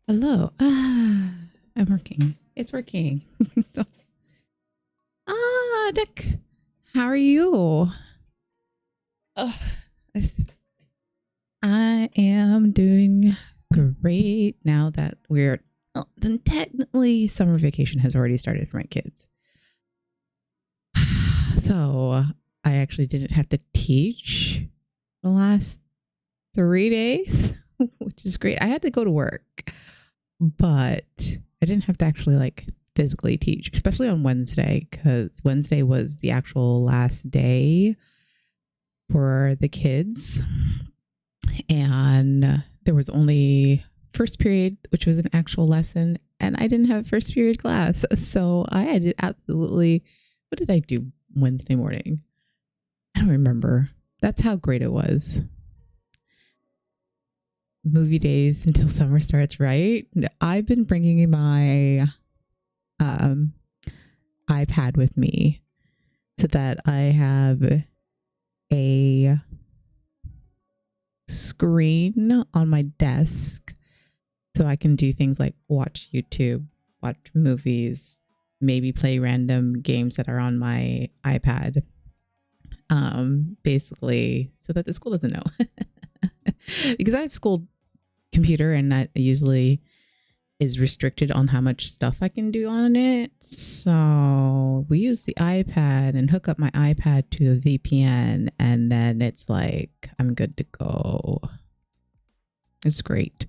Hello. I'm working. It's working. Dick. How are you? Uh, I am doing great now that then technically summer vacation has already started for my kids. So I actually didn't have to teach the last 3 days, which is great. I had to go to work, but I didn't have to actually physically teach, especially on Wednesday, because Wednesday was the actual last day for the kids. And there was only first period, which was an actual lesson, and I didn't have first period class. So I did absolutely, what did I do Wednesday morning? I don't remember. That's how great it was. Movie days until summer starts, right? I've been bringing my iPad with me so that I have a screen on my desk so I can do things like watch YouTube, watch movies, maybe play random games that are on my iPad. Basically, so that the school doesn't know. Because I have school computer and that usually is restricted on how much stuff I can do on it. So we use the iPad and hook up my iPad to a VPN, and then it's like I'm good to go. It's great.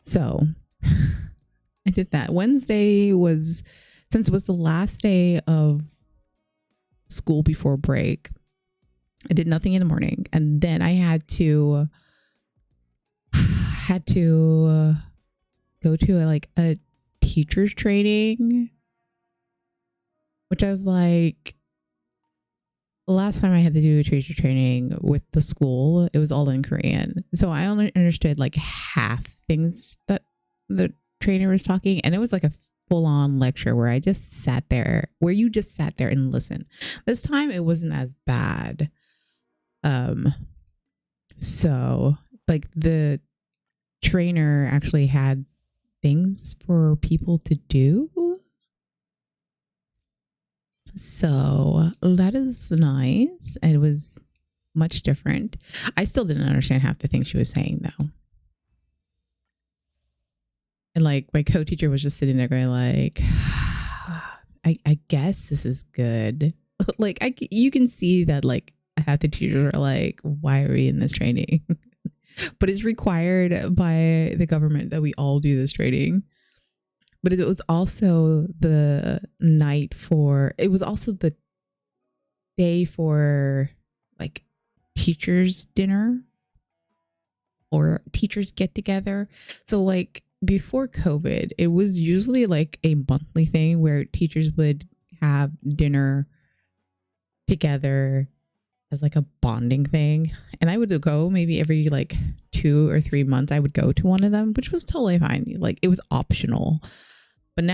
So I did that. Wednesday was, since it was the last day of school before break, I did nothing in the morning, and then I had to go to a teacher's training, which I was like, the last time I had to do a teacher training with the school, it was all in Korean. So I only understood like half things that the trainer was talking. And it was like a full on lecture where you just sat there and listened. This time it wasn't as bad. So like the trainer actually had things for people to do. So that is nice. It was much different. I still didn't understand half the things she was saying though. And like my co-teacher was just sitting there going like, I guess this is good. You can see that like half the teachers are like, why are we in this training? But it's required by the government that we all do this training. But it was also the day for like teachers dinner or teachers get together. So like before COVID, it was usually like a monthly thing where teachers would have dinner together as like a bonding thing. And I would go maybe every like 2 or 3 months. I would go to one of them, which was totally fine. Like it was optional. But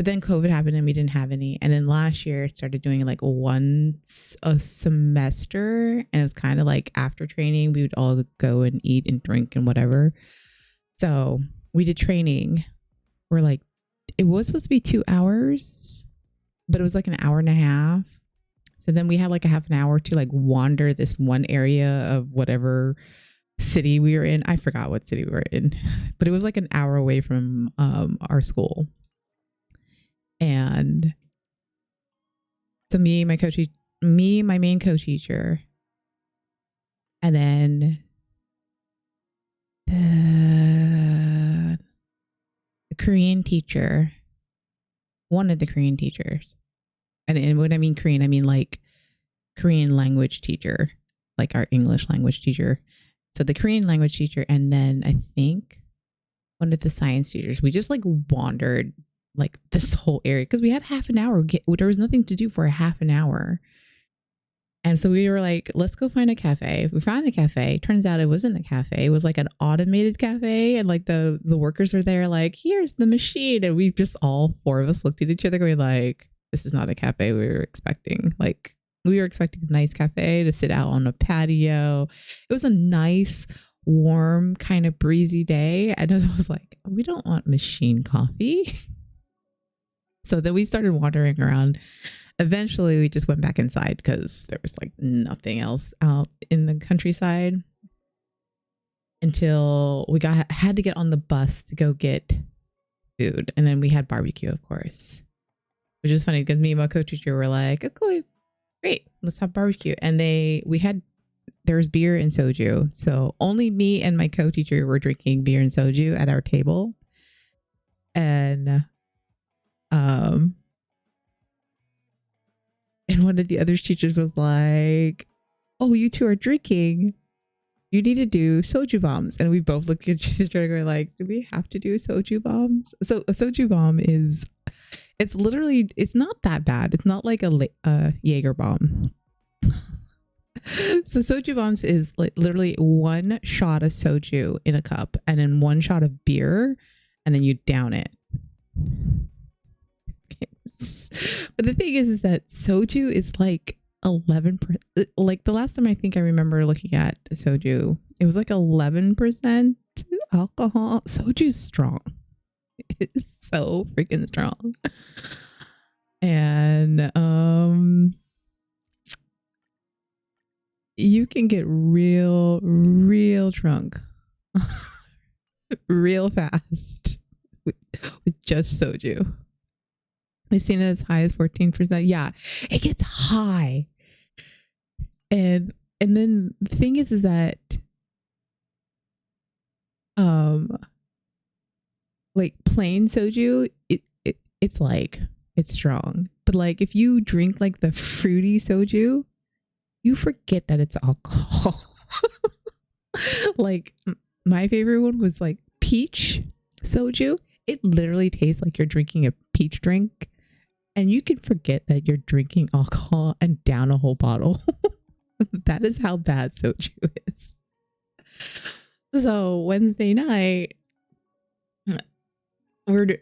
then COVID happened and we didn't have any. And then last year it started doing like once a semester. And it was kind of like after training, we would all go and eat and drink and whatever. So we did training. It was supposed to be 2 hours, but it was like an hour and a half. So then we had like a half an hour to like wander this one area of whatever city we were in. I forgot what city we were in, but it was like an hour away from our school. And so my main co-teacher, and then the Korean teacher, one of the Korean teachers. And when I mean Korean, I mean like Korean language teacher, like our English language teacher. So the Korean language teacher, and then I think one of the science teachers. We just like wandered like this whole area because we had half an hour. There was nothing to do for a half an hour. And so we were like, let's go find a cafe. We found a cafe. Turns out it wasn't a cafe. It was like an automated cafe. And like the workers were there like, here's the machine. And we just all four of us looked at each other going like, this is not a cafe we were expecting. Like we were expecting a nice cafe to sit out on a patio. It was a nice warm, kind of breezy day. And I was like, we don't want machine coffee. So then we started wandering around. Eventually, we just went back inside because there was like nothing else out in the countryside until we had to get on the bus to go get food. And then we had barbecue, of course, which is funny because me and my co-teacher were like, okay, great, let's have barbecue. And there was beer and soju. So only me and my co-teacher were drinking beer and soju at our table. And one of the other teachers was like, oh, you two are drinking. You need to do soju bombs. And we both looked at each other and were like, do we have to do soju bombs? So a soju bomb it's not that bad. It's not like a Jaeger bomb. So soju bombs is like literally one shot of soju in a cup and then one shot of beer and then you down it. But the thing is that soju is like 11%. Like the last time I think I remember looking at soju, it was like 11% alcohol. Soju's strong. It's so freaking strong. And you can get real drunk real fast with just soju. I've seen it as high as 14%. Yeah, it gets high. And then the thing is that like plain soju, it's like it's strong. But like if you drink like the fruity soju, you forget that it's alcohol. Like my favorite one was like peach soju. It literally tastes like you're drinking a peach drink. And you can forget that you're drinking alcohol and down a whole bottle. That is how bad soju is. So Wednesday night, we're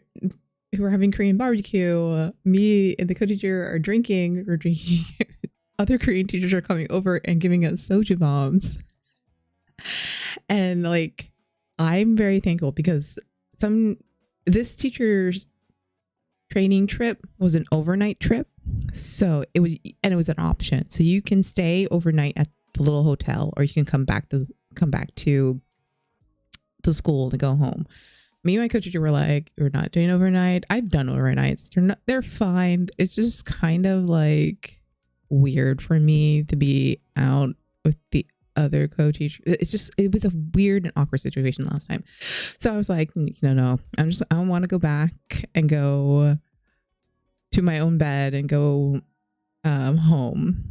having Korean barbecue. Me and the co-teacher are drinking. We're drinking. Other Korean teachers are coming over and giving us soju bombs. And like, I'm very thankful because this teacher's training trip was an overnight trip. So it was an option. So you can stay overnight at the little hotel or you can come back to the school to go home. Me and my co-teacher were like, we're not doing overnight. I've done overnights. They're fine. It's just kind of like weird for me to be out with the other co-teacher. It was a weird and awkward situation last time. So I was like, no, I want to go back and go to my own bed and go home.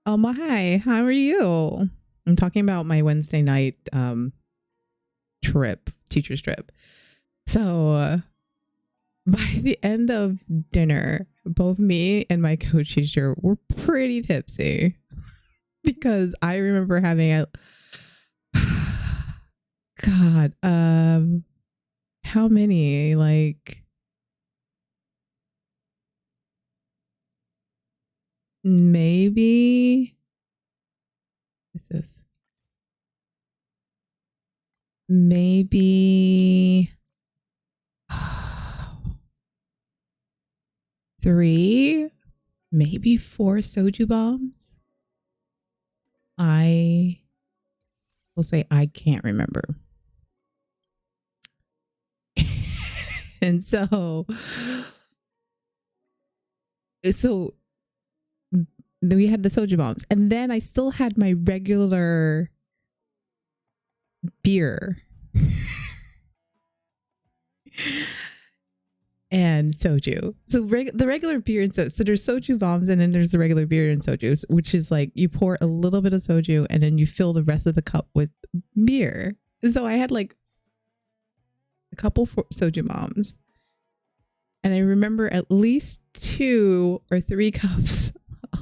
Hi, how are you? I'm talking about my Wednesday night teacher's trip. So by the end of dinner, both me and my co-teacher were pretty tipsy because I remember having how many? Like maybe what's this? Maybe 3, maybe 4 soju bombs. I will say I can't remember. And so then we had the soju bombs, and then I still had my regular beer and soju. So the regular beer and soju. So there's soju bombs, and then there's the regular beer and soju, which is like you pour a little bit of soju, and then you fill the rest of the cup with beer. And so I had like a couple soju bombs, and I remember at least 2 or 3 cups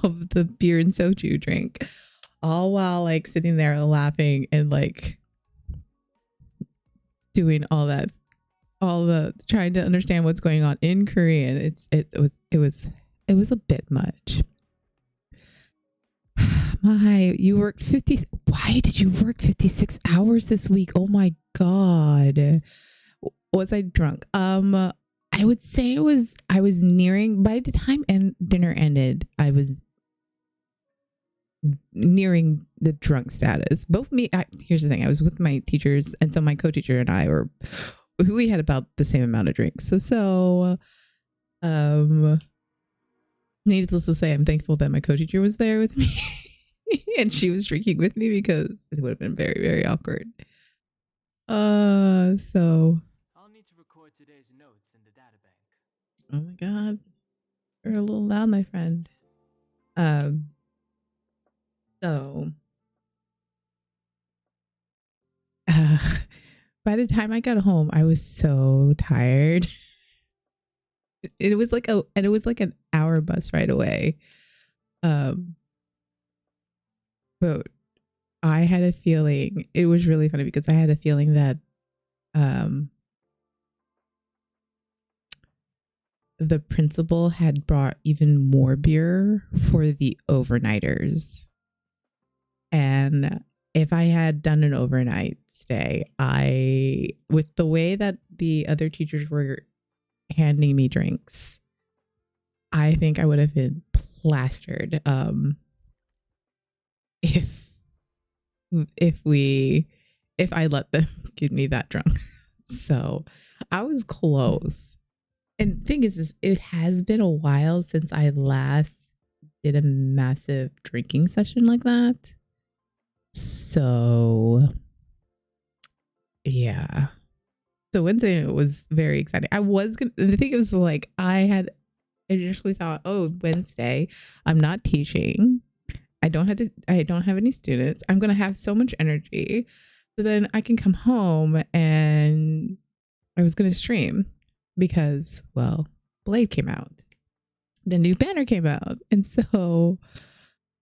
of the beer and soju drink, all while like sitting there laughing and like doing all the trying to understand what's going on in Korean. It was a bit much. My, you worked why did you work 56 hours this week? Oh my God. Was I drunk? I would say I was nearing, by the time dinner ended, I was nearing the drunk status. Here's the thing. I was with my teachers, and so my co-teacher and I we had about the same amount of drinks. So needless to say, I'm thankful that my co-teacher was there with me and she was drinking with me, because it would have been very, very awkward. So I'll need to record today's notes in the data bank. Oh my God. You're a little loud, my friend. So by the time I got home, I was so tired. It was like an hour bus ride away. But I had a feeling, it was really funny because I had a feeling that the principal had brought even more beer for the overnighters. And if I had done an overnight stay, with the way that the other teachers were handing me drinks, I think I would have been plastered if I let them get me that drunk. So I was close. And the thing is it has been a while since I last did a massive drinking session like that. So yeah. So Wednesday was very exciting. The thing was, like, I initially thought, oh, Wednesday, I'm not teaching. I don't have any students. I'm going to have so much energy. So then I can come home, and I was going to stream because, well, Blade came out. The new banner came out. And so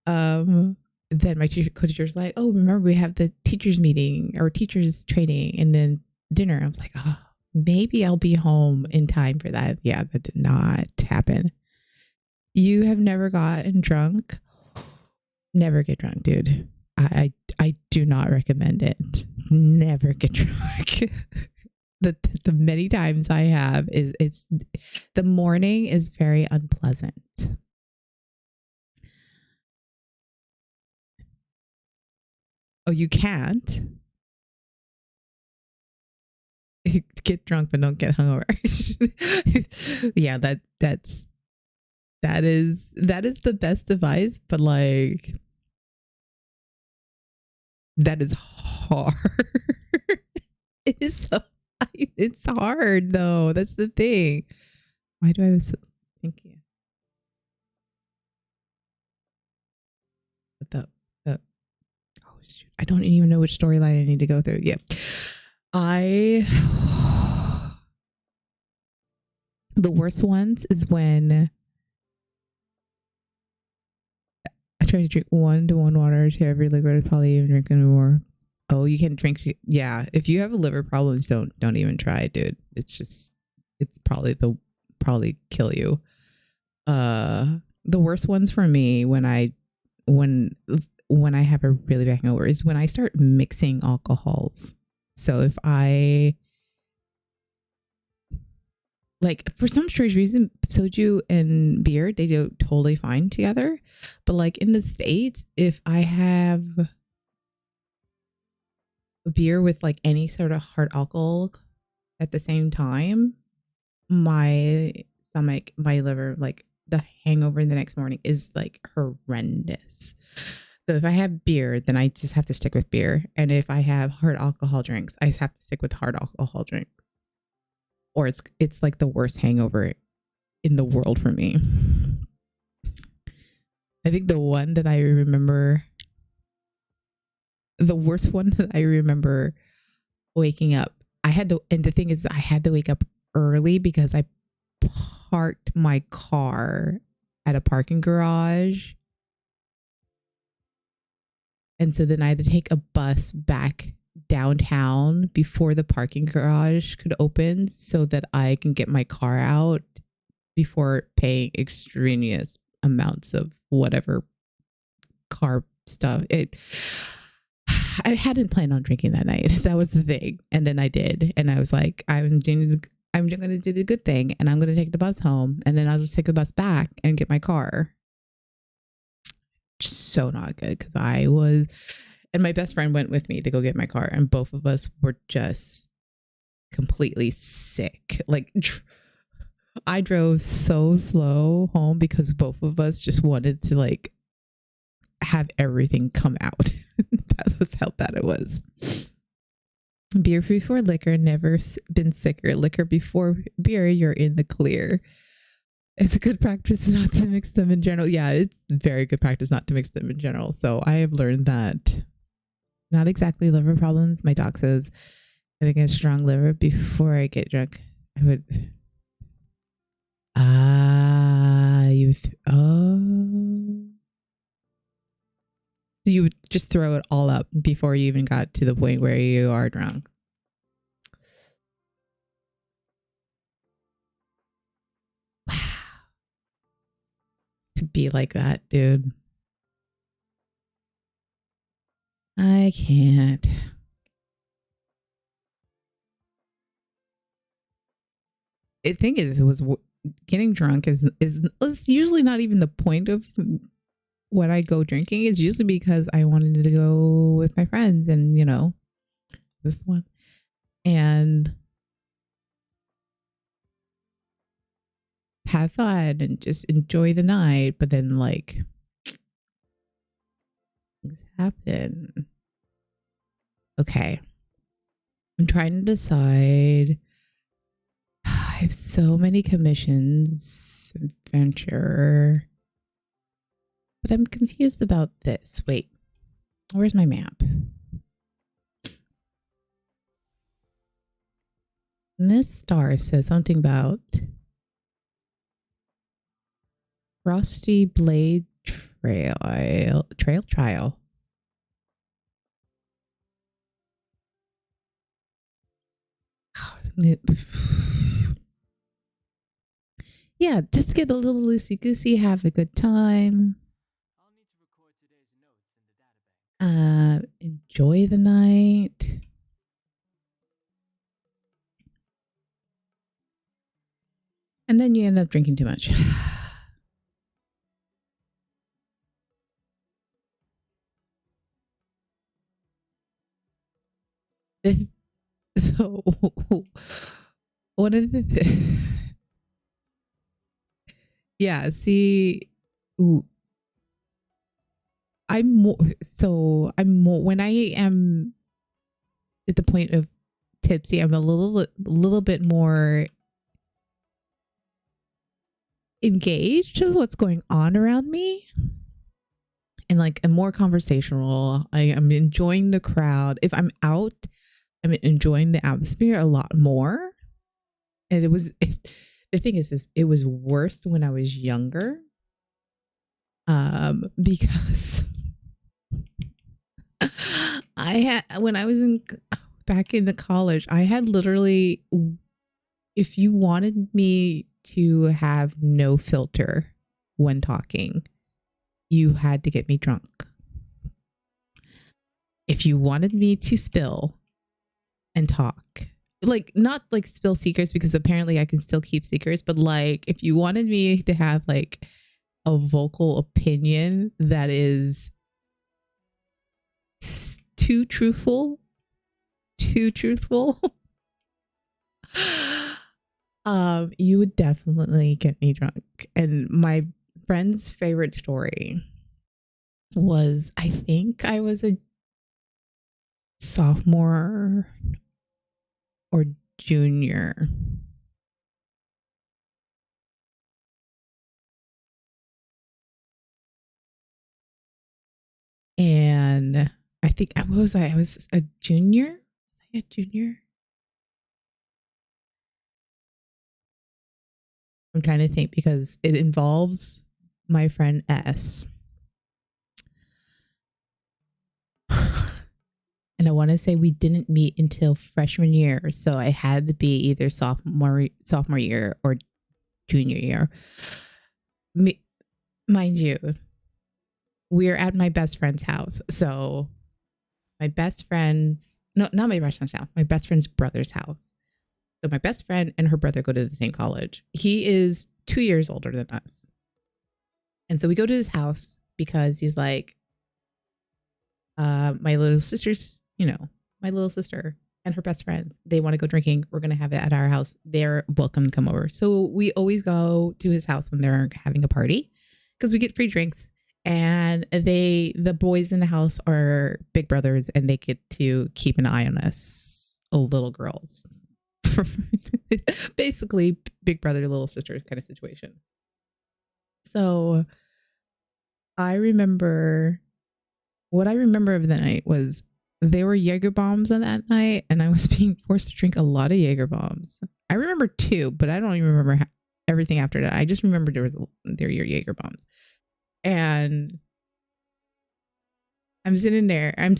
then my co-teacher was like, oh, remember we have the teachers meeting or teachers training and then dinner. I was like, oh, maybe I'll be home in time for that. Yeah, that did not happen. You have never gotten drunk? Never get drunk, dude. I do not recommend it. Never get drunk. The many times I have it's the morning is very unpleasant. Oh, you can't? Get drunk but don't get hungover. Yeah, that is the best advice, but like that is hard. It is so, it's hard though. That's the thing. Why do I have thank you. But oh shoot, I don't even know which storyline I need to go through. Yeah. The worst ones is when I try to drink 1 to 1 water to every liquid. I'd probably even drink anymore. Oh, you can drink. Yeah. If you have liver problems, don't even try it, dude. It's probably kill you. The worst ones for me when I have a really bad hangover is when I start mixing alcohols. So if I, like, for some strange reason, soju and beer, they do totally fine together. But like in the States, if I have a beer with like any sort of hard alcohol at the same time, my stomach, my liver, like the hangover the next morning is like horrendous. So if I have beer, then I just have to stick with beer. And if I have hard alcohol drinks, I have to stick with hard alcohol drinks. Or it's like the worst hangover in the world for me. I think the one that I remember, the worst one that I remember waking up, and the thing is, I had to wake up early because I parked my car at a parking garage. And so then I had to take a bus back downtown before the parking garage could open so that I can get my car out before paying extraneous amounts of whatever car stuff. I hadn't planned on drinking that night. That was the thing. And then I did. And I was like, I'm going to do the good thing and I'm going to take the bus home. And then I'll just take the bus back and get my car. So not good because and my best friend went with me to go get my car. And both of us were just completely sick. Like, I drove so slow home because both of us just wanted to like have everything come out. That was how bad it was. Beer before liquor, never been sicker. Liquor before beer, you're in the clear. It's a good practice not to mix them in general. Yeah, it's very good practice not to mix them in general. So I have learned that. Not exactly liver problems. My doc says having a strong liver before I get drunk, I would. So you would just throw it all up before you even got to the point where you are drunk. Wow. To be like that, dude. I can't. The thing is, getting drunk is usually not even the point of when I go drinking. It's usually because I wanted to go with my friends and, you know, this one. And have fun and just enjoy the night. But then, like, things happen. Okay. I'm trying to decide. I have so many commissions, adventure. But I'm confused about this. Wait, where's my map? And this star says something about Frosty Blade Trail Trial. Yeah, just get a little loosey goosey, have a good time. Enjoy the night. And then you end up drinking too much. So, one of the yeah, see, ooh, I'm more when I am at the point of tipsy, I'm a little bit more engaged in what's going on around me. And like I'm more conversational. I am enjoying the crowd. If I'm out, I'm enjoying the atmosphere a lot more. And the thing is it was worse when I was younger. Because when I was back in the college, I had literally, if you wanted me to have no filter when talking, you had to get me drunk. If you wanted me to spill and talk, like not like spill secrets, because apparently I can still keep secrets, but like if you wanted me to have like a vocal opinion that is too truthful, you would definitely get me drunk. And my friend's favorite story was, I think I was a sophomore or junior. And I think, what was I? I was a junior? Was I a junior? I'm trying to think because it involves my friend S. And I want to say we didn't meet until freshman year. So I had to be either sophomore year or junior year. Mind you, we're at my best friend's house. So my best friend's, no, not my best friend's house, my best friend's brother's house. So my best friend and her brother go to the same college. He is 2 years older than us. And so we go to his house because he's like, my little sister's, my little sister and her best friends, they want to go drinking. We're going to have it at our house. They're welcome to come over. So we always go to his house when they're having a party because we get free drinks. And the boys in the house are big brothers and they get to keep an eye on us little girls. Basically big brother, little sister kind of situation. So what I remember of the night was there were Jaeger bombs on that night and I was being forced to drink a lot of Jaeger bombs. I remember 2, but I don't even remember everything after that. I just remember there were Jaeger bombs. And I'm sitting there. I'm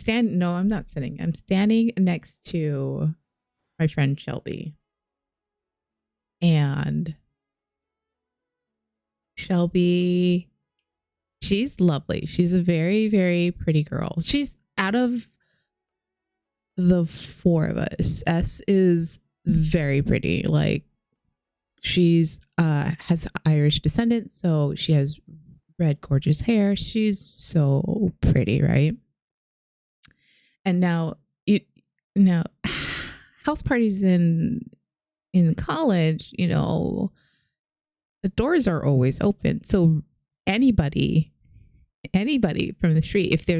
not sitting. I'm standing next to my friend Shelby. And Shelby, she's lovely. She's a very, very pretty girl. She's out of the 4 of us. S is very pretty. Like she's has Irish descendants, so she has red, gorgeous hair. She's so pretty, right? And now house parties in college, the doors are always open. So anybody from the street,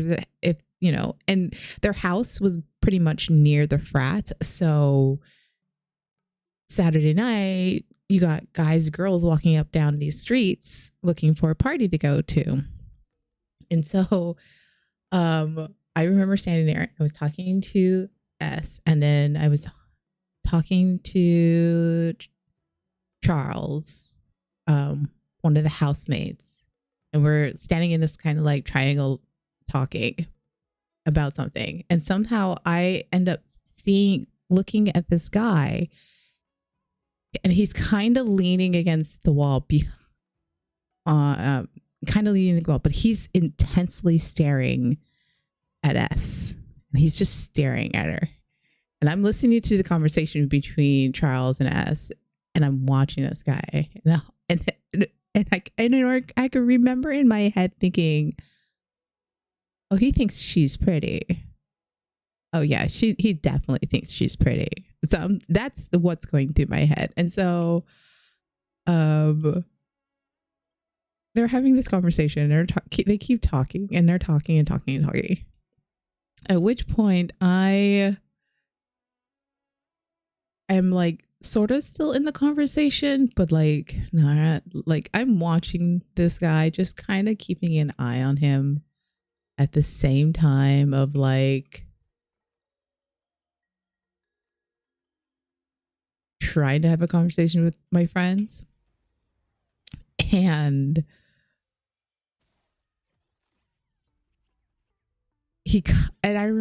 and their house was pretty much near the frat. So Saturday night, you got guys, girls walking up down these streets looking for a party to go to. And so I remember standing there. I was talking to S, and then I was talking to Charles, one of the housemates. And we're standing in this kind of like triangle talking about something. And somehow I end up looking at this guy, and he's kind of leaning against the wall, but he's intensely staring at S. And he's just staring at her. And I'm listening to the conversation between Charles and S, and I'm watching this guy. And I could remember in my head thinking, oh, he thinks she's pretty. Oh yeah, he definitely thinks she's pretty. So that's what's going through my head. And so they're having this conversation. They keep talking, and they're talking and talking and talking. At which point I am like sort of still in the conversation, but like not, like I'm watching this guy, just kind of keeping an eye on him at the same time of like trying to have a conversation with my friends. And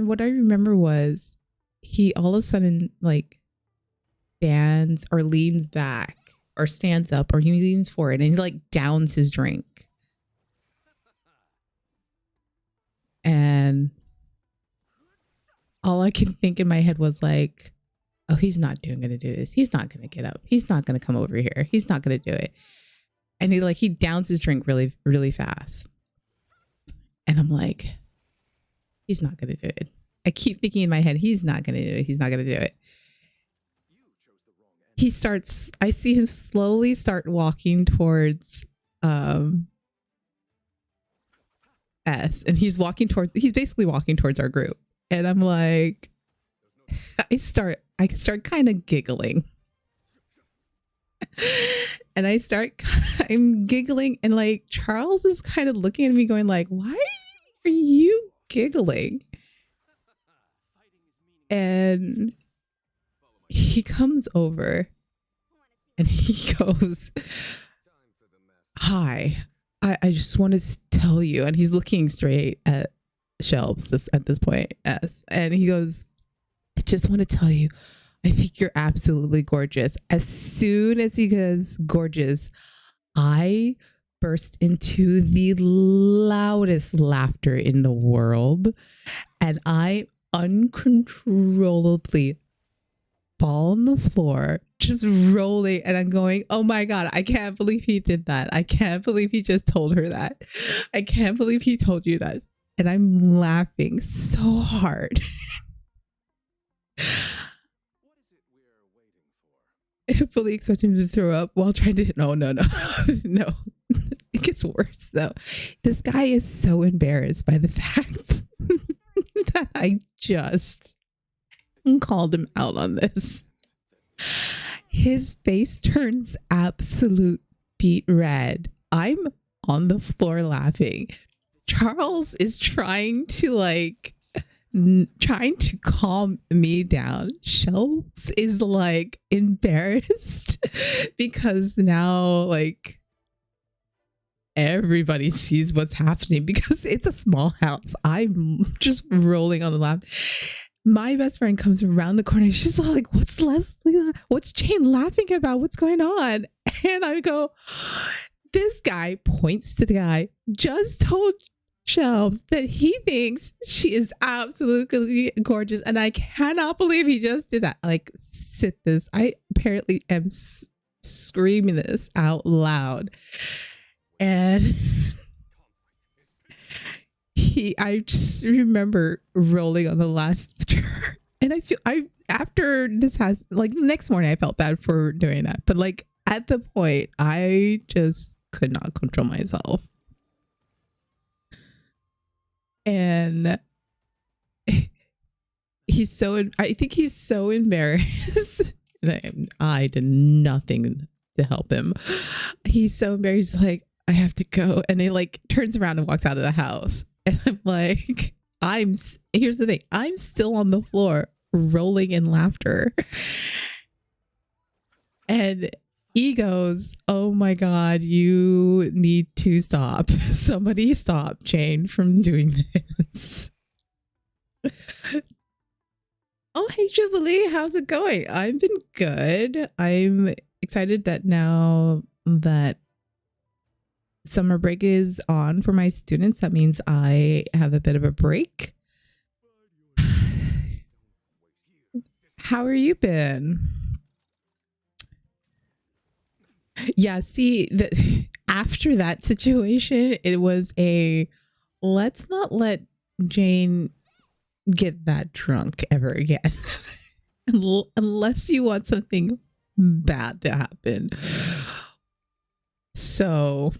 what I remember was he all of a sudden like stands or leans back or stands up, or he leans forward and he like downs his drink. And all I can think in my head was like, oh, he's not going to do this. He's not going to get up. He's not going to come over here. He's not going to do it. And he downs his drink really, really fast. And I'm like, he's not going to do it. I keep thinking in my head, he's not going to do it. He's not going to do it. I see him slowly start walking towards S, and he's basically walking towar's our group. And I'm like, I start kind of giggling. And I'm giggling, and like Charles is kind of looking at me going like, why are you giggling? And he comes over and he goes, hi, I just wanted to tell you. And he's looking straight at Shelves at this point, S. And he goes, I just want to tell you, I think you're absolutely gorgeous. As soon as he goes gorgeous, I burst into the loudest laughter in the world. And I uncontrollably fall on the floor, just rolling. And I'm going, oh my God, I can't believe he did that. I can't believe he just told her that. I can't believe he told you that. And I'm laughing so hard. I fully expecting him to throw up while trying to. No. No. It gets worse though. This guy is so embarrassed by the fact that I just called him out on this. His face turns absolute beet red. I'm on the floor laughing. Charles is trying to trying to calm me down. Shelves is like embarrassed because now like everybody sees what's happening because it's a small house. I'm just rolling on the laugh. My best friend comes around the corner. She's all like, what's Leslie? What's Jane laughing about? What's going on? And I go, this guy points to the guy, just told Shelves that he thinks she is absolutely gorgeous. And I cannot believe he just did that. Like, sit this. I apparently am screaming this out loud. And I just remember rolling on the laughter. And after this has, like, next morning I felt bad for doing that. But like at the point, I just could not control myself. And I think he's so embarrassed. I did nothing to help him. He's so embarrassed. He's like, I have to go. And he like turns around and walks out of the house. And I'm like, here's the thing. I'm still on the floor rolling in laughter. And he goes, oh my God, you need to stop. Somebody stop Jane from doing this. Oh, hey, Jubilee. How's it going? I've been good. I'm excited that now that summer break is on for my students, that means I have a bit of a break. How are you been? Yeah, see, after that situation, it was let's not let Jane get that drunk ever again. Unless you want something bad to happen. So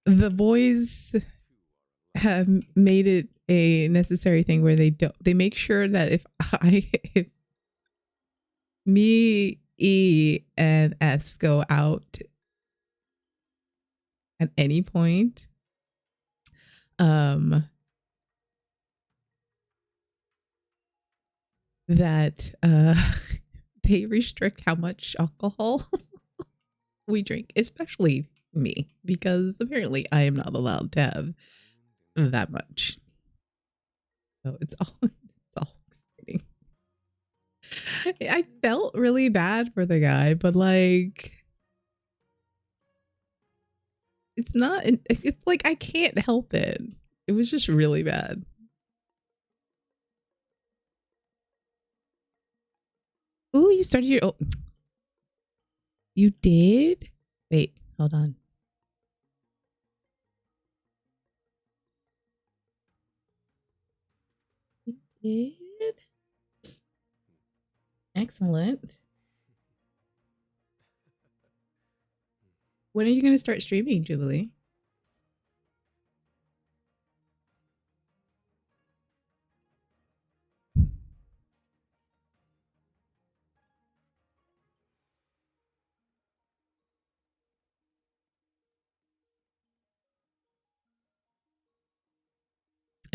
the boys have made it a necessary thing where they make sure that if me, E, and S go out at any point, that they restrict how much alcohol we drink, especially me, because apparently I am not allowed to have that much. So it's all exciting. I felt really bad for the guy, but like it's like I can't help it. It was just really bad. Ooh, you started your... Oh, you did? Wait, hold on. You did? Excellent. When are you going to start streaming, Jubilee?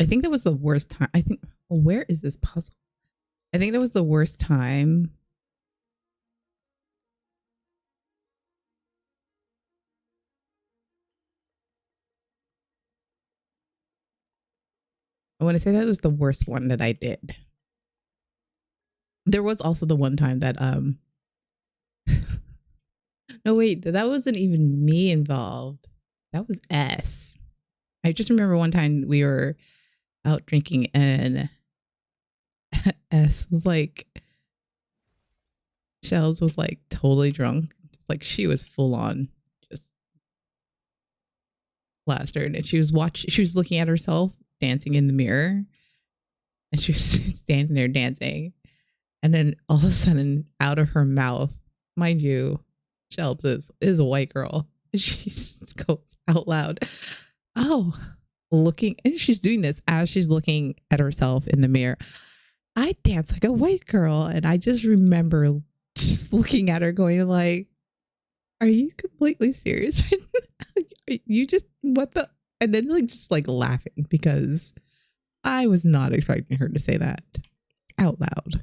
I think that was the worst time. I think, well, where is this puzzle? I think that was the worst time. I want to say that was the worst one that I did. There was also the one time that no, wait, that wasn't even me involved. That was S. I just remember one time we were out drinking and S was like, Shells was like totally drunk. Just like she was full on just plastered. And she was looking at herself dancing in the mirror. And she was standing there dancing. And then all of a sudden, out of her mouth, mind you, Shelps is a white girl. And she just goes out loud, "Oh, looking," and she's doing this as she's looking at herself in the mirror. "I dance like a white girl." And I just remember just looking at her going like, "Are you completely serious right now? You just, what the?" And then like just like laughing because I was not expecting her to say that out loud.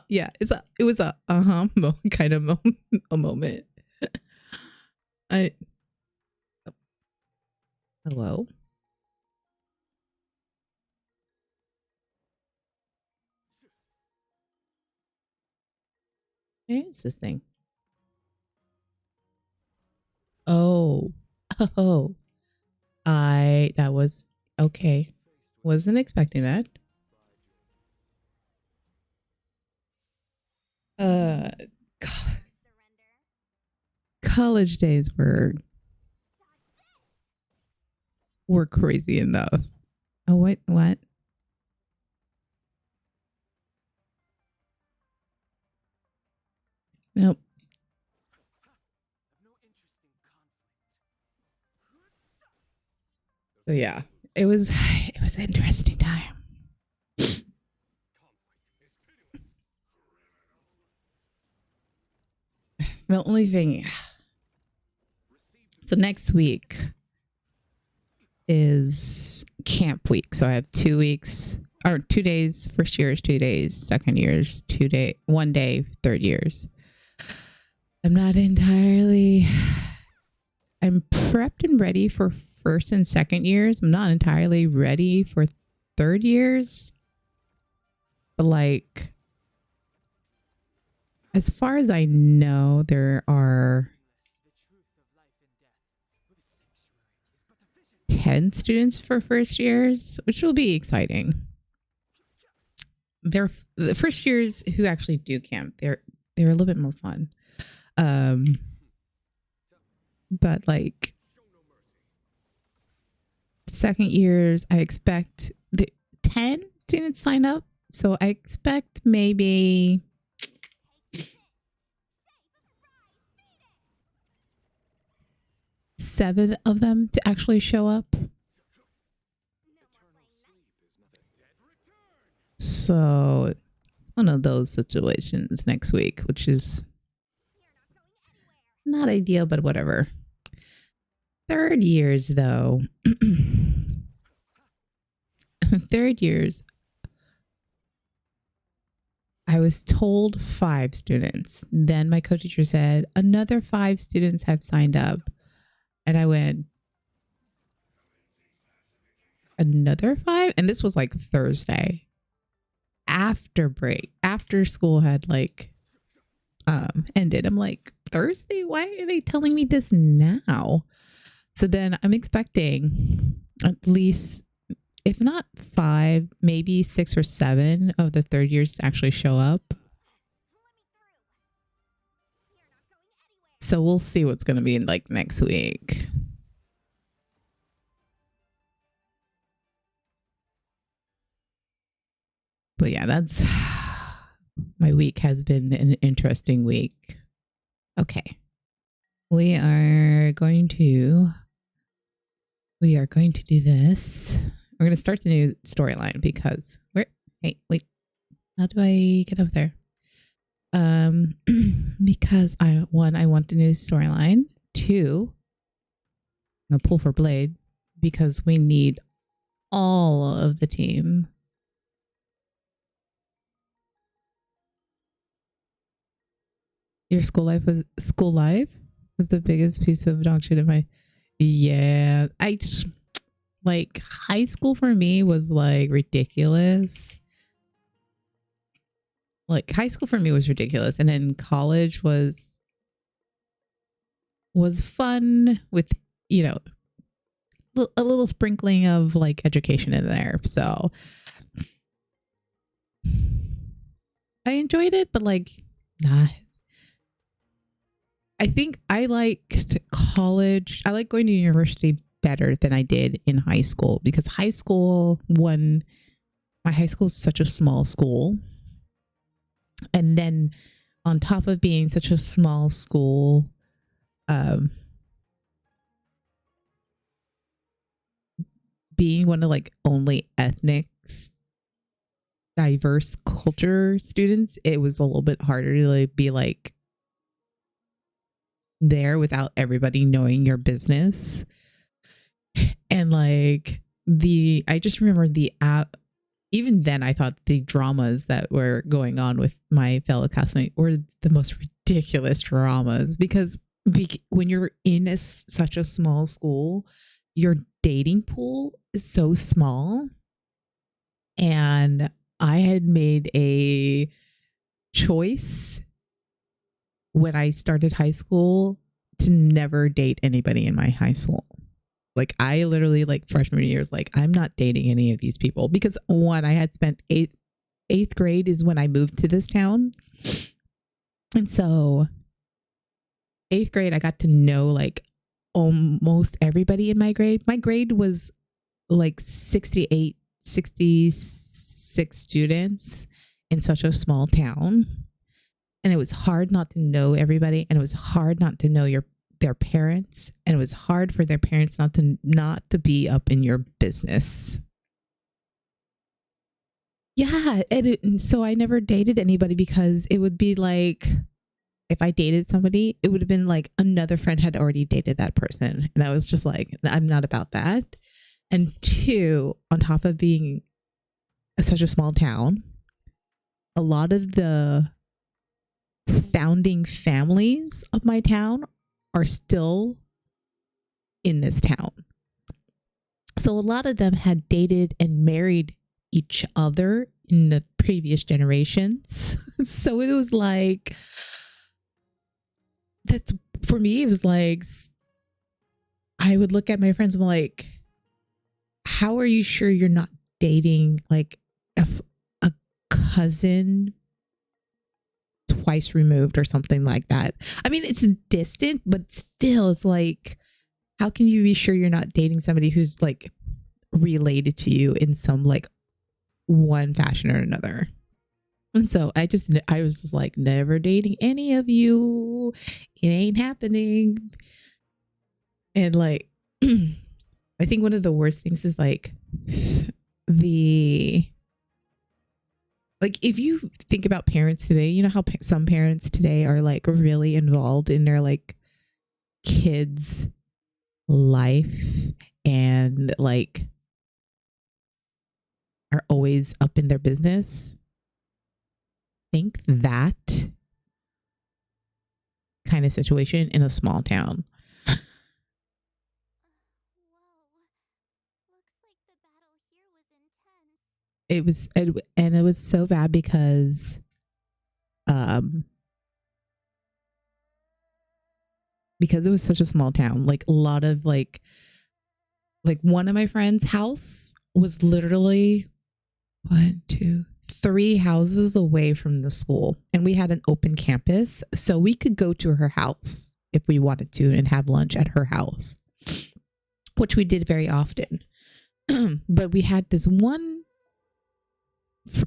Yeah, it was a kind of a moment. I Hello. Where is this thing? Oh, oh, that was okay. Wasn't expecting that. Uh, college days were crazy enough. Oh, what? Nope. So yeah, it was an interesting time. The only thing, so next week is camp week. So I have 2 weeks or 2 days, first years, 2 days, second years, 2 day, 1 day, third years. I'm prepped and ready for first and second years. I'm not entirely ready for third years. But like, as far as I know, there are 10 students for first years, which will be exciting. They're the first years who actually do camp. They're a little bit more fun. But like second years, I expect 10 students sign up. So I expect maybe 7 of them to actually show up. So it's one of those situations next week, which is not ideal, but whatever. Third years, though. Third years, I was told 5 students. Then my co-teacher said another 5 students have signed up. And I went, another 5? And this was like Thursday. After break, after school had like ended. I'm like, Thursday? Why are they telling me this now? So then I'm expecting at least, if not 5, maybe 6 or 7 of the third years to actually show up. So we'll see what's going to be like next week. But yeah, that's my week has been an interesting week. Okay. We are going to do this. We're going to start the new storyline because wait, how do I get up there? Because I want the new storyline. 2, I'm going to pull for Blade because we need all of the team. Your school life was the biggest piece of dog shit in my. Yeah, I like high school for me was like ridiculous. Like high school for me was ridiculous, and then college was fun with a little sprinkling of like education in there. So I enjoyed it, but like, nah. I think I liked college. I like going to university better than I did in high school, because high school, when my high school is such a small school, and then on top of being such a small school, being one of like only ethnic diverse culture students, it was a little bit harder to like, be like there without everybody knowing your business. And like I just remember the app. Even then, I thought the dramas that were going on with my fellow castmates were the most ridiculous dramas, because when you're in such a small school, your dating pool is so small. And I had made a choice when I started high school to never date anybody in my high school. Like I literally, like freshman year, was like, I'm not dating any of these people, because one, I had spent eighth grade is when I moved to this town. And so 8th grade, I got to know like almost everybody in my grade. My grade was like 66 students in such a small town. And it was hard not to know everybody. And it was hard not to know their parents. And it was hard for their parents not to be up in your business. Yeah. And so I never dated anybody, because it would be like, if I dated somebody, it would have been like another friend had already dated that person. And I was just like, I'm not about that. And 2, on top of being such a small town, a lot of the founding families of my town are still in this town. So a lot of them had dated and married each other in the previous generations. So it was like, that's, for me, it was like, I would look at my friends and be like, how are you sure you're not dating like a cousin twice removed or something like that? I mean, it's distant, but still, it's like, how can you be sure you're not dating somebody who's like related to you in some like one fashion or another? And so I was just like, never dating any of you. It ain't happening. And like, I think one of the worst things is like like if you think about parents today, you know how some parents today are like really involved in their like kids' life and like are always up in their business. Think that kind of situation in a small town. It was so bad because it was such a small town. Like a lot of like one of my friends' house was literally 1, 2, 3 houses away from the school, and we had an open campus, so we could go to her house if we wanted to and have lunch at her house, which we did very often. But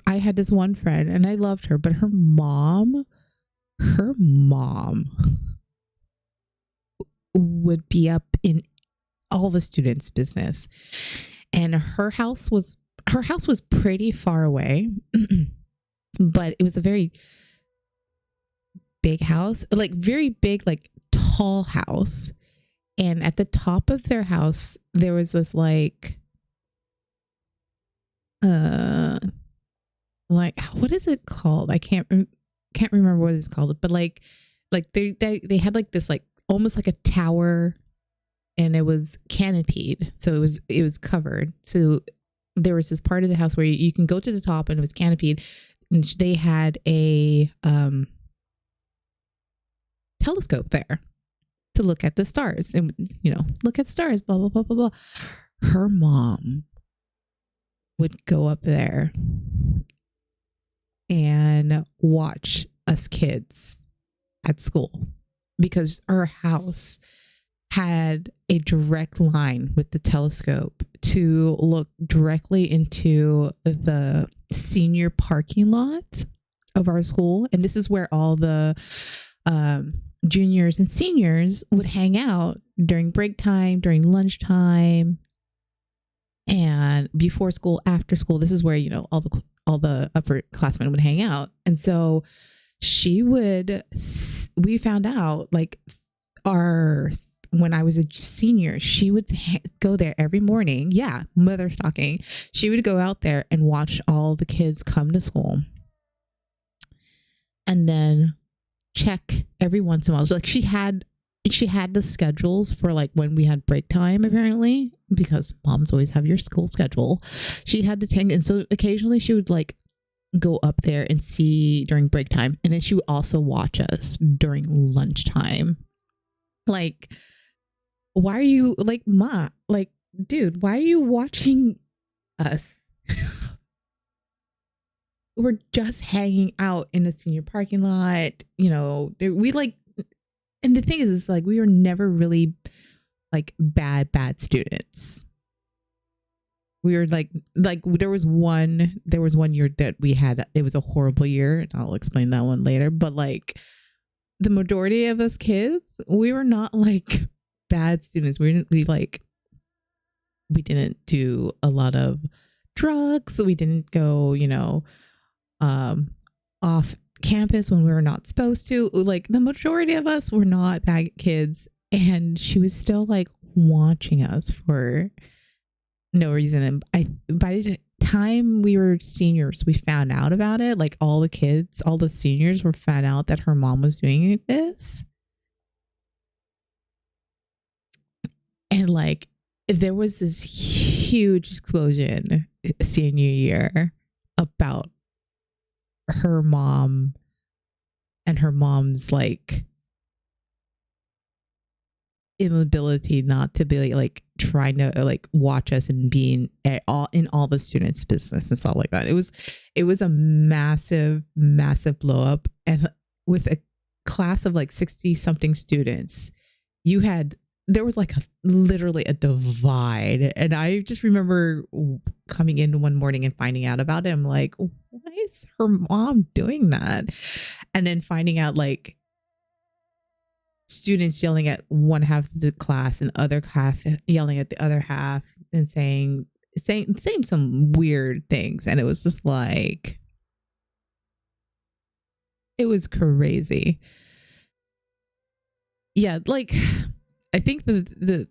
I had this one friend, and I loved her, but her mom would be up in all the students' business, and her house was pretty far away, but it was a very big house, like very big, like tall house. And at the top of their house, there was this like what is it called? I can't remember what it's called, but like they had like this like almost like a tower, and it was canopied, so it was covered. So there was this part of the house where you can go to the top, and it was canopied, and they had a telescope there. to look at the stars and, look at stars, blah, blah, blah, blah, blah. Her mom would go up there and watch us kids at school because our house had a direct line with the telescope to look directly into the senior parking lot of our school. And this is where all the juniors and seniors would hang out during break time, during lunchtime, and before school, after school. This is where, all the upperclassmen would hang out. And so we found out when I was a senior, she would go there every morning. Yeah, mother talking. She would go out there and watch all the kids come to school, and then check every once in a while. So she had the schedules for when we had break time, apparently, because moms always have your school schedule. She had to take, and so occasionally she would go up there and see during break time, and then she would also watch us during lunchtime. Why are you Ma? Dude, why are you watching us? We're just hanging out in the senior parking lot. And the thing is we were never really bad students. We were there was one year that we had, it was a horrible year, and I'll explain that one later. But the majority of us kids, we were not bad students. We didn't do a lot of drugs. We didn't go, off campus when we were not supposed to. The majority of us were not bad kids, and she was still watching us for no reason. And by the time we were seniors, we found out about it. All the seniors were found out that her mom was doing this. And there was this huge explosion senior year about her mom and her mom's inability not to be trying to watch us and being in all the students' business and stuff like that. It was a massive blow up, and with a class of 60 something students, there was literally a divide. And I just remember coming in one morning and finding out about it. I'm like, why is her mom doing that? And then finding out students yelling at one half of the class and other half yelling at the other half and saying some weird things. And it was just it was crazy. Yeah, I think the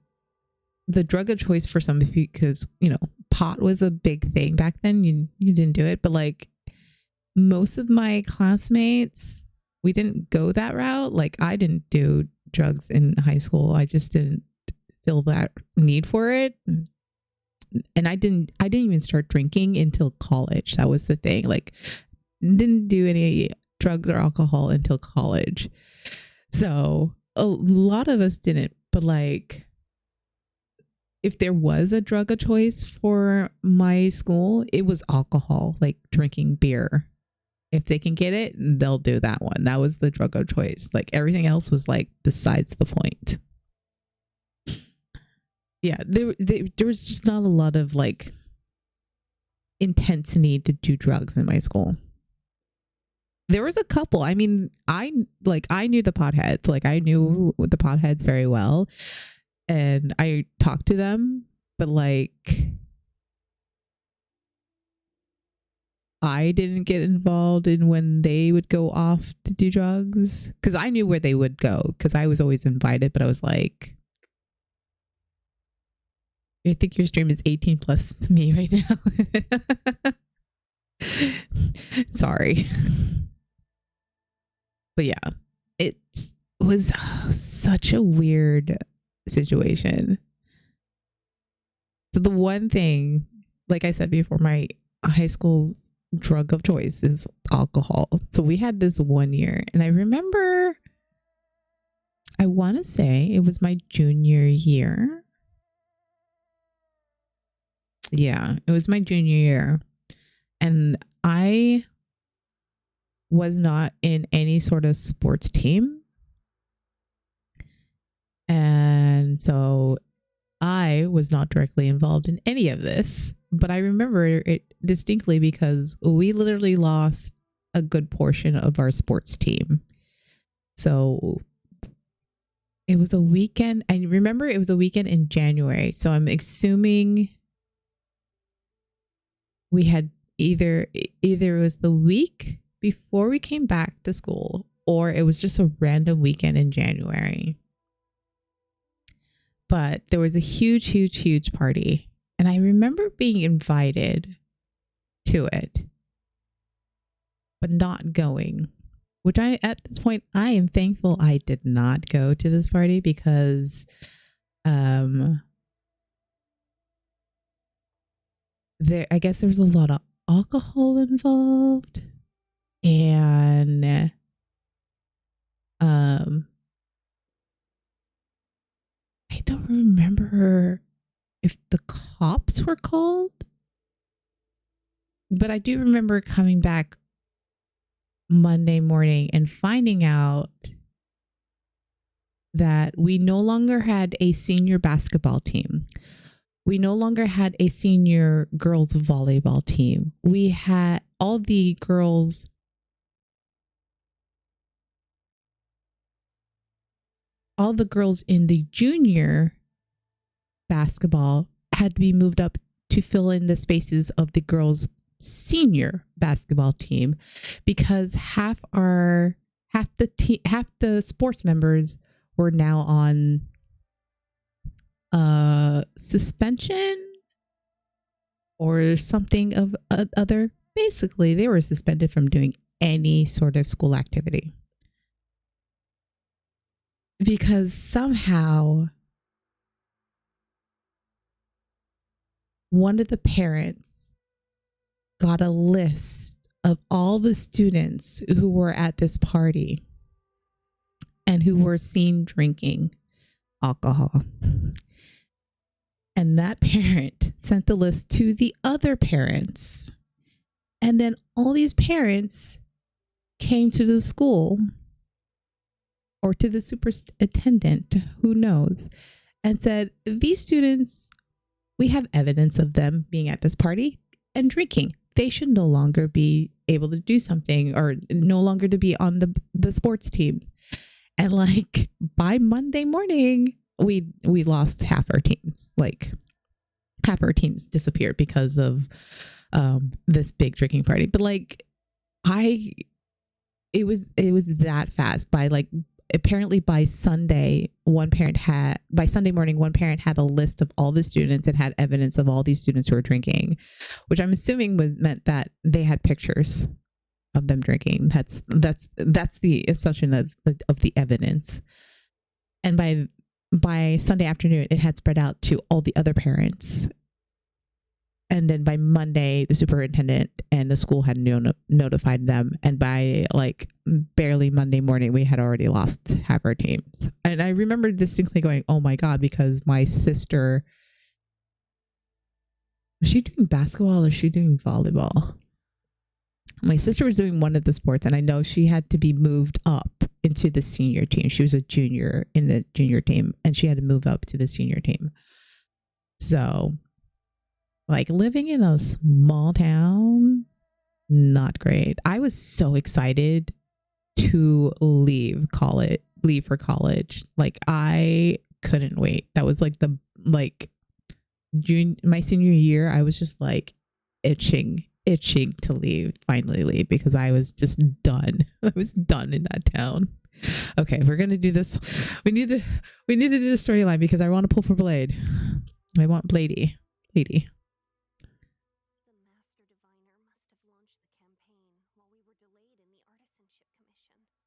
drug of choice for some of you, because pot was a big thing back then. You didn't do it, but most of my classmates, we didn't go that route. I didn't do drugs in high school. I just didn't feel that need for it, and I didn't even start drinking until college. That was the thing. Didn't do any drugs or alcohol until college. So a lot of us didn't. But if there was a drug of choice for my school, it was alcohol, drinking beer. If they can get it, they'll do that one. That was the drug of choice. Everything else was besides the point. Yeah, there was just not a lot of intense need to do drugs in my school. There was a couple. I mean, I knew the potheads. I knew the potheads very well, and I talked to them, but I didn't get involved in when they would go off to do drugs, because I knew where they would go, because I was always invited. But I was I think your stream is 18 plus me right now. Sorry. But yeah, it was such a weird situation. So the one thing, like I said before, my high school's drug of choice is alcohol. So we had this one year, and I remember I want to say it was my junior year. Yeah, it was my junior year. And I was not in any sort of sports team. And so I was not directly involved in any of this. But I remember it distinctly because we literally lost a good portion of our sports team. So it was a weekend. I remember it was a weekend in January. So I'm assuming we had either it was the week before we came back to school, or it was just a random weekend in January. But there was a huge party. And I remember being invited to it, but not going. Which at this point, I am thankful I did not go to this party because I guess there was a lot of alcohol involved. And I don't remember if the cops were called, but I do remember coming back Monday morning and finding out that we no longer had a senior basketball team. We no longer had a senior girls volleyball team. We had all the girls in the junior basketball had to be moved up to fill in the spaces of the girls' senior basketball team, because half the sports members were now on suspension or something of other. Basically, they were suspended from doing any sort of school activity because somehow one of the parents got a list of all the students who were at this party and who were seen drinking alcohol. And that parent sent the list to the other parents. And then all these parents came to the school or to the superintendent, who knows, and said, these students, we have evidence of them being at this party and drinking. They should no longer be able to do something or no longer to be on the sports team. And like by Monday morning, we lost half our teams. Like half our teams disappeared because of this big drinking party. But like it was that fast. By like apparently by Sunday morning, one parent had a list of all the students and had evidence of all these students who were drinking, which I'm assuming meant that they had pictures of them drinking. That's the assumption of the evidence. And by Sunday afternoon, it had spread out to all the other parents. And then by Monday, the superintendent and the school had notified them. And by like barely Monday morning, we had already lost half our teams. And I remember distinctly going, oh my God, because my sister, was she doing basketball or was she doing volleyball? My sister was doing one of the sports, and I know she had to be moved up into the senior team. She was a junior in the junior team, and she had to move up to the senior team. So like living in a small town, not great. I was so excited to leave for college. Like I couldn't wait. That was like my senior year. I was just like itching to finally leave, because I was just done. I was done in that town. Okay, we're gonna do this. We need to do this storyline because I want to pull for Blade. I want Bladie.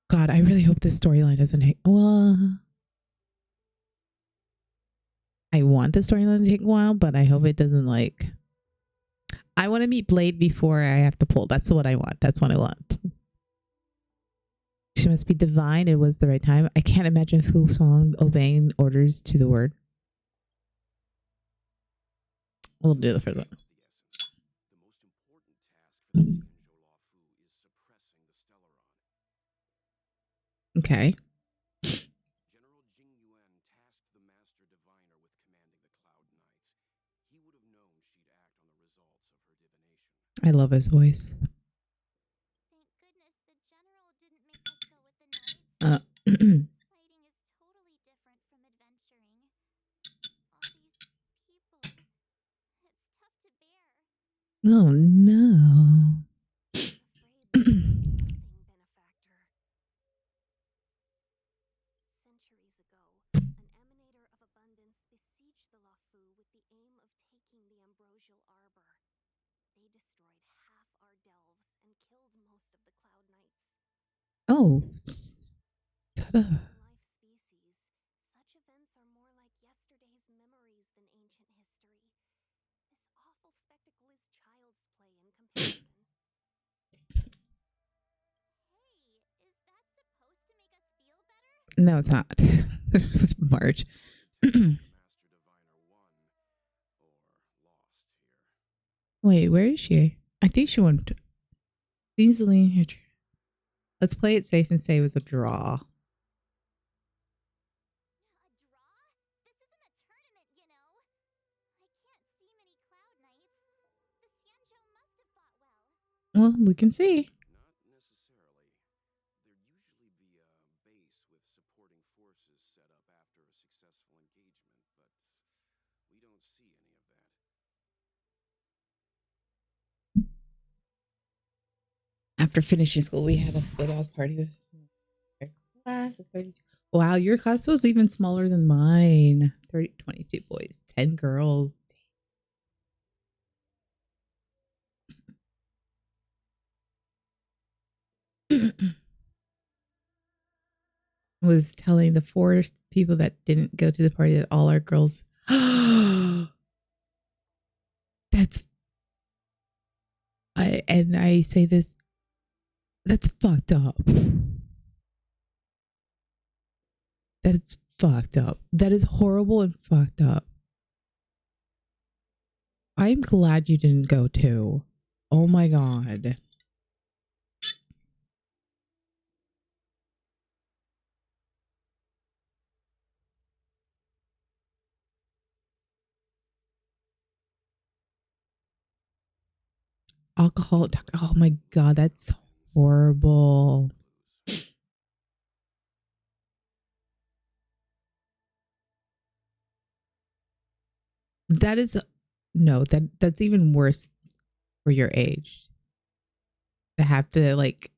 God, I really hope this storyline doesn't take. Well, I want the storyline to take a while, but I hope it doesn't like. I want to meet Blade before I have to pull. That's what I want. That's what I want. She must be divine. It was the right time. I can't imagine who saw obeying orders to the word. We'll do the first one. Okay. I love his voice. Oh no. Oh. Ta-da. No, it's not. March. Wait, where is she? I think she went easily. Let's play it safe and say it was a draw. Well, we can see. After finishing school, we had a big ass party with our class of 32. Wow, your class was even smaller than mine. 22 boys, 10 girls. Was telling the 4 people that didn't go to the party that all our girls. That's. I say this. That's fucked up. That's fucked up. That is horrible and fucked up. I'm glad you didn't go too. Oh my god. Alcohol. Oh my god, that's horrible. That is no, that's even worse for your age. To have to like,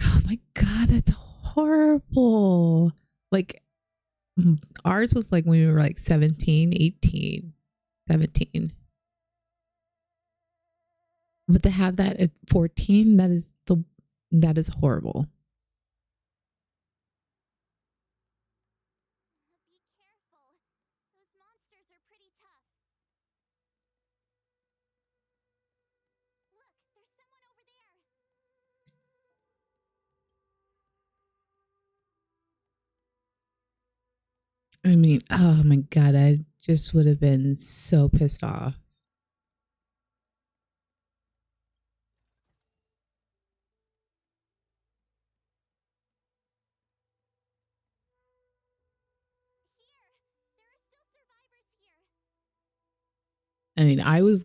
oh my god, that's horrible. Like ours was like when we were like 17, 18, 17. But to have that at 14, that is horrible. I mean, oh my god, I just would have been so pissed off. I mean, I was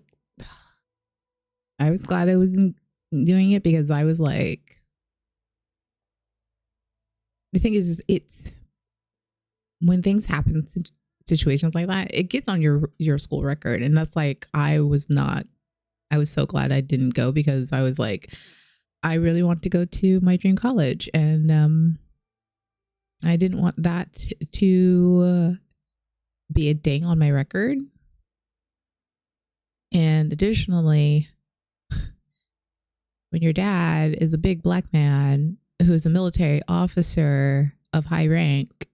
glad I wasn't doing it because I was like, the thing is, it's when things happen, situations like that, it gets on your school record, and that's like I was so glad I didn't go because I was like, I really want to go to my dream college, and I didn't want that to be a ding on my record. And additionally, when your dad is a big black man who's a military officer of high rank,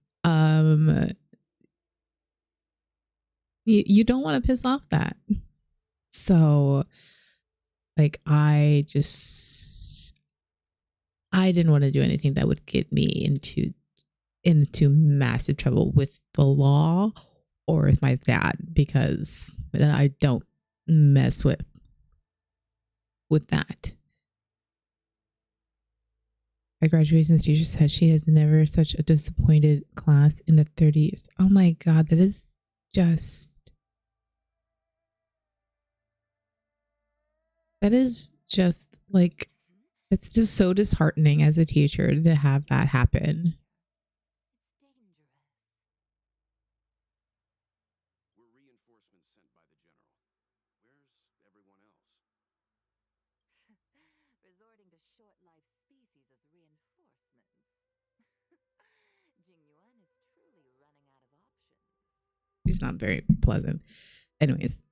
you don't want to piss off that. So, like, I just I didn't want to do anything that would get me into massive trouble with the law or with my dad, because I don't mess with that. My graduation teacher said she has never such a disappointed class in the 30 years. Oh my God, that is just like, it's just so disheartening as a teacher to have that happen. She's not very pleasant. Anyways,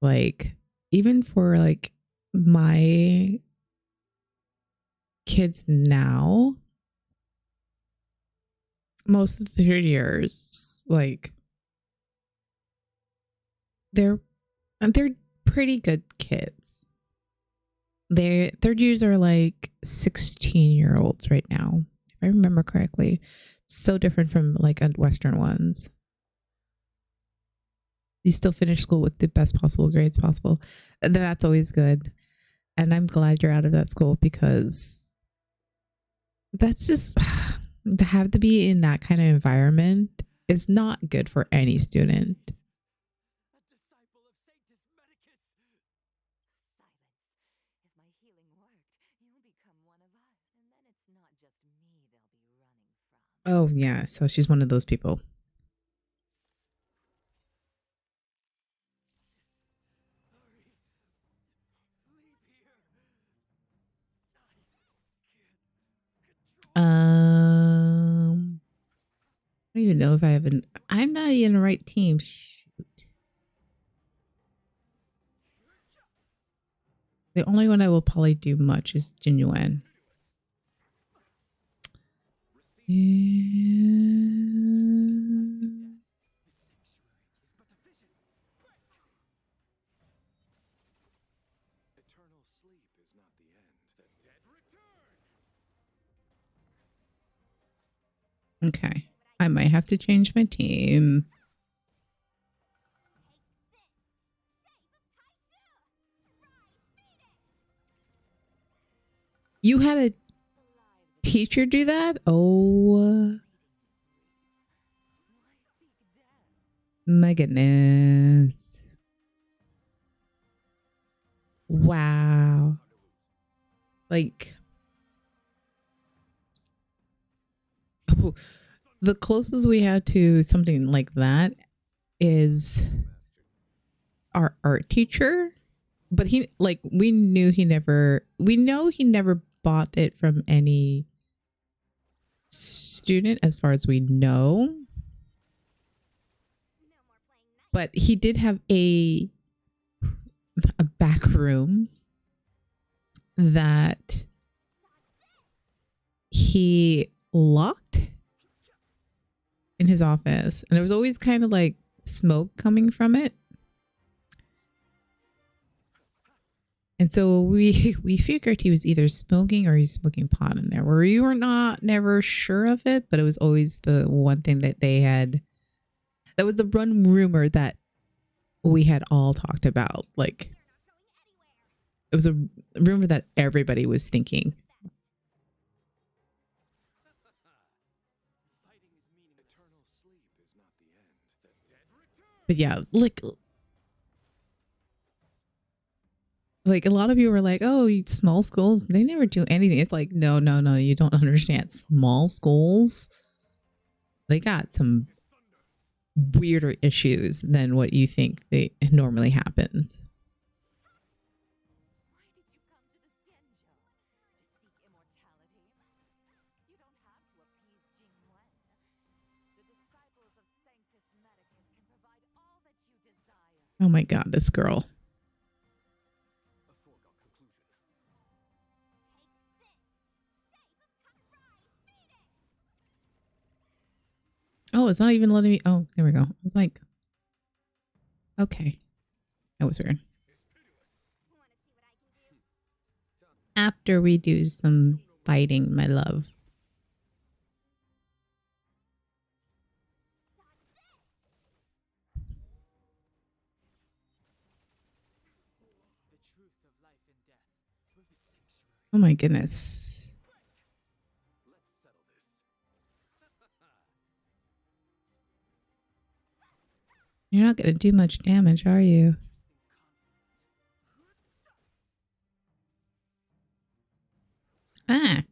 like, even for like my kids now, most of the 3rd years, like, they're pretty good kids. Their 3rd years are like 16-year-olds right now, if I remember correctly. So different from like Western ones. You still finish school with the best possible grades possible, and that's always good. And I'm glad you're out of that school, because that's just to have to be in that kind of environment is not good for any student. Oh yeah, so she's one of those people. I don't even know if I have an. I'm not in the right team. Shoot. The only one I will probably do much is Genuine. Okay. I might have to change my team. You had a teacher do that? Oh my goodness. Wow. Like, oh, the closest we had to something like that is our art teacher. But he, like, we know he never bought it from any student as far as we know. But he did have a back room that he locked in his office, and there was always kind of like smoke coming from it. And so we figured he was either smoking or he's smoking pot in there. We were never sure of it, but it was always the one thing that they had. That was the run rumor that we had all talked about. Like, it was a rumor that everybody was thinking. But yeah, like a lot of you were like, oh, small schools, they never do anything. It's like, no, you don't understand. Small schools, they got some weirder issues than what you think they normally happens. Oh my God, this girl. Oh, it's not even letting me. Oh, there we go. I was like, okay. That was weird. After we do some hiding, my love? Oh my goodness. You're not going to do much damage, are you? Ah.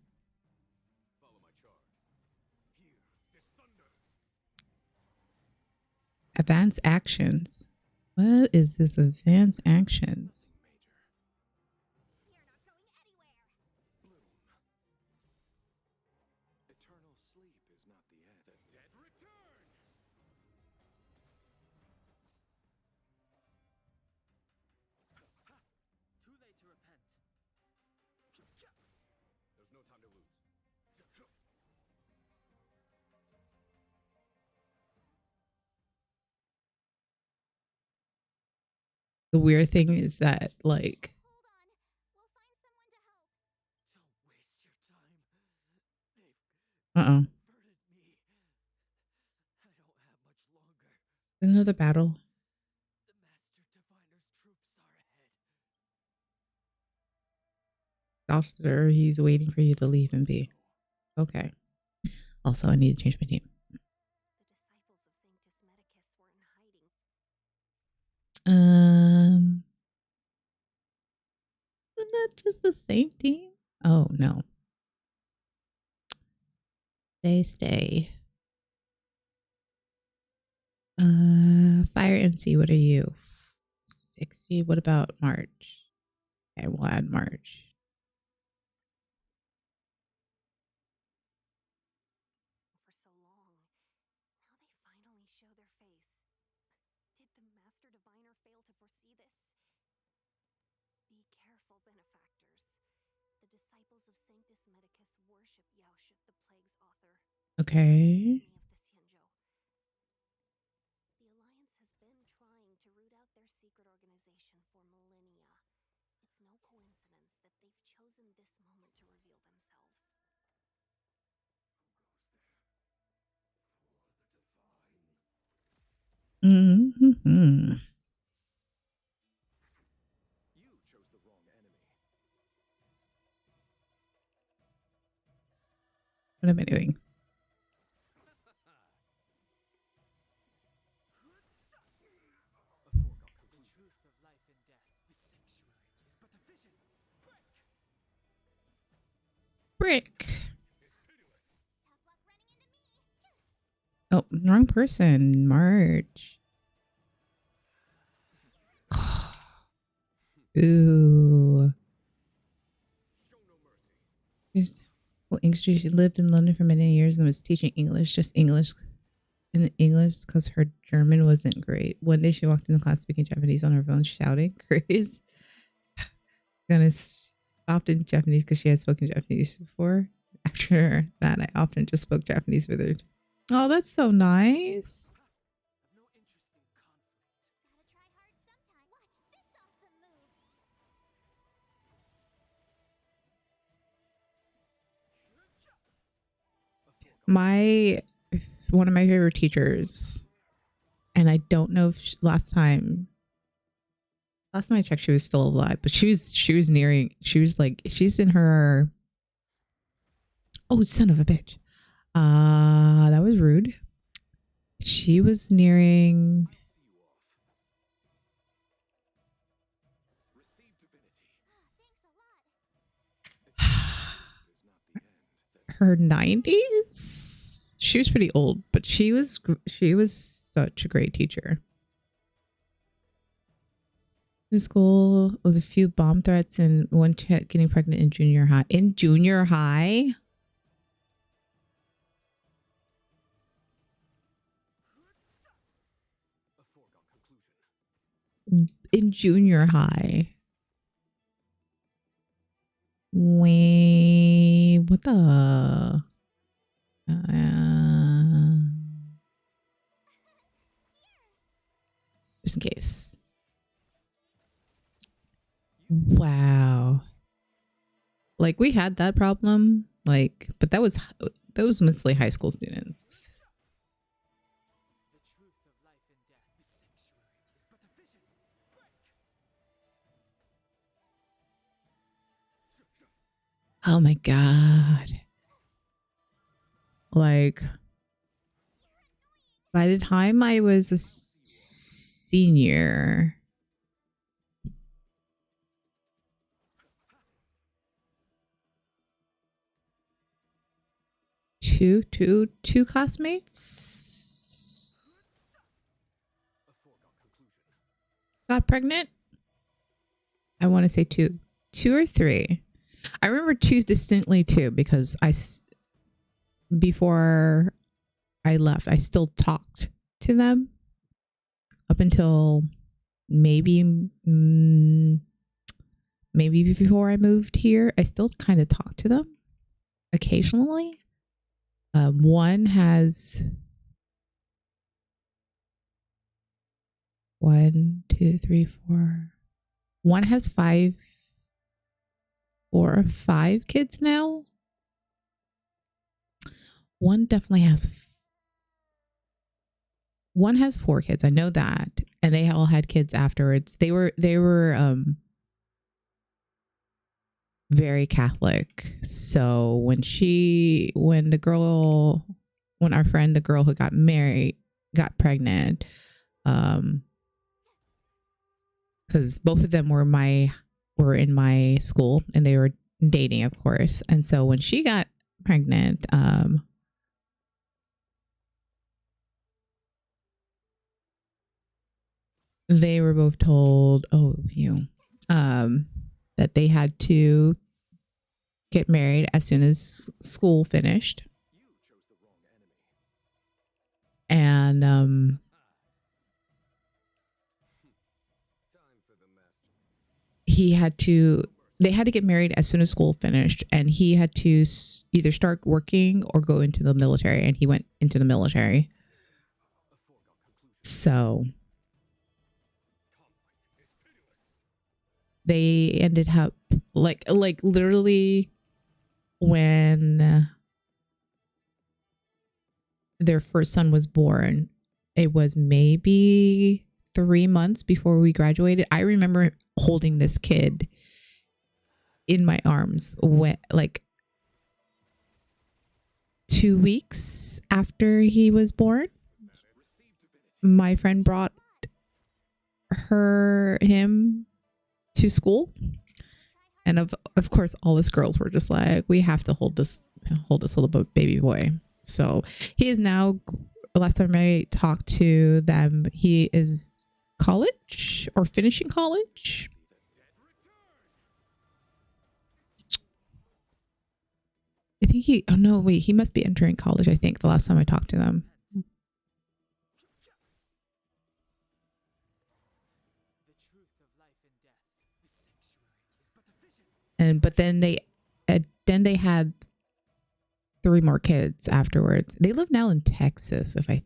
Advanced actions. What is this advanced actions? The weird thing is that, like, uh-oh. Another battle. Officer, he's waiting for you to leave and be. Okay. Also, I need to change my team. Isn't that just the same team? Oh no. Stay. Fire MC, what are you? 60. What about March? Okay, we'll add March. Okay. Mm-hmm. What am I doing? Brick. Oh, wrong person. March. Ooh. Well, English. She lived in London for many years and was teaching English, just English because her German wasn't great. One day she walked into class speaking Japanese on her phone, shouting. Grace gonna stopped in Japanese because she had spoken Japanese before. After that, I often just spoke Japanese with her. Oh, that's so nice. One of my favorite teachers, and I don't know if last time I checked, she was still alive, but she was nearing. She was like, she's in her. Oh, son of a bitch! That was rude. She was nearing her 90s. She was pretty old, but she was such a great teacher. In school was a few bomb threats and one chick getting pregnant in junior high. In junior high? In junior high. Wait, what the? Just in case. Wow. Like, we had that problem Like, but that was mostly high school students. Oh my god. Like, by the time I was a senior, two classmates got pregnant. I want to say two or three. I remember two distinctly too, because before I left, I still talked to them up until maybe maybe before I moved here. I still kind of talk to them occasionally. One has one, two, three, four. One has four or five kids now. One definitely one has four kids. I know that, and they all had kids afterwards. They were very Catholic. So when our friend, the girl who got married, got pregnant, because both of them were in my school, and they were dating, of course. And so when she got pregnant, they were both told, that they had to get married as soon as school finished. And they had to get married as soon as school finished, and he had to either start working or go into the military, and he went into the military. So they ended up like literally when their first son was born, it was maybe 3 months before we graduated. I remember holding this kid in my arms when, like, 2 weeks after he was born. My friend brought him to school, and of course all us girls were just like, we have to hold this little baby boy. So he is now, last time I talked to them, he is college or finishing college. I think he must be entering college, I think, the last time I talked to them. But then they had 3 more kids afterwards. They live now in Texas, if I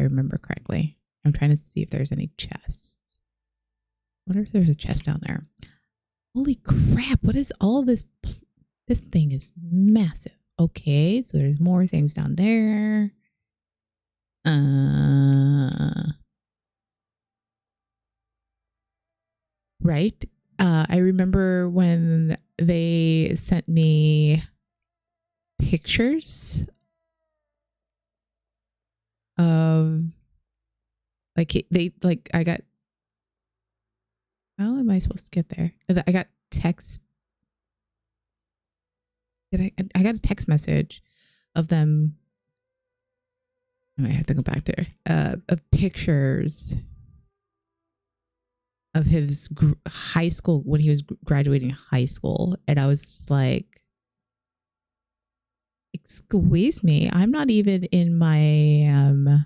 remember correctly. I'm trying to see if there's any chests. I wonder if there's a chest down there. Holy crap, what is all this? This thing is massive. Okay, so there's more things down there. Right. I remember when they sent me pictures of I got, how am I supposed to get there? I got text. I got a text message of them. I might have to go back there. Of pictures of his high school, when he was graduating high school, and I was like, excuse me, I'm not even in my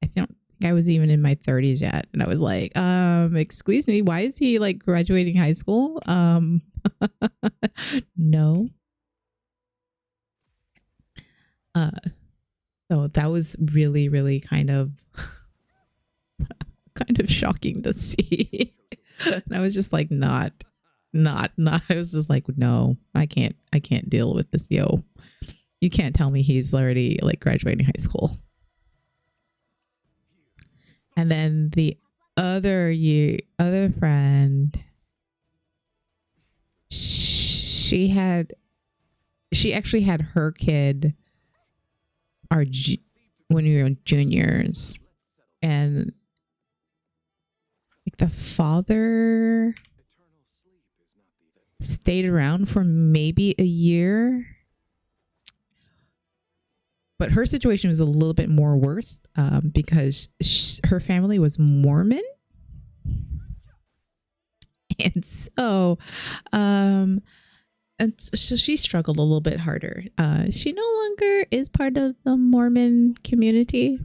I don't think I was even in my 30s yet, and I was like, excuse me, why is he like graduating high school? No. So that was really, really kind of shocking to see. And I was just like, not not. I was just like, no, I can't deal with this. Yo, you can't tell me he's already like graduating high school. And then the other friend, she had she actually had her kid when we were juniors, and like the father stayed around for maybe a year, but her situation was a little bit more worse, because her family was Mormon, and um, so she struggled a little bit harder. She no longer is part of the Mormon community.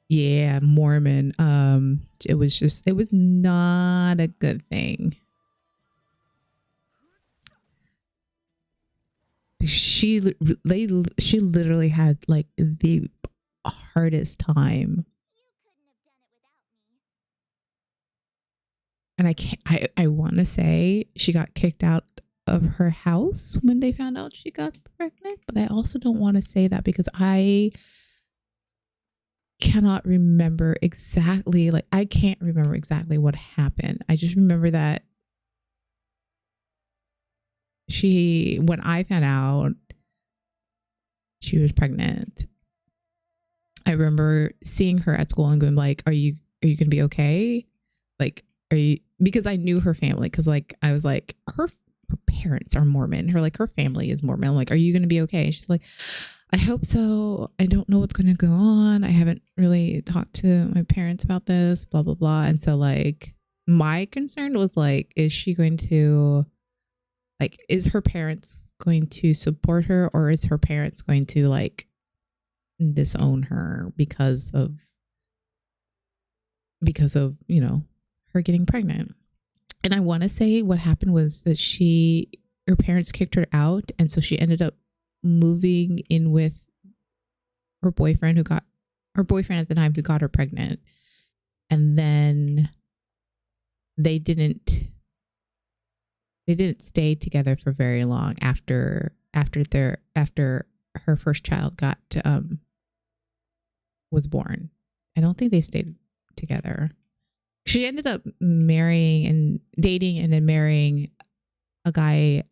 Yeah, Mormon. It was not a good thing. She literally had like the hardest time, and I can't. I want to say she got kicked out of her house when they found out she got pregnant, but I also don't want to say that because I cannot remember exactly. Like I can't remember exactly what happened. I just remember that when I found out she was pregnant, I remember seeing her at school and going like, are you gonna be okay? Like, are you, because I knew her family, because like I was like, her parents are Mormon. Her family is Mormon. I'm like, are you gonna be okay? She's like, I hope so. I don't know what's gonna go on. I haven't really talked to my parents about this, blah blah blah. And so like my concern was like, is her parents going to support her, or is her parents going to like disown her because of her getting pregnant? And I want to say what happened was that her parents kicked her out, and so she ended up moving in with her boyfriend at the time, who got her pregnant. And then they didn't stay together for very long after her first child was born. I don't think they stayed together. She ended up marrying and dating and then marrying a guy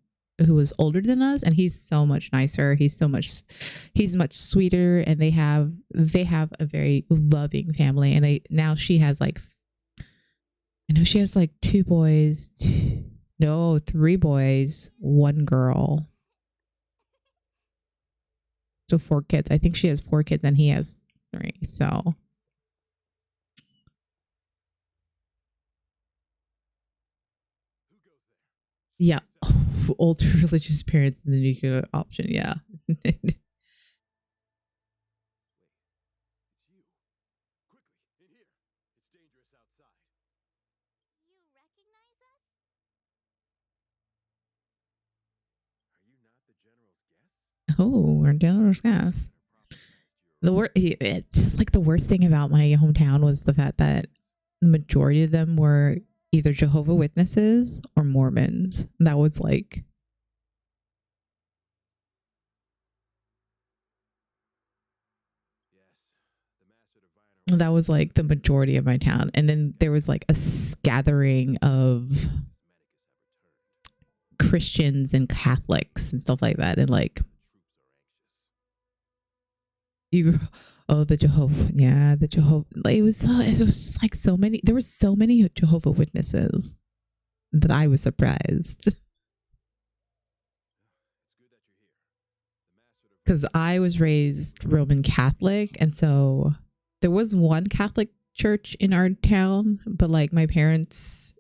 who was older than us, and he's so much nicer. He's much sweeter, and they have a very loving family. And now she has like, I know she has like three boys, one girl. So 4 kids. I think she has 4 kids and he has 3. So yeah, old religious parents in the nuclear option. Yeah. Oh, we're down to gas. It's just like the worst thing about my hometown was the fact that the majority of them were either Jehovah Witnesses or Mormons. That was like the majority of my town. And then there was like a gathering of Christians and Catholics and stuff like that. And like, you, oh, the Jehovah, yeah, the Jehovah. Like, it was just like so many. There were so many Jehovah Witnesses that I was surprised. Because I was raised Roman Catholic, and so there was one Catholic church in our town, but like my parents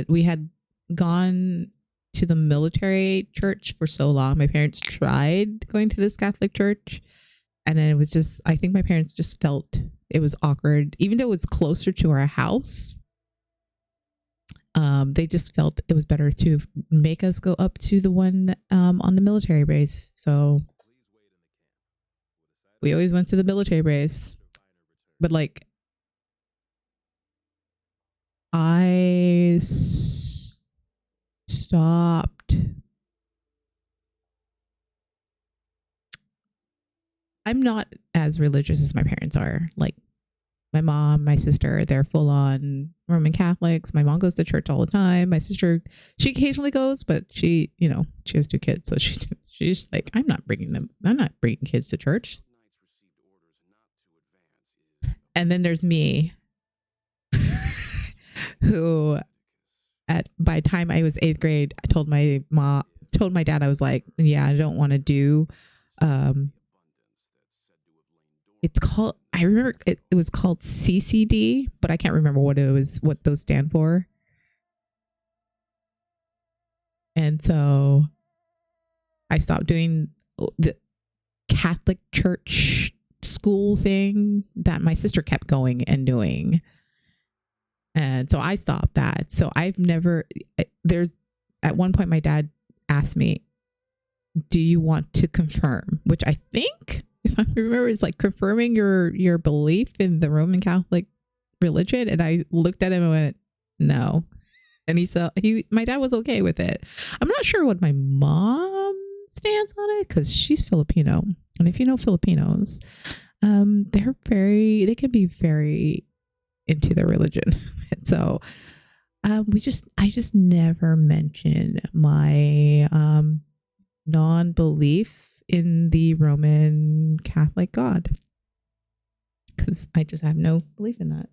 we had gone to the military church for so long. My parents tried going to this Catholic church, and then it was just, I think my parents just felt it was awkward, even though it was closer to our house. They just felt it was better to make us go up to the one on the military base. So we always went to the military base. But like I stopped. I'm not as religious as my parents are. Like my mom, my sister, they're full on Roman Catholics. My mom goes to church all the time. My sister, she occasionally goes, but she, she has 2 kids, so she's like, I'm not bringing kids to church. And then there's me, who by the time I was 8th grade, I told my dad, I was like, yeah, I don't want to do, it's called, I remember it was called CCD, but I can't remember what those stand for. And so I stopped doing the Catholic church school thing that my sister kept going and doing. And so I stopped that. So at one point my dad asked me, do you want to confirm? Which I think, if I remember, is like confirming your belief in the Roman Catholic religion. And I looked at him and went, no. And my dad was okay with it. I'm not sure what my mom stands on it, because she's Filipino. And if you know Filipinos, they can be very into their religion. So I just never mentioned my non-belief in the Roman Catholic God, because I just have no belief in that.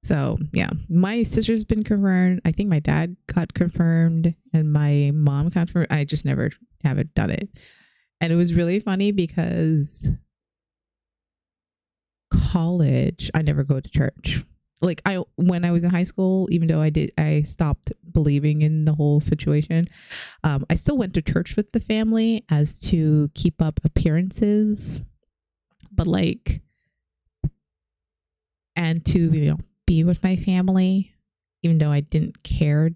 So yeah, my sister's been confirmed. I think my dad got confirmed and my mom confirmed. I just never haven't done it. And it was really funny because college, I never go to church. Like when I was in high school, even though I stopped believing in the whole situation. I still went to church with the family as to keep up appearances, but like, and to, be with my family, even though I didn't care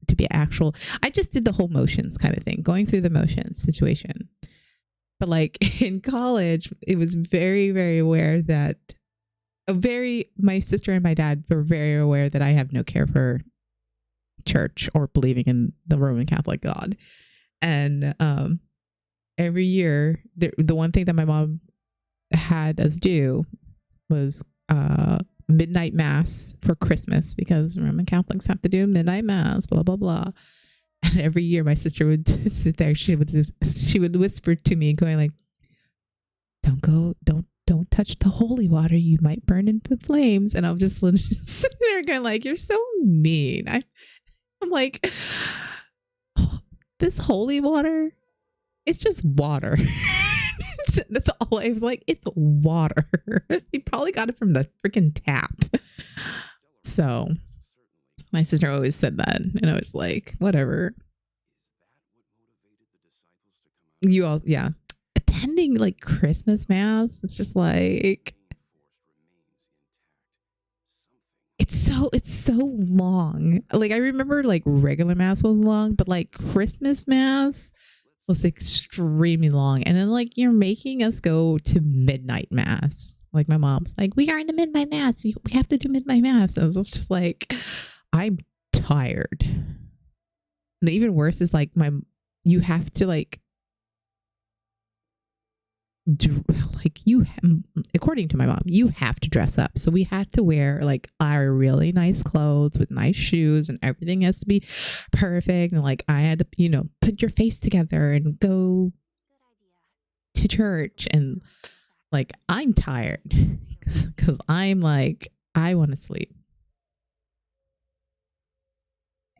to be actual. I just did the whole motions kind of thing, going through the motions situation. But like in college, it was very, very aware that my sister and my dad were very aware that I have no care for church or believing in the Roman Catholic God. And every year, the one thing that my mom had us do was midnight mass for Christmas, because Roman Catholics have to do midnight mass, blah blah blah. And every year my sister would sit there, she would whisper to me, going like, don't touch the holy water, you might burn into flames. And I'm just sitting there going like, you're so mean. I'm like, oh, this holy water, it's just water. That's all. I was like, it's water. He probably got it from the freaking tap. So my sister always said that, and I was like, whatever. You all, yeah. Attending like Christmas mass, it's just like, it's so long. Like I remember like regular mass was long, but like Christmas mass was extremely long. And then like, you're making us go to midnight mass. Like my mom's like, we are in the midnight mass, we have to do midnight mass. And it's just like, I'm tired. And even worse is like you have to like according to my mom, you have to dress up. So we had to wear like our really nice clothes with nice shoes, and everything has to be perfect. And like I had to, put your face together and go to church. And like, I'm tired because I'm like, I want to sleep.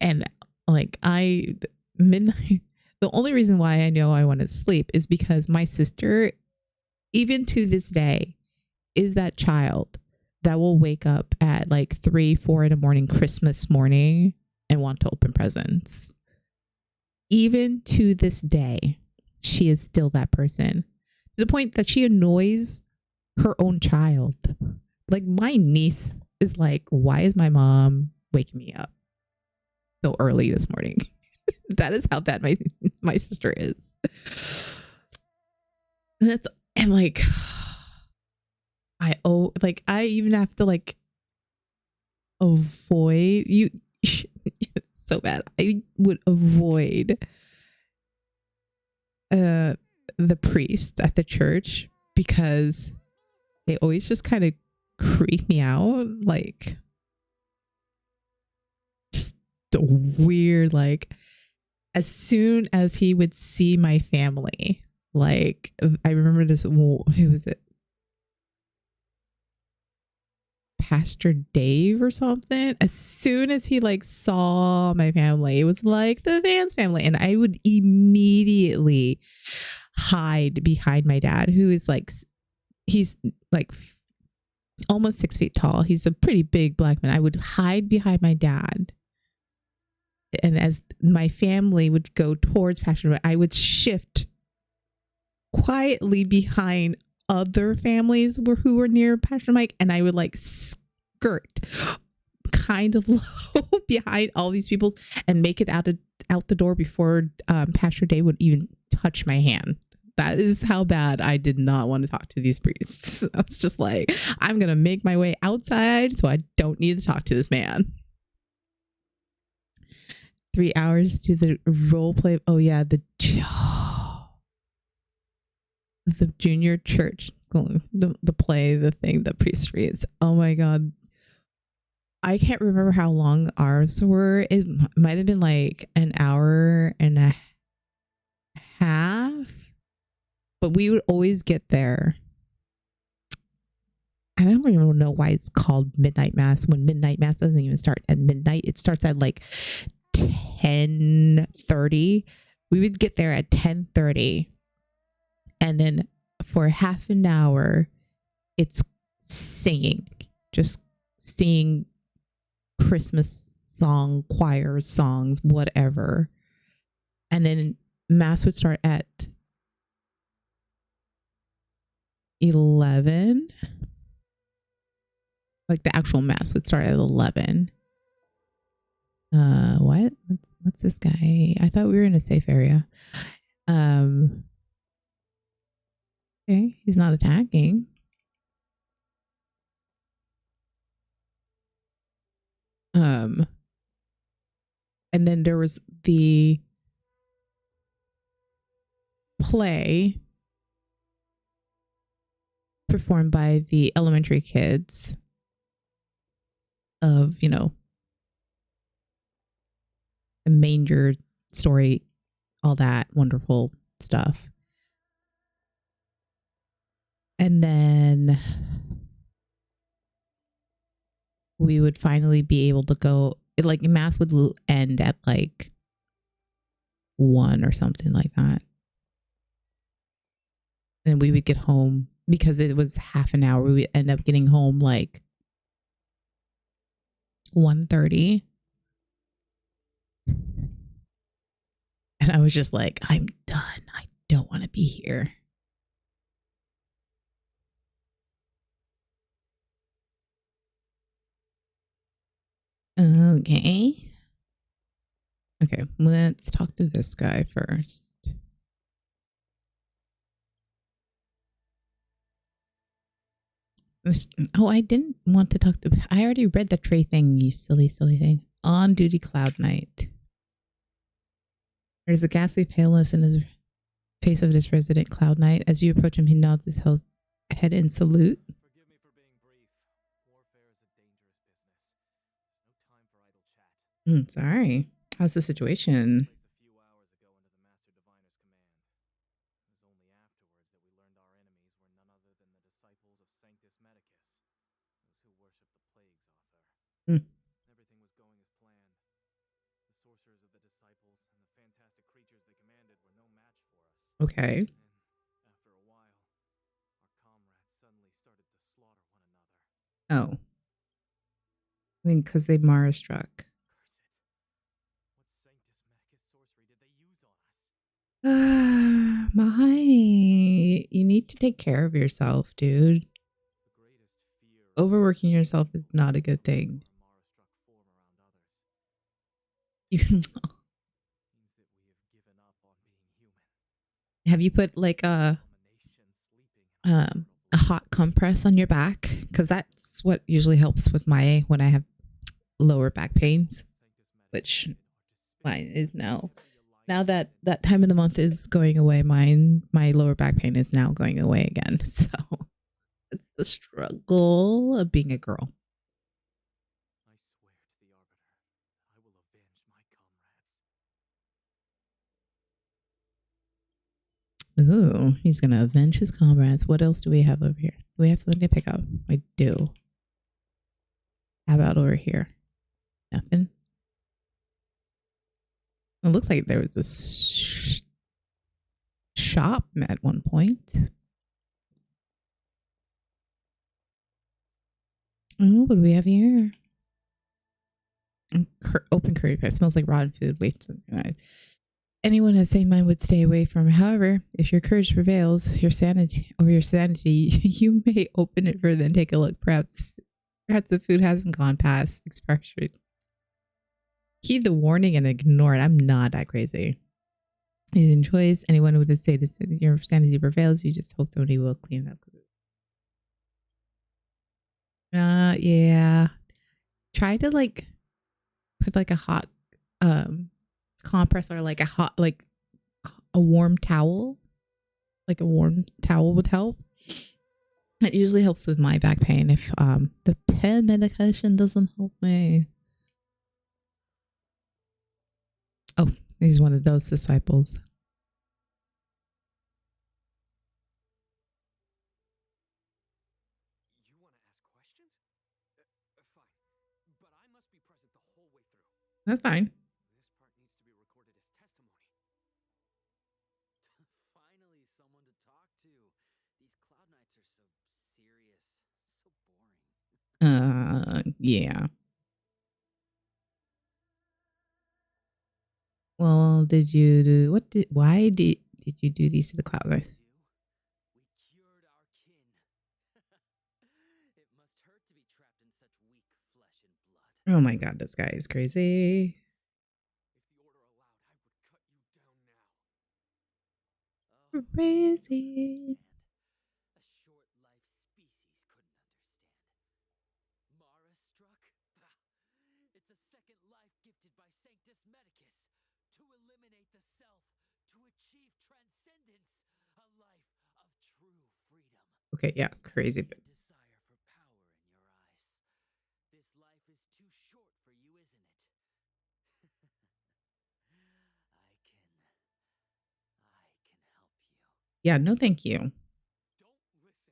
And like midnight, the only reason why I know I want to sleep is because my sister, even to this day, is that child that will wake up at like 3-4 in the morning, Christmas morning, and want to open presents. Even to this day, she is still that person, to the point that she annoys her own child. Like my niece is like, why is my mom waking me up so early this morning? That is how bad my sister is. And that's and like I even have to like avoid you. So bad. I would avoid the priest at the church because they always just kind of creep me out, like just the weird, like as soon as he would see my family, like I remember this, who was it, Pastor Dave or something. As soon as he like saw my family, it was like the Vance family, and I would immediately hide behind my dad, who is like, he's like almost 6 feet tall. He's a pretty big black man. I would hide behind my dad, and as my family would go towards Pastor, I would shift quietly behind other families who were near Pastor Mike, and I would like skirt kind of low behind all these people and make it out the door before Pastor Day would even touch my hand. That is how bad I did not want to talk to these priests. I was just like, I'm gonna make my way outside so I don't need to talk to this man. 3 hours to the role play. Oh yeah, the junior church, the play, the thing, the priest reads. Oh my god, I can't remember how long ours were. It might have been like an hour and a half, but we would always get there. I don't even know why it's called midnight mass when midnight mass doesn't even start at midnight. It starts at like 10:30. We would get there at 10:30. And then for half an hour, it's singing, just singing Christmas song, choir songs, whatever. And then mass would start at 11. Like the actual mass would start at 11. What? What's this guy? I thought we were in a safe area. Okay, he's not attacking. And then there was the play performed by the elementary kids of, you know, the manger story, all that wonderful stuff. And then we would finally be able to go, like mass would end at like 1 or something like that. And we would get home because it was half an hour. We would end up getting home like 1:30. And I was just like, I'm done. I don't want to be here. Okay. Okay, let's talk to this guy first. Oh, I didn't want to talk to... I already read the Trey thing, you silly thing. On duty cloud night. There's a ghastly paleness in his face of this resident Cloud Knight. As you approach him, he nods his head in salute. Forgive me for being brief. Warfare is a dangerous business. There's no time for idle chat. Sorry. How's the situation? A few hours ago under the Master Diviner's command. It was only afterwards that we learned our enemies were none other than the disciples of Sanctus Medicus, those who worship the plague's author. Everything was going as planned. The sorcerers of the disciples and the fantastic creatures they commanded were no match for us. Okay. And after a while, our comrades suddenly started to slaughter one another. Oh. I think because they Mara struck. Mahai, you need to take care of yourself, dude. Overworking yourself is not a good thing. You Have you put like a hot compress on your back? Because that's what usually helps with my when I have lower back pains, which mine is now. Now that that time of the month is going away, my lower back pain is now going away again. So it's the struggle of being a girl. I swear to the Arbiter, I will avenge my comrades. Ooh, he's gonna avenge his comrades. What else do we have over here? Do we have something to pick up? I do. How about over here? Nothing. It looks like there was a shop at one point. Oh, what do we have here? Open curry pie. Smells like rotten food. Wait, anyone has sane mind would stay away from. However, if your courage prevails, your sanity, you may open it further and take a look. Perhaps the food hasn't gone past expiration. Heed the warning and ignore it. I'm not that crazy. In choice, anyone would say that your sanity prevails. You just hope somebody will clean it up. Yeah. Try to like put like a hot compress or like a warm towel. Like a warm towel would help. It usually helps with my back pain if the pen medication doesn't help me. Oh, he's one of those disciples. You want to ask questions? Fine. But I must be present the whole way through. That's fine. This part needs to be recorded as testimony. Finally, someone to talk to. These cloud nights are so serious, so boring. Yeah. Well, why did you do these to the cloud nights? We cured our kin. It must hurt to be trapped in such weak flesh and blood. Oh my god, this guy is crazy. If the order allowed, I would cut you down now. Crazy. A short life species couldn't understand. Mara struck? It's a second life gifted by Sanctus Medicus to eliminate the self, to achieve transcendence, a life of true freedom. Okay, yeah, crazy. Desire for power in your eyes. This life is too short for you, isn't it? I can help you. Yeah, no thank you. Don't listen.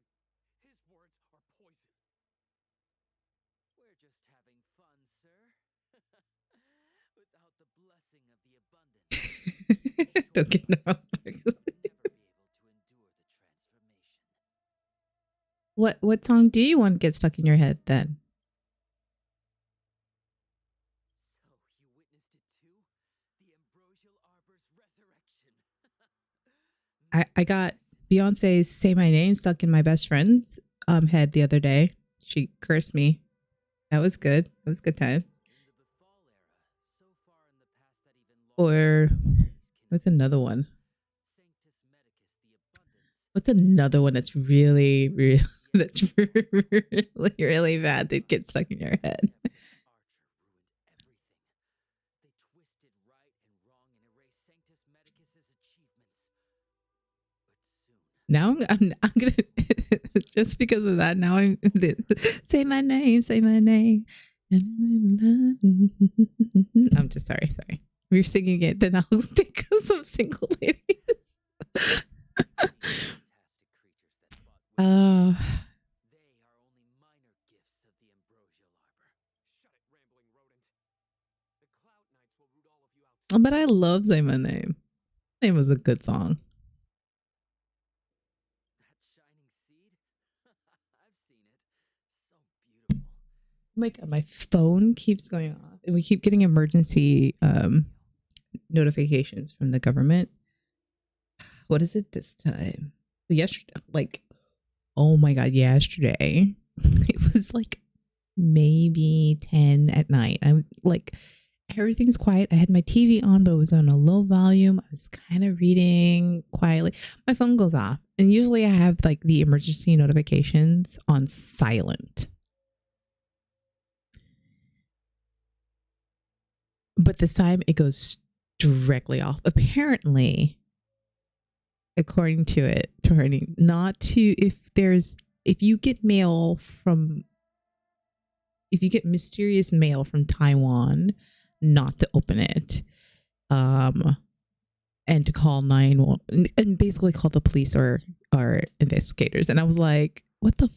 His words are poison. We're just having fun, sir. Without the blessing of the abundance. Don't get nervous. Never be able to endure the transformation. What song do you want to get stuck in your head then? So you witnessed it too? The ambrosial arbor's resurrection. I got Beyonce's "Say My Name" stuck in my best friend's head the other day. She cursed me. That was good. It was a good time. Or what's another one? What's another one that's really, really that's really, really bad that gets stuck in your head? Now I'm gonna just because of that. Now I'm say my name, say my name. I'm just sorry. We're singing it, then I'll think of some single ladies. They are only minor gifts of the ambrosial arbor. Shut it, rambling rodent. The cloud knights will root all of you out. But I love Say My Name. Name was a good song. That shining seed? I've seen it. So beautiful. Oh my god, my phone keeps going off. And we keep getting emergency notifications from the government. What is it this time? Yesterday, like, oh my god, yesterday it was like maybe 10 at night. I'm like, everything's quiet. I had my TV on, but it was on a low volume. I was kind of reading quietly. My phone goes off. And usually I have like the emergency notifications on silent. But this time it goes directly off. Apparently, according to it, turning not to if you get mysterious mail from Taiwan, not to open it, and to call 911 and basically call the police or investigators. And I was like, what the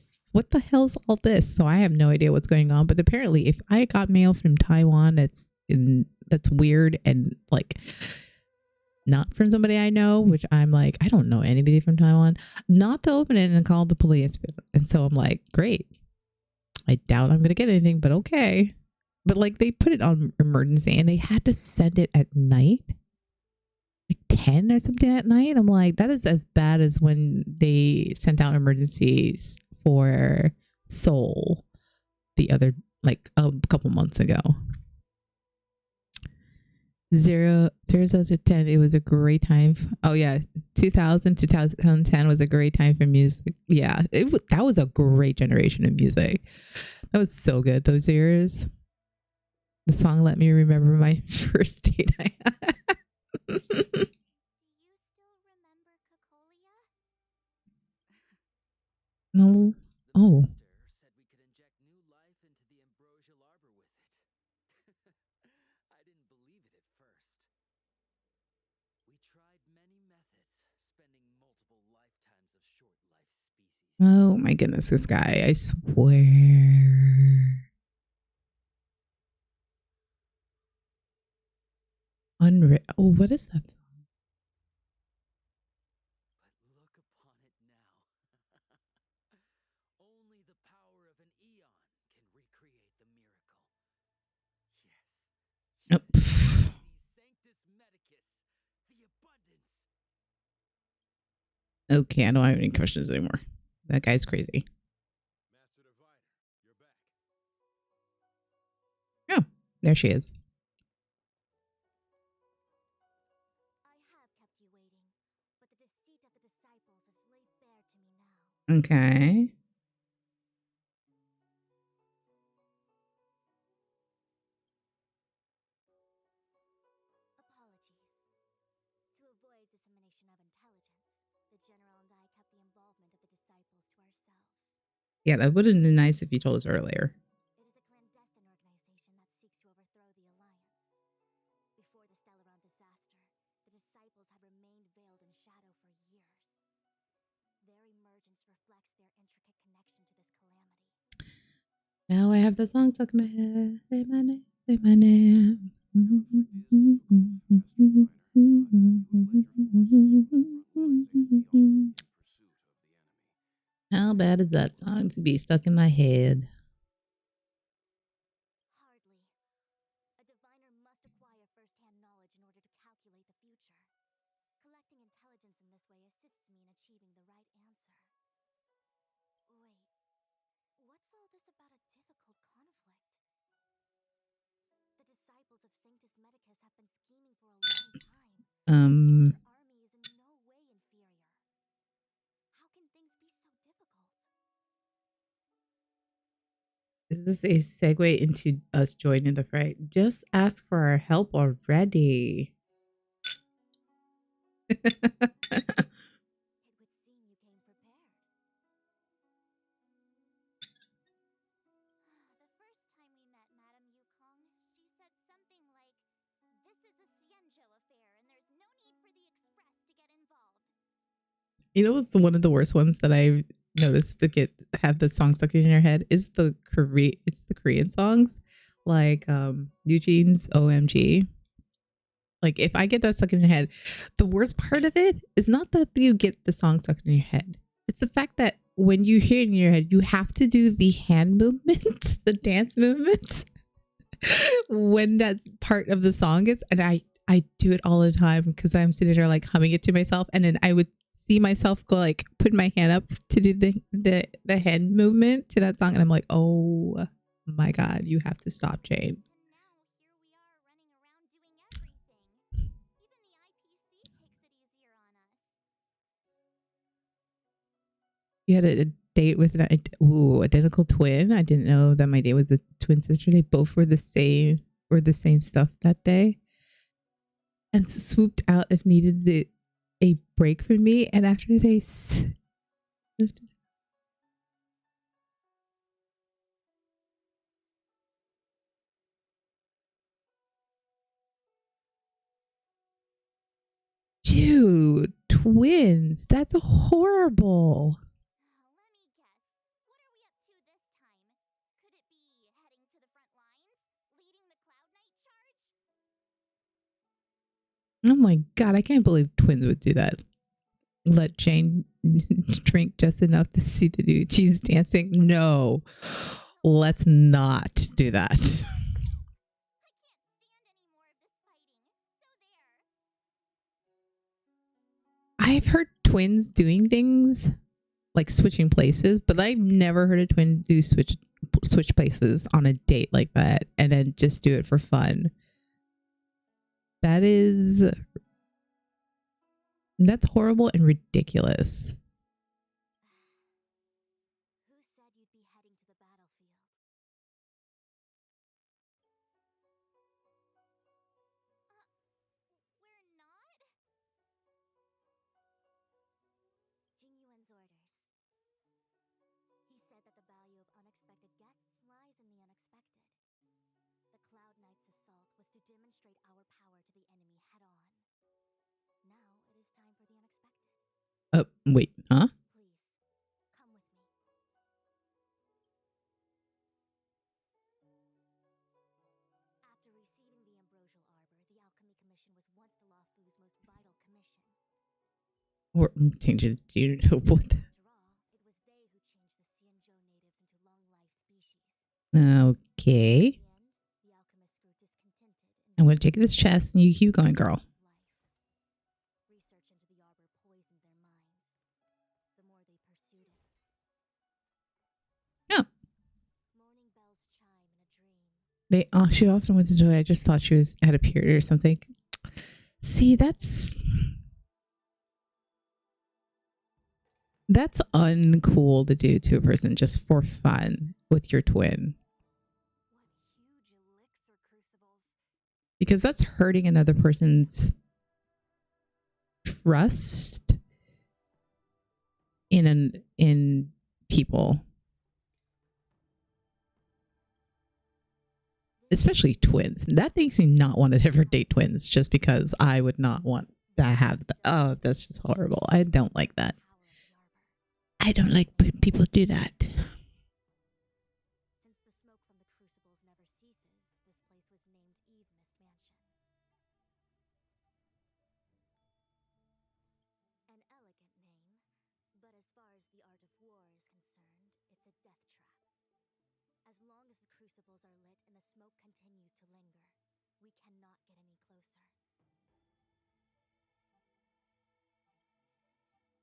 hell's all this? So I have no idea what's going on. But apparently, if I got mail from Taiwan that's weird and like not from somebody I know, which I'm like, I don't know anybody from Taiwan, not to open it and call the police. And so I'm like, great. I doubt I'm going to get anything, but okay. But like they put it on emergency and they had to send it at night, like 10 or something at night. I'm like, that is as bad as when they sent out emergencies for Seoul the other, like a couple months ago. 0 to 10, it was a great time. Oh yeah, 2000 to 2010 was a great time for music. Yeah, that was a great generation of music. That was so good, those years. The song let me remember my first date I had. Do you still remember Cocolia? No. Oh. Said we could inject new life into the ambrosial arbor with it. I didn't believe it at first. We tried many methods, spending multiple lifetimes of short life species. Oh my goodness, this guy, I swear. Unreal. Oh, what is that song? But look upon it now. Only the power of an eon can recreate the miracle. Yes. Oh, pff. Sanctus medicus, the abundance. Okay, I don't have any questions anymore. That guy's crazy. Master Diviner, you're back. Oh, there she is. I have kept you waiting, but the deceit of the disciples is laid bare to me now. Okay. Apologies. To avoid dissemination of intelligence, the General and I kept the involvement of the disciples to ourselves. Yeah, that would have been nice if you told us earlier. It is a clandestine organization that seeks to overthrow the Alliance. Before the Stellaron disaster, the disciples had remained veiled in shadow for years. Their emergence reflects their intricate connection to this calamity. Now I have the song stuck in my head. Say my name. Say my name. How bad is that song to be stuck in my head? Hardly. A diviner must acquire first-hand knowledge in order to calculate the future. Collecting intelligence in this way assists me in achieving the right answer. Wait, what's all this about a difficult conflict? The disciples of Sanctus Medicus have been scheming for a long time. Our army is in no way inferior. How can things be so difficult? Is this a segue into us joining the fray? Just ask for our help already. It would seem you came prepared. The first time we met Madame Yukong, she said something like, "This is a Xianzhou affair, and there's no need for the Express to get involved." You know what's one of the worst ones that I noticed to have the song stuck in your head is the Korean songs, like Eugene's OMG. Like if I get that stuck in your head, the worst part of it is not that you get the song stuck in your head. It's the fact that when you hear it in your head, you have to do the hand movements, the dance movements when that's part of the song is. And I do it all the time because I'm sitting there like humming it to myself, and then I would see myself go like put my hand up to do the hand movement to that song, and I'm like, oh my god, you have to stop, Jane. And now here we are running You had a date with an identical twin. I didn't know that my date was a twin sister. They both were the same stuff that day, and swooped out if needed a break from me. And after they dude, twins. That's horrible. Let me guess. What are we up to this time? Could it be heading to the front lines? Leading the Cloud Knight charge? Oh my god, I can't believe twins would do that. Let Jane drink just enough to see the new cheese dancing. No, let's not do that. I can't stand any more of this fighting. So there. I've heard twins doing things like switching places, but I've never heard a twin do switch places on a date like that and then just do it for fun. That's horrible and ridiculous. Who said you'd be heading to the battlefield? We're not? Jingyuan's orders. He said that the value of unexpected guests lies in the unexpected. The Cloud Knight's assault was to demonstrate our power to the enemy head on. Now it is time for the unexpected. Wait, huh? Please, come with me. After receiving the Ambrosial Arbor, the Alchemy Commission was once the Luofu's most vital commission. Or change it, dude. What? After all, it was they who changed the Xianzhou natives into long-life species. Okay. In the end, the alchemists grew discontented and I'm going to take this chest and you keep going, girl. research into the arbor poisoned their minds. The more they pursued it. Oh. Morning bells chime in a dream. She often went to do it. I just thought she was at a period or something. See, that's uncool to do to a person just for fun with your twin. What huge elixir crucibles. Because that's hurting another person's trust in people. Especially twins. That makes me not want to ever date twins just because I would not want to have that. Oh, that's just horrible. I don't like that. I don't like when people do that. Since the smoke from the crucibles never ceases, this place was named Eve Mist Mansion. An elegant name, but as far as the art of war is concerned, it's a death trap. As long as the crucibles are lit and the smoke continues to linger, we cannot get any closer.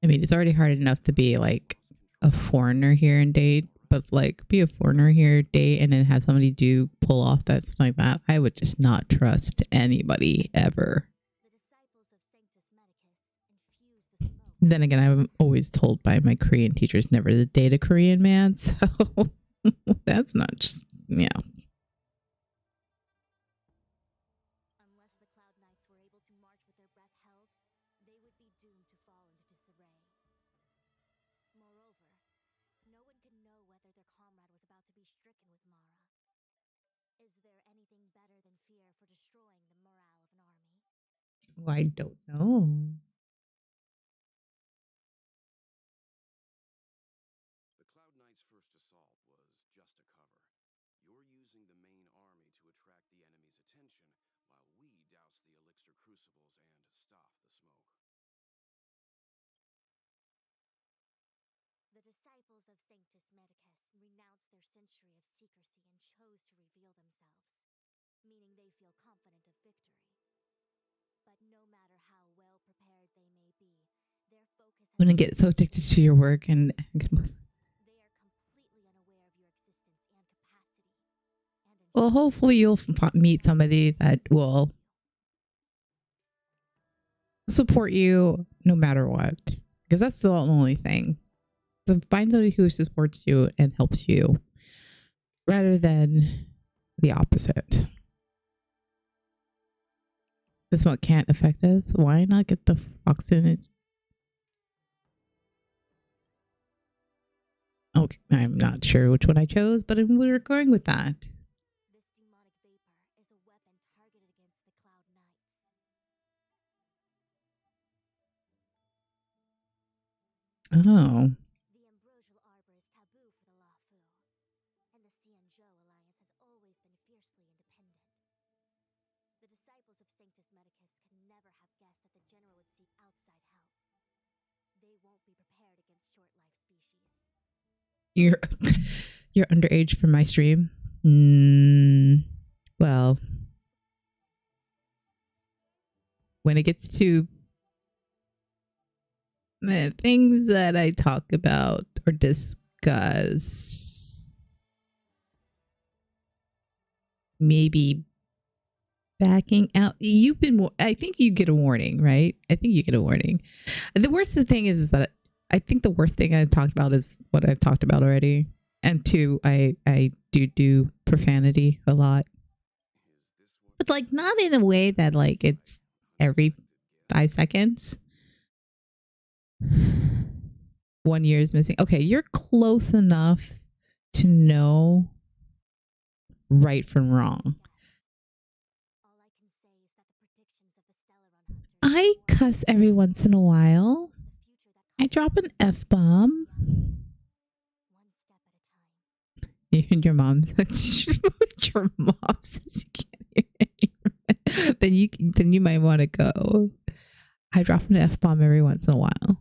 I mean, it's already hard enough to be like a foreigner here and date, but like be a foreigner here, date, and then have somebody pull off that something like that. I would just not trust anybody ever. The disciples of Sanctus Medicus infuse the smoke. Then again, I'm always told by my Korean teachers never to date a Korean man, so that's not just, yeah. Unless the Cloud Knights were able to march with their breath held, they would be doomed to fall into disarray. Moreover, no one could know whether their comrade was about to be stricken with Mara. Is there anything better than fear for destroying the morale of an army? Oh, I don't know. The Cloud Knight's first assault was just a cover. You're using the main army to attract the enemy's attention, while we douse the elixir crucibles and stop the smoke. The disciples of Sanctus Medicus renounced their century of secrecy and chose to reveal themselves, meaning they feel confident of victory. But no matter how well prepared they may be, their focus I'm gonna get so addicted to your work and they are completely unaware of your existence and capacity. And well, hopefully you'll meet somebody that will support you no matter what, because that's the only thing. So find somebody who supports you and helps you rather than the opposite. The smoke can't affect us. Why not get the fox in it? Okay, I'm not sure which one I chose, but we're going with that. This demonic vapor is a weapon targeted against the Cloud Knights. Oh. The ambrosial arbor is taboo for the Lafu, and the Xianzhou alliance has always been fiercely independent. The disciples of Sanctus Medicus could never have guessed that the general would seek outside help. They won't be prepared against short-lived species. You're underage for my stream. Well, when it gets to the things that I talk about or discuss, maybe backing out. I think you get a warning, right? I think you get a warning. The worst thing is that I think the worst thing I talked about is what I've talked about already. And two, I do profanity a lot. But like not in a way that like it's every 5 seconds. 1 year is missing. Okay, you're close enough to know right from wrong. All I can say is that the predictions of the Stellaron hunters I cuss every once in a while. the future that I drop an F-bomb. one step at a time. Even your mom says you can't hear it. Then you might want to go. I drop an F-bomb every once in a while.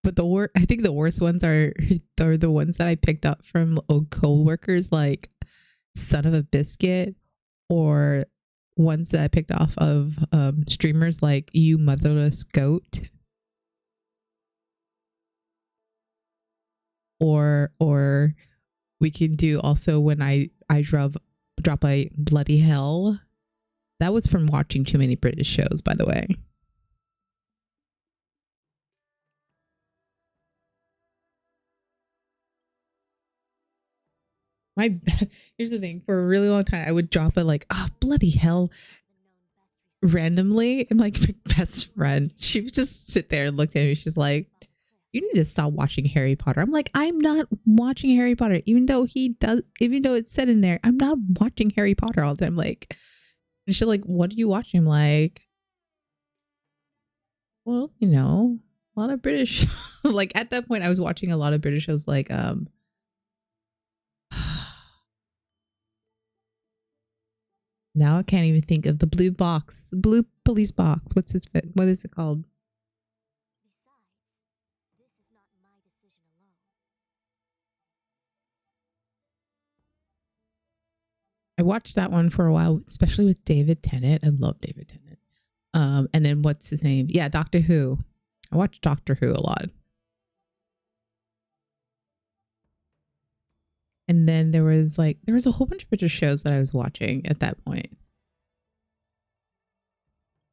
But I think the worst ones are the ones that I picked up from old co-workers, like son of a biscuit, or ones that I picked off of streamers like you motherless goat, or we can do also when I drop a bloody hell. That was from watching too many British shows, by the way. Here's the thing, for a really long time I would drop it like, oh bloody hell, randomly, and like my best friend, she would just sit there and look at me. She's like, you need to stop watching Harry Potter. I'm like, I'm not watching Harry Potter, even though it's said in there, I'm not watching Harry Potter all the time. Like, and she's like, what are you watching? I'm like, well, you know, a lot of British like at that point I was watching a lot of British shows like now I can't even think of the blue police box. What is it called? Besides, this is not my decision alone. I watched that one for a while, especially with David Tennant. I love David Tennant. And then what's his name? Yeah, Doctor Who. I watched Doctor Who a lot. And then there was a whole bunch of British shows that I was watching at that point.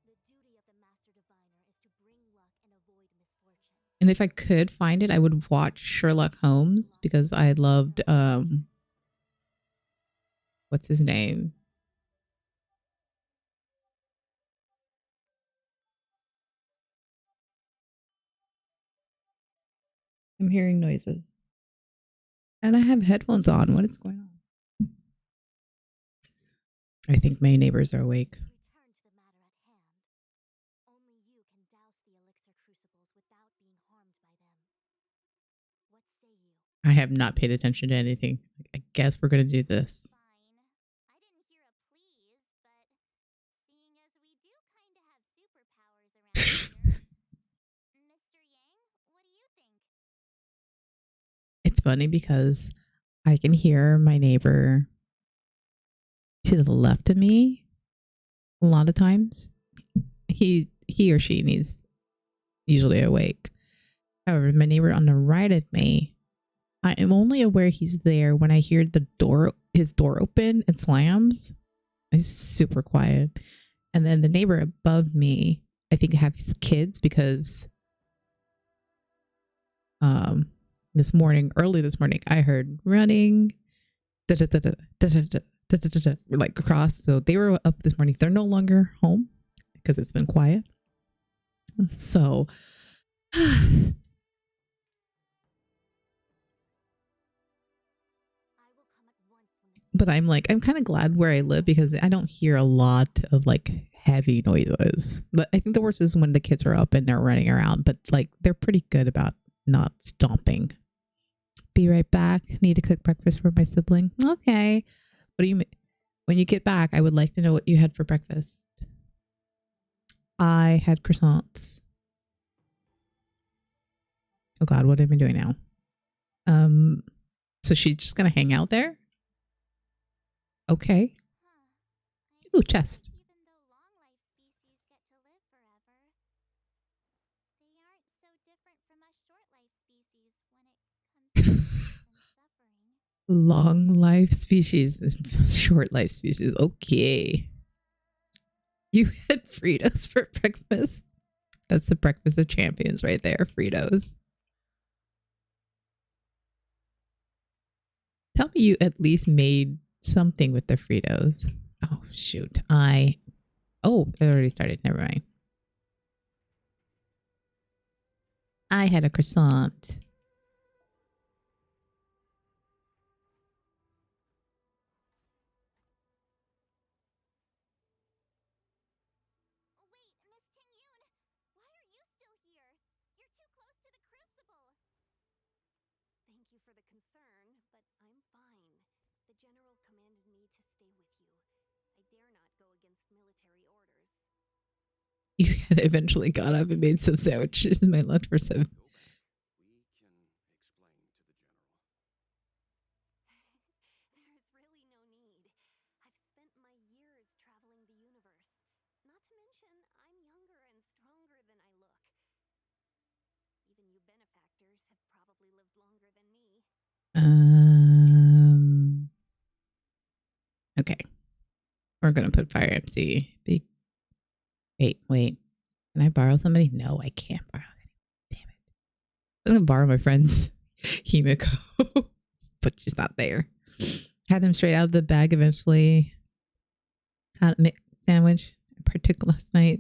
The duty of the Master Diviner is to bring luck and avoid misfortune. And if I could find it, I would watch Sherlock Holmes because I loved what's his name? I'm hearing noises. And I have headphones on. What is going on? I think my neighbors are awake. Return to the matter at hand. Only you can douse the elixir crucibles without being harmed by them. What say you? I have not paid attention to anything. I guess we're going to do this. Fine. I didn't hear a please, but seeing as we do kind of have superpowers around here, Mr. Yang, what do you think? It's funny because I can hear my neighbor to the left of me a lot of times. He or she needs usually awake. However, my neighbor on the right of me, I am only aware he's there when I hear his door open and slams. It's super quiet. And then the neighbor above me, I think has kids because This morning, early this morning, I heard running, like across. So they were up this morning. They're no longer home because it's been quiet. So but I'm kind of glad where I live because I don't hear a lot of like heavy noises. But I think the worst is when the kids are up and they're running around, but like they're pretty good about not stomping. Be right back. Need to cook breakfast for my sibling. Okay. What do you mean? When you get back, I would like to know what you had for breakfast. I had croissants. Oh God, what am I doing now? So she's just gonna hang out there? Okay. Ooh, chest. Even though long-life species get to live forever, they aren't so different from us short-life species when it comes to illness and suffering. Long life species, short life species. Okay. You had Fritos for breakfast. That's the breakfast of champions right there, Fritos. Tell me you at least made something with the Fritos. Oh, shoot. Oh, it already started. Never mind. I had a croissant. Wait, Miss Ting-Yun! Why are you still here? You're too close to the crucible! Thank you for the concern, but I'm fine. The General commanded me to stay with you. I dare not go against military orders. You had eventually got up and made some sandwiches. My lunch for 7. We can explain to the General. There's really no need. I've spent my years traveling the universe. Not to mention, I'm younger and stronger than I look. Even you benefactors have probably lived longer than me. Okay. We're gonna put Fire MC. Wait. Can I borrow somebody? No, I can't borrow any. Damn it. I was gonna borrow my friend's Himiko, but she's not there. Had them straight out of the bag eventually. Got a sandwich. I partook last night.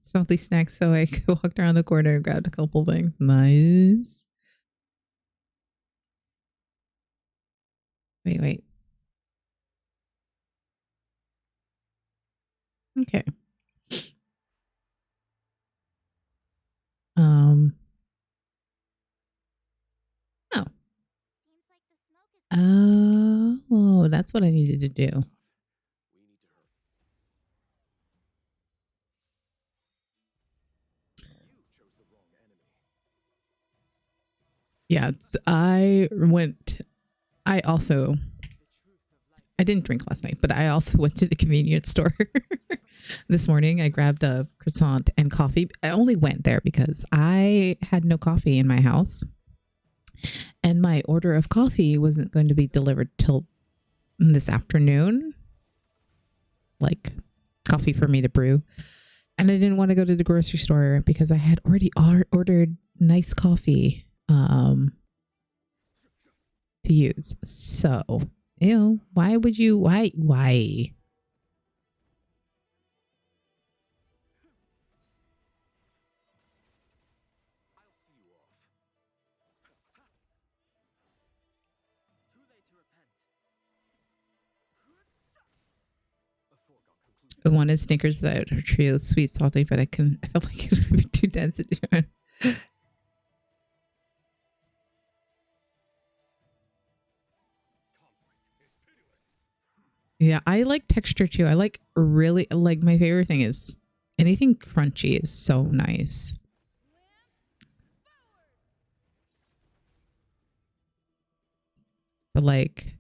Salty snacks, so I walked around the corner and grabbed a couple things. Nice. Wait. Okay. Oh. Seems like the smoke is Oh, that's what I needed to do. We need to hurry. You chose the wrong enemy. Yeah, I didn't drink last night, but I also went to the convenience store this morning. I grabbed a croissant and coffee. I only went there because I had no coffee in my house. And my order of coffee wasn't going to be delivered till this afternoon. Like coffee for me to brew. And I didn't want to go to the grocery store because I had already ordered nice coffee to use. So, why would you? Why? I'll see you off. Too late to repent. A foregone conclusion. I wanted Snickers that are trio sweet salty, but I felt like it would be too dense to do it. Yeah, I like texture too. I like my favorite thing is anything crunchy is so nice. But like,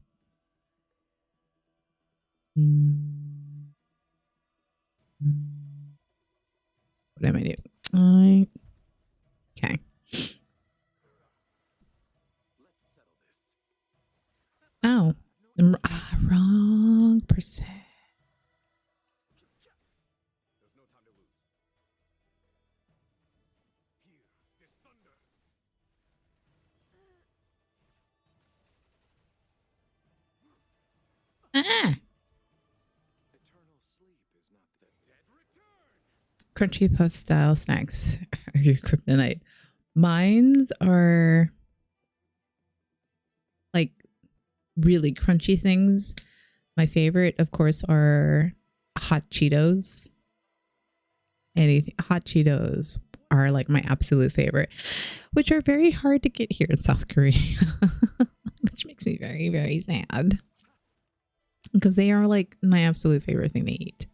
what am I doing? Okay. Oh, wrong person. There's no time to lose. Here, this thunder. Ah. Crunchy puff style snacks are your kryptonite. Mine's are like really crunchy things. My favorite, of course, are hot Cheetos. Anything hot Cheetos are like my absolute favorite, which are very hard to get here in South Korea, which makes me very, very sad because they are like my absolute favorite thing to eat.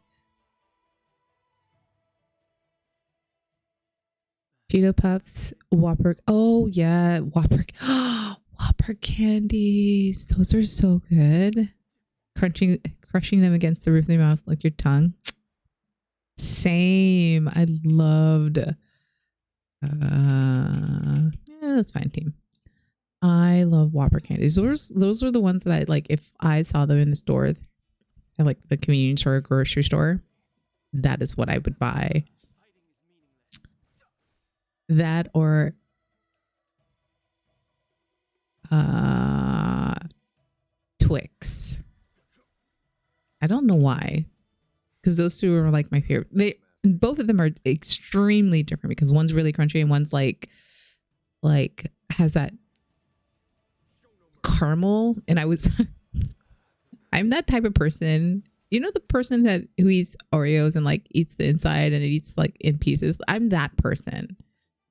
Cheeto Puffs, Whopper. Oh yeah, Whopper. Whopper candies. Those are so good. Crushing them against the roof of your mouth like your tongue. Same. I loved. Yeah, that's fine, team. I love Whopper candies. Those were the ones that I like. If I saw them in the store, at like the convenience store or grocery store, that is what I would buy. That or Twix. I don't know why, because those two are like my favorite. Both of them are extremely different because one's really crunchy and one's like has that caramel. And I'm that type of person. You know, the person who eats Oreos and like eats the inside and it eats like in pieces. I'm that person.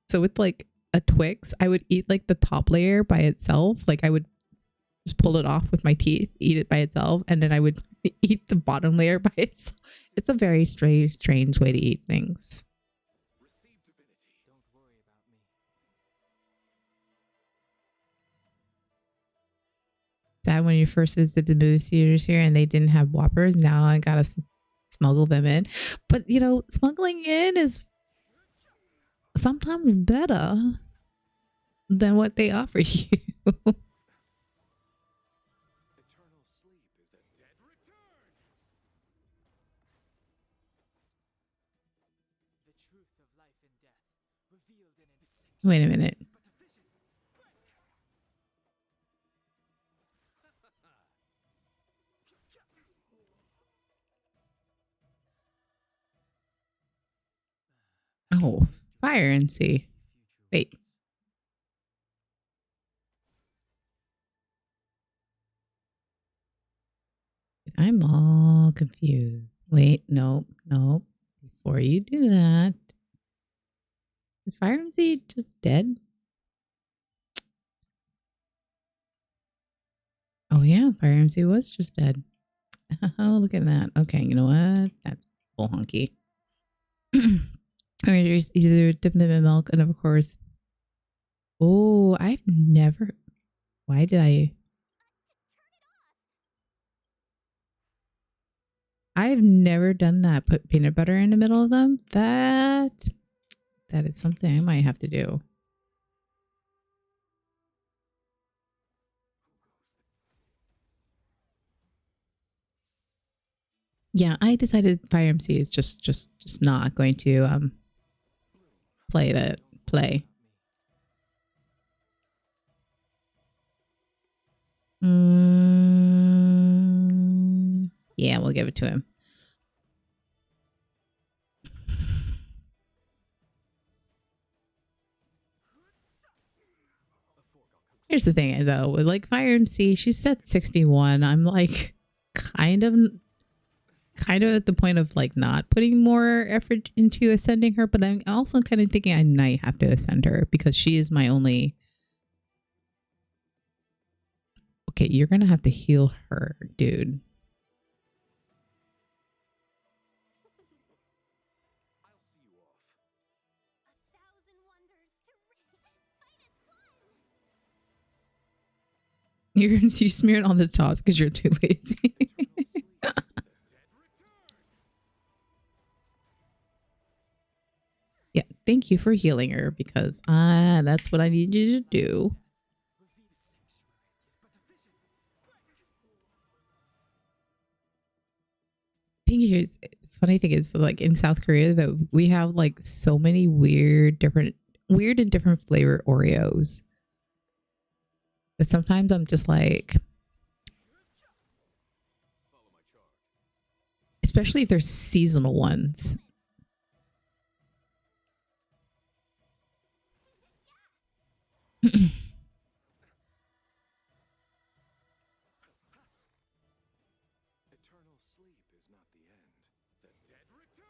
So with like a Twix, I would eat like the top layer by itself. Like I would just pull it off with my teeth, eat it by itself, and then I would eat the bottom layer by itself. It's a very strange way to eat things. Sad when you first visited the movie theaters here and they didn't have Whoppers. Now I gotta smuggle them in. But you know, smuggling in is sometimes better than what they offer you. Wait a minute. Oh, fire MC. Wait. I'm all confused. Wait, nope. Before you do that, is Fire MC just dead? Oh yeah, Fire MC was just dead. Oh, look at that. Okay, you know what? That's full honky. I mean, there's either dip them in milk and of course. Oh, I've never. Why did I? I've never done that. Put peanut butter in the middle of them. That is something I might have to do. Yeah, I decided Fire MC is just not going to play. Yeah, we'll give it to him. Here's the thing though, with like Fire MC, she's set 61. I'm like kind of at the point of like not putting more effort into ascending her, but I'm also kind of thinking I might have to ascend her because she is my only. Okay, you're gonna have to heal her, dude. You smear it on the top because you're too lazy. Yeah, thank you for healing her because that's what I need you to do. Funny thing is like in South Korea that we have like so many weird and different flavor Oreos. But sometimes I'm just like, especially if there's seasonal ones. Eternal sleep is not the end. The dead return!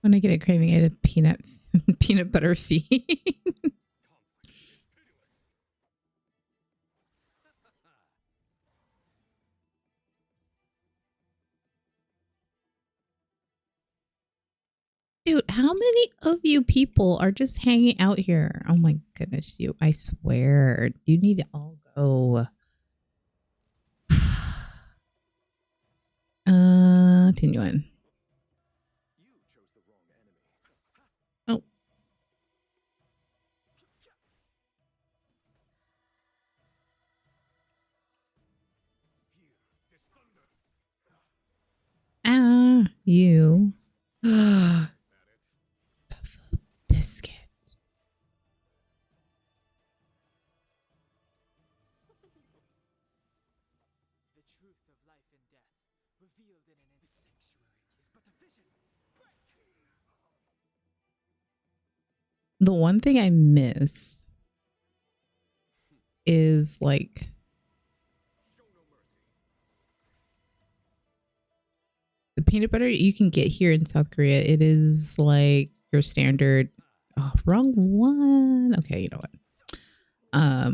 When I get a craving, I had a peanut butter feed. Dude, how many of you people are just hanging out here? Oh my goodness, you. I swear. You need to all go. Continuing. You chose the wrong enemy. Oh. Here, this thunder. Ah, you. Biscuit. The truth of life and death, revealed in an instant. The sanctuary is but a vision. The one thing I miss is like the peanut butter you can get here in South Korea. It is like your standard. Oh, wrong one. Okay, you know what?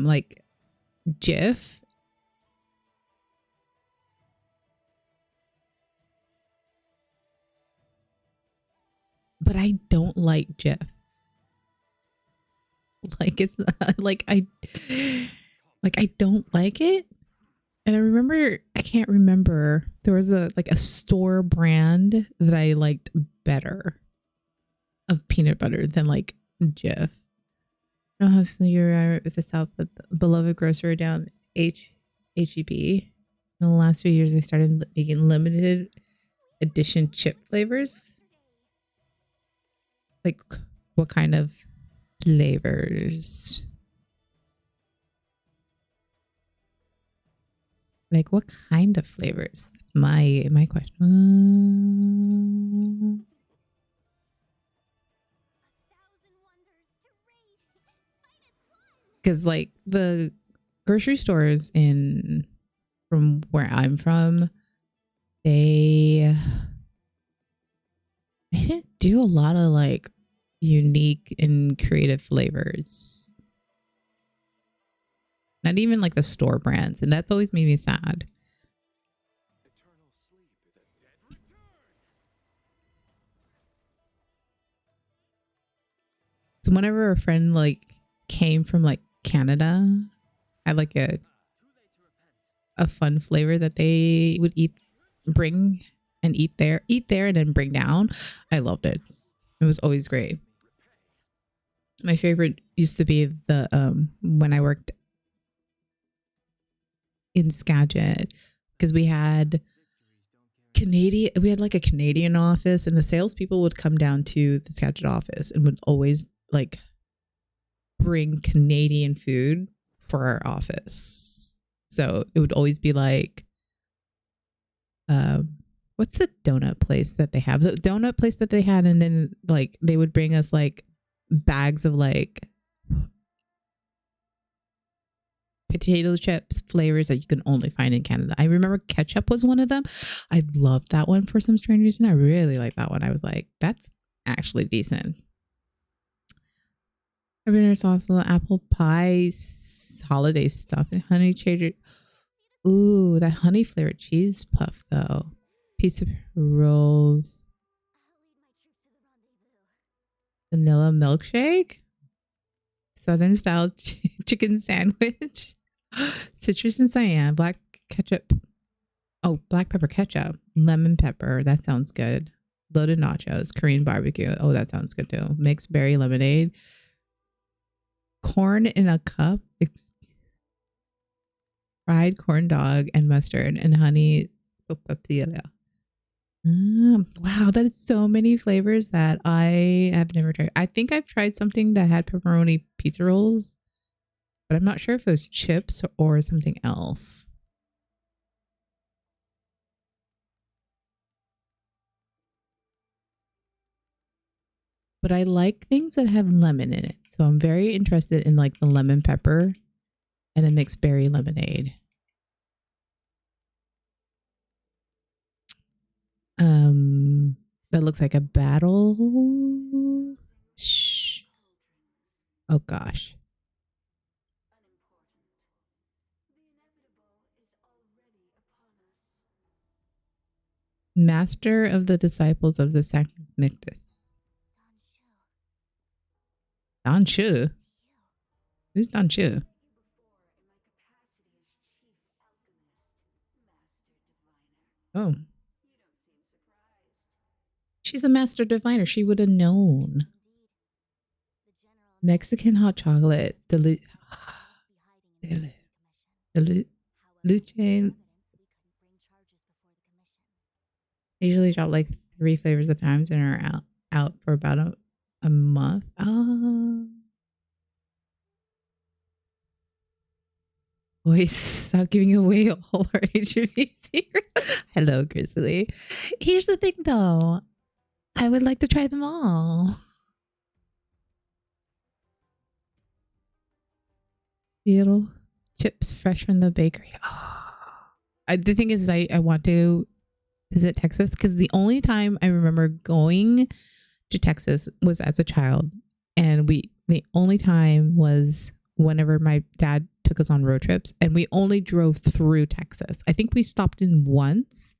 Like Jif. But I don't like Jif. Like it's like I don't like it. And I remember, I can't remember, there was a store brand that I liked better of peanut butter than like Jif. I don't know how familiar you are with the South, but the beloved grocer down HEB. In the last few years, they started making limited edition chip flavors. Like, what kind of flavors? Like, what kind of flavors? That's my question. Because like the grocery stores from where I'm from, they didn't do a lot of like unique and creative flavors. Not even like the store brands, and that's always made me sad. Eternal sleep is the dead return. So whenever a friend like came from like Canada, I had like a fun flavor that they would bring and eat there and then bring down. I loved it. It was always great. My favorite used to be the when I worked in Skagit, because we had like a Canadian office, and the salespeople would come down to the Skagit office and would always like bring Canadian food for our office. So it would always be like, what's the donut place that they have? The donut place that they had, and then like they would bring us like bags of like potato chips flavors that you can only find in Canada. I remember ketchup was one of them. I loved that one for some strange reason. I really liked that one. I was like, that's actually decent. Habanero sauce, apple pie, holiday stuff, and honey cheddar. Ooh, that honey flavored cheese puff though. Pizza rolls. Vanilla milkshake. Southern style chicken sandwich. Citrus and cayenne. Black ketchup. Oh, black pepper ketchup. Lemon pepper. That sounds good. Loaded nachos. Korean barbecue. Oh, that sounds good too. Mixed berry lemonade. Corn in a cup. Fried corn dog and mustard and honey sopapilla. Wow, that is so many flavors that I have never tried. I think I've tried something that had pepperoni pizza rolls. but I'm not sure if it was chips or something else. But I like things that have lemon in it. So I'm very interested in like the lemon pepper and a mixed berry lemonade. That looks like a battle. Shh. Oh gosh. Master of the disciples of the Sanctimictus. Don Shu. Who's Don Shu? Oh. She's a master diviner. She would have known. Mexican hot chocolate. The Luce. Usually drop like 3 flavors at a time and are out for about a month. Boys, stop giving away all our HRV secrets. Hello, Grizzly. Here's the thing though. I would like to try them all. Little chips fresh from the bakery. The thing is, I want to visit Texas because the only time I remember going to Texas was as a child, and the only time was whenever my dad took us on road trips, and we only drove through Texas. I think we stopped in once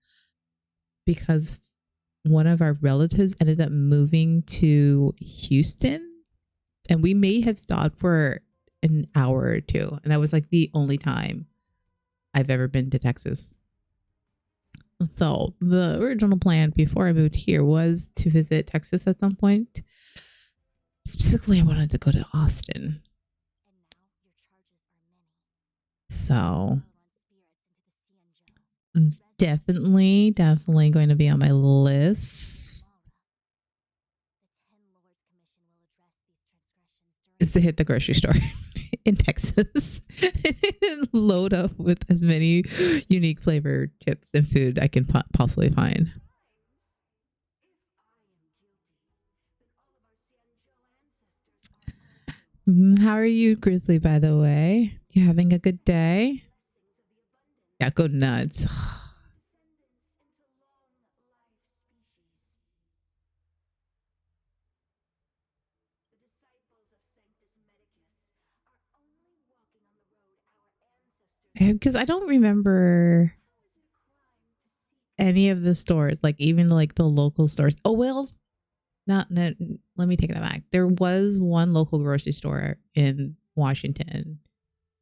because one of our relatives ended up moving to Houston, and we may have stopped for an hour or two, and that was like the only time I've ever been to Texas. So the original plan before I moved here was to visit Texas at some point. Specifically, I wanted to go to Austin. So definitely going to be on my list is to hit the grocery store in Texas and load up with as many unique flavored chips and food I can possibly find. How are you, Grizzly, by the way? You having a good day? Yeah, go nuts. Because I don't remember any of the stores, like even like the local stores. Oh, well, not let me take that back. There was one local grocery store in Washington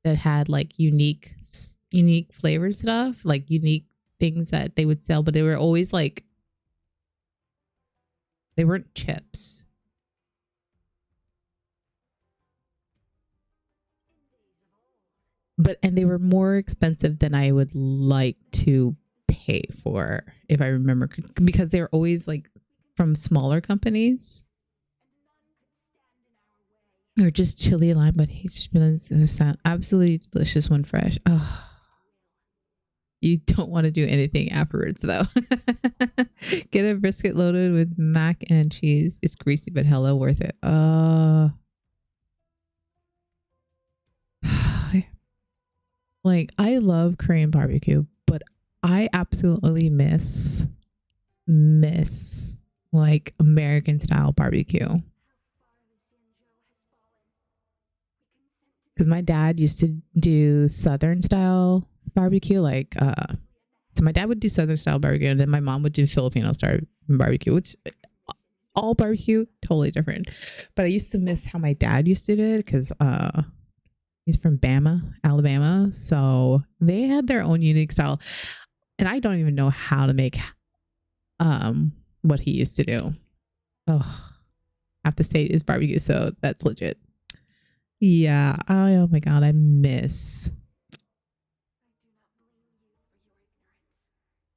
that had like unique flavored stuff, like unique things that they would sell, but they were always like, they weren't chips. And they were more expensive than I would like to pay for, if I remember, because they're always like from smaller companies. Or just chili lime, but he's just been absolutely delicious when fresh. Oh, you don't want to do anything afterwards though. Get a brisket loaded with mac and cheese. It's greasy, but hella worth it. Like, I love Korean barbecue, but I absolutely miss like American style barbecue. Because my dad used to do Southern style barbecue, like so my dad would do Southern style barbecue, and then my mom would do Filipino style barbecue, which all barbecue totally different. But I used to miss how my dad used to do it because he's from Alabama, so they had their own unique style, and I don't even know how to make what he used to do. Oh, half the state is barbecue, so that's legit. Yeah. Oh my god, I miss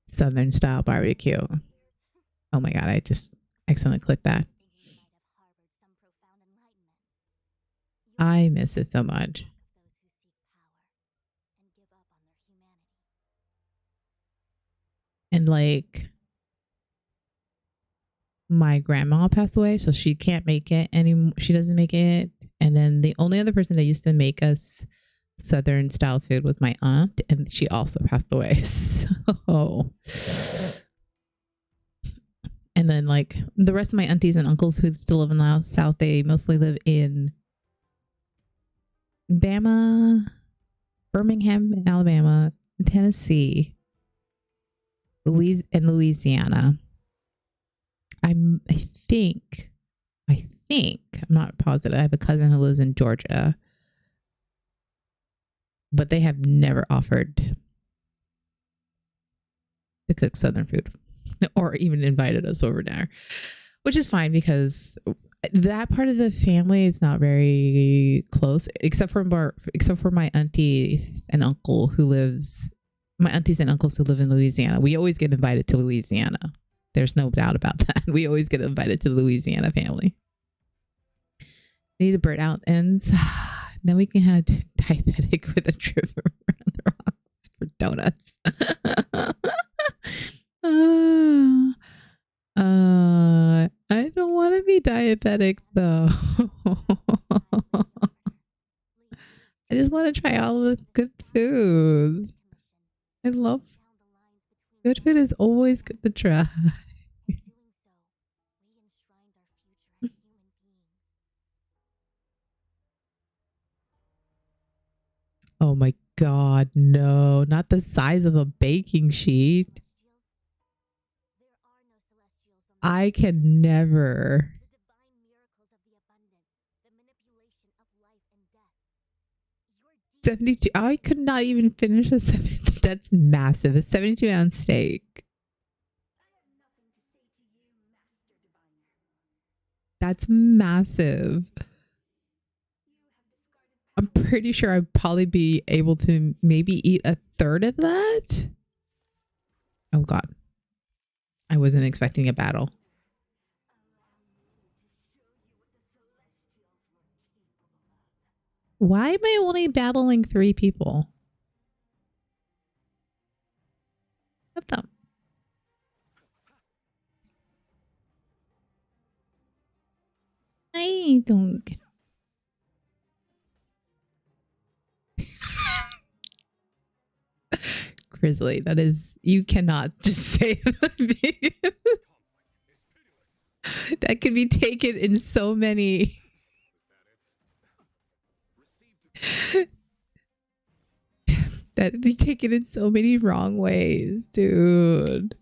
Southern style barbecue. Oh my god, I just accidentally clicked that. I miss it so much. and like my grandma passed away, so she can't make it anymore. She doesn't make it. And then the only other person that used to make us Southern style food was my aunt, and she also passed away. So, and then like the rest of my aunties and uncles who still live in the South, they mostly live in Bama, Birmingham, Alabama, Tennessee, Louisiana. I think, I'm not positive. I have a cousin who lives in Georgia, but they have never offered to cook Southern food or even invited us over there, which is fine because that part of the family is not very close, except for my aunties and uncles who live in Louisiana. We always get invited to Louisiana. There's no doubt about that. We always get invited to the Louisiana family. Need the bird out ends. Then we can have diabetic with a trip around the rocks for donuts. I don't want to be diabetic though. I just want to try all the good foods. I love good food is always good to try. Oh my God, no, not the size of a baking sheet. I can never. 72. I could not even finish a 70. That's massive. A 72-ounce steak. That's massive. I'm pretty sure I'd probably be able to maybe eat a third of that. Oh God. I wasn't expecting a battle. Why am I only battling 3 people? What the? I don't get Grizzly, that is, you cannot just say that. That could be taken in so many. That could be taken in so many wrong ways, dude.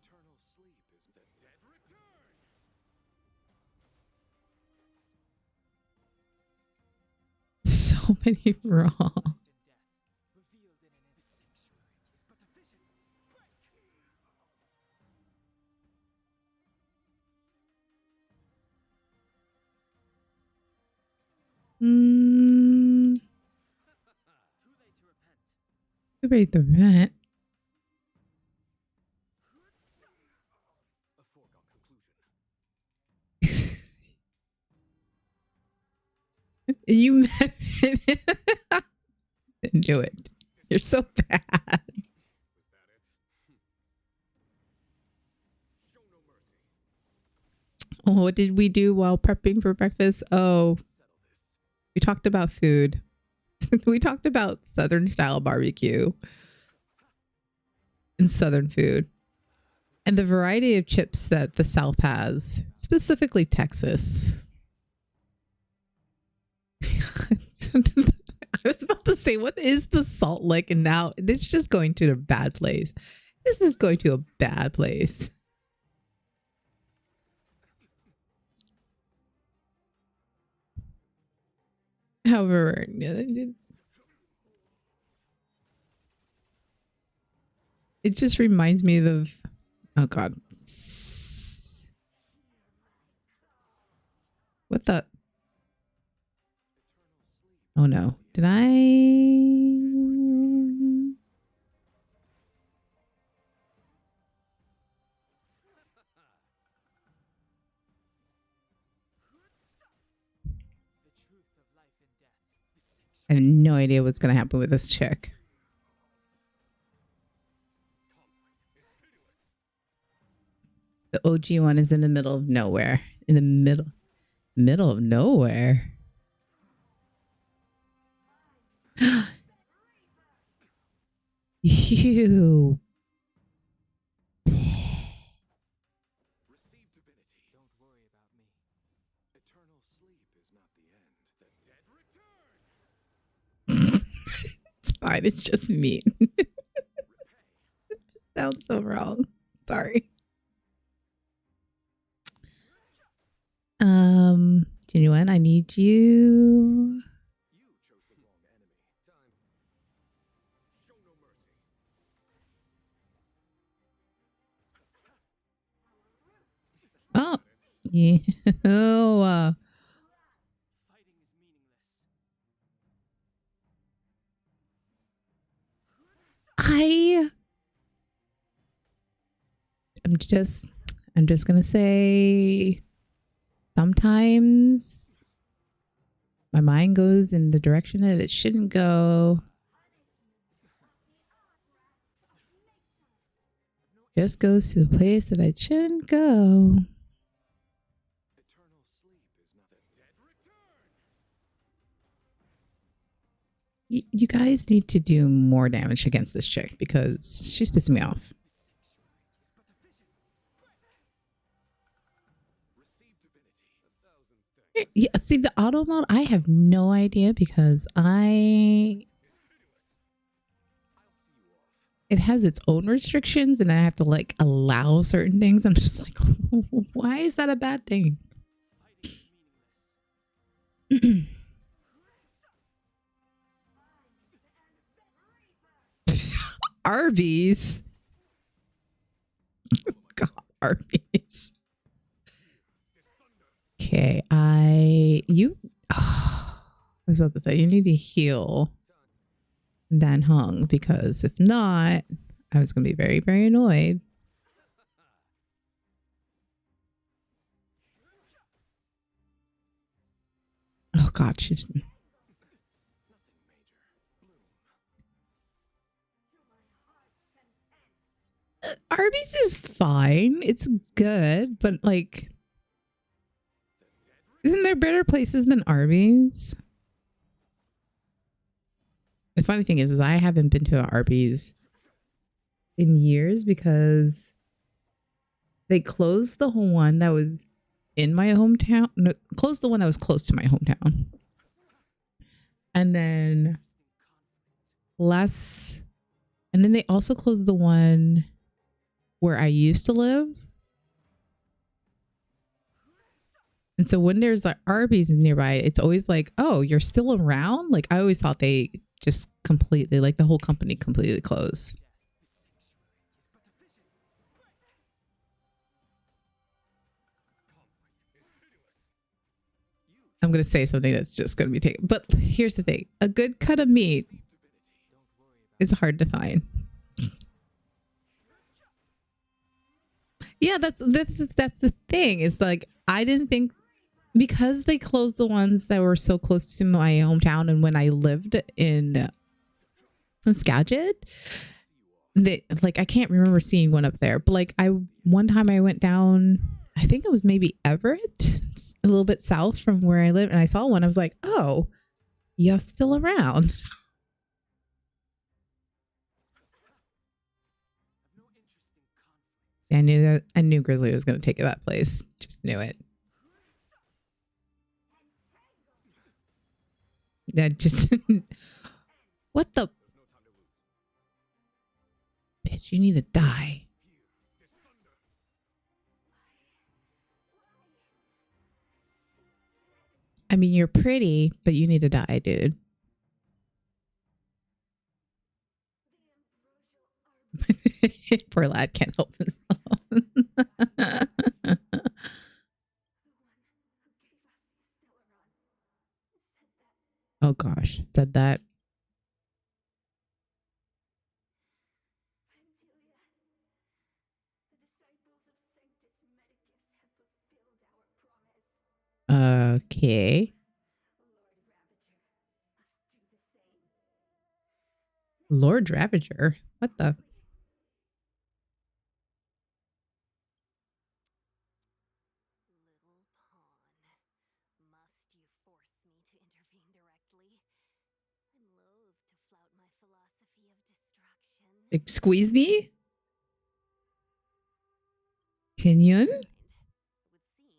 So many wrong. Too late to repent. You didn't do it. You're so bad. Oh, what did we do while prepping for breakfast? Oh, we talked about food. We talked about Southern style barbecue and Southern food and the variety of chips that the South has, specifically Texas. I was about to say, what is the Salt Lick? And now it's just going to a bad place. This is going to a bad place. However, it just reminds me of, oh God. What the? Oh no. Did I? I have no idea what's going to happen with this chick. The OG one is in the middle of nowhere. In the middle of nowhere. You. Receive divinity. Don't worry about me. Eternal sleep is not the end. The dead return. It's fine. It's just me. It just sounds so wrong. Sorry. Genuine, I need you. You chose the wrong enemy. Time. Show no mercy. Oh, yeah. Oh, Fighting is meaningless. I'm just gonna say sometimes my mind goes in the direction that it shouldn't go. Just goes to the place that I shouldn't go. Eternal sleep is not the dead return. You guys need to do more damage against this chick because she's pissing me off. Receive divinity. 1,000 thanks. Yeah, see the auto mode, I have no idea because it has its own restrictions and I have to like allow certain things. I'm just like, why is that a bad thing? Fighting is meaningless. Arby's. God, Arby's. Okay, I was about to say you need to heal Dan Hung because if not, I was gonna be very, very annoyed. Oh God, she's Arby's is fine. It's good, but like, isn't there better places than Arby's? The funny thing is I haven't been to an Arby's in years because they closed the whole one that was in my hometown. No, closed the one that was close to my hometown. And then they also closed the one where I used to live. And so when there's like Arby's nearby, it's always like, oh, you're still around? Like I always thought they just completely, like the whole company completely closed. I'm going to say something that's just going to be taken. But here's the thing. A good cut of meat is hard to find. Yeah, that's the thing. It's like, I didn't think because they closed the ones that were so close to my hometown and when I lived in Skagit, they like I can't remember seeing one up there. But like one time I went down, I think it was maybe Everett, a little bit south from where I live, and I saw one. I was like, oh, you're still around. I knew Grizzly was gonna take that place. Just knew it. That just what the bitch, you need to die. I mean, you're pretty, but you need to die, dude. Poor lad can't help himself. Oh gosh, said that. Okay. Lord Ravager? What the? Squeeze me? Tinyun? It would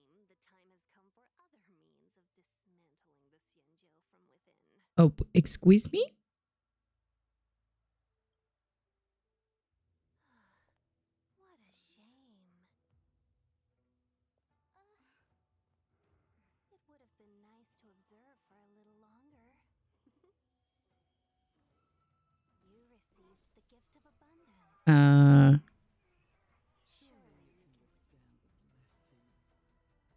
seem the time has come for other means of dismantling the Xianjiu from within. Oh, squeeze me? What a shame. It would have been nice to observe for a little longer. You received the gift of abundance. Surely you can stand the blessing of destruction.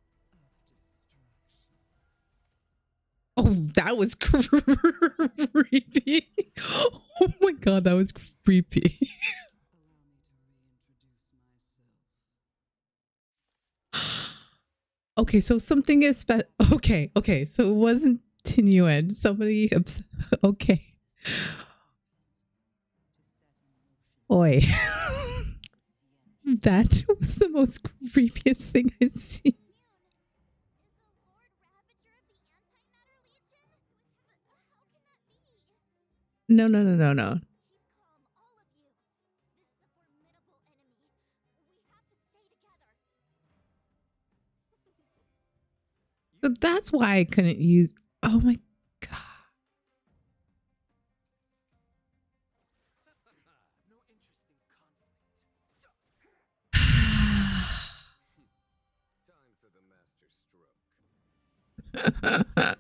Oh, that was creepy. Oh my god, that was creepy. Okay, so something is okay, so it wasn't Tinyuan. Somebody okay. Oi. That was the most creepiest thing I've seen. No. So that's why I couldn't use. Oh my god.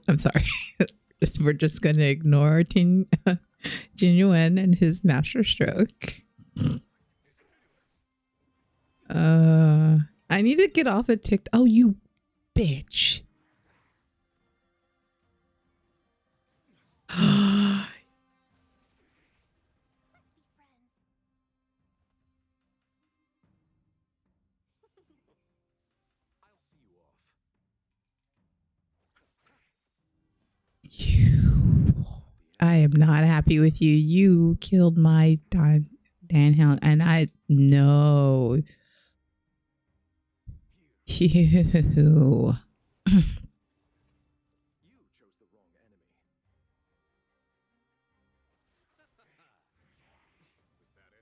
I'm sorry. We're just gonna ignore Jinyuan and his master stroke. I need to get off of TikTok. Oh, you bitch. I am not happy with you. You killed my Danhound, and I know. You. You chose the wrong enemy. Was that it?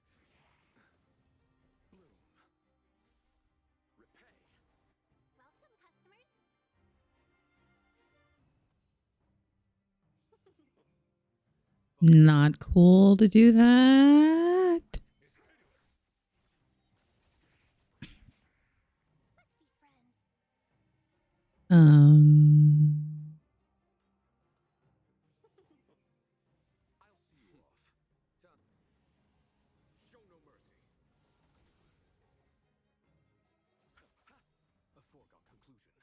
Bloom. Repay. Welcome, customers. Not cool to do that. Let's be friends. I'll see you off. Show no mercy. A foregone conclusion.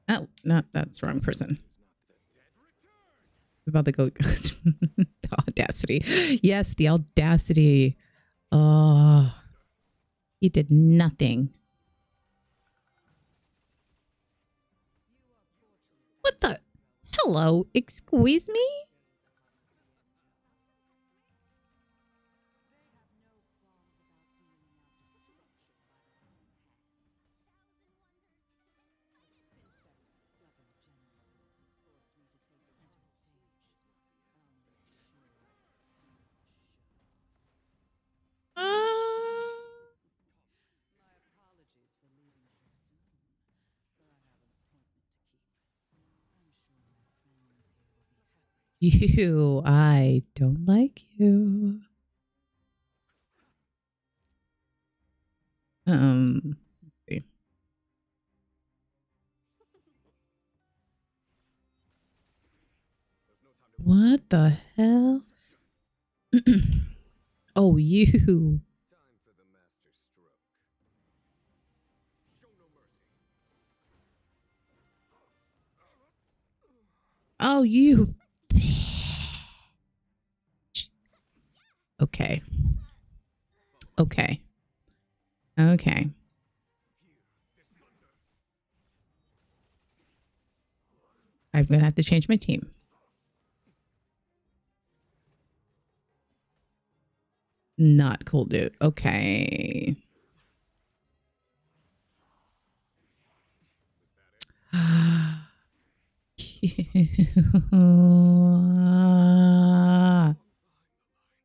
Oh, no, that's the wrong person. The dead return. About to go. The audacity. Yes, the audacity. Oh, he did nothing. What the? Hello, excuse me? You, I don't like you. Let's see. What the hell? Oh, you. Time for the master stroke. Show no mercy. Oh, you. Okay. Okay. Okay. I'm going to have to change my team. Not cool, dude. Okay.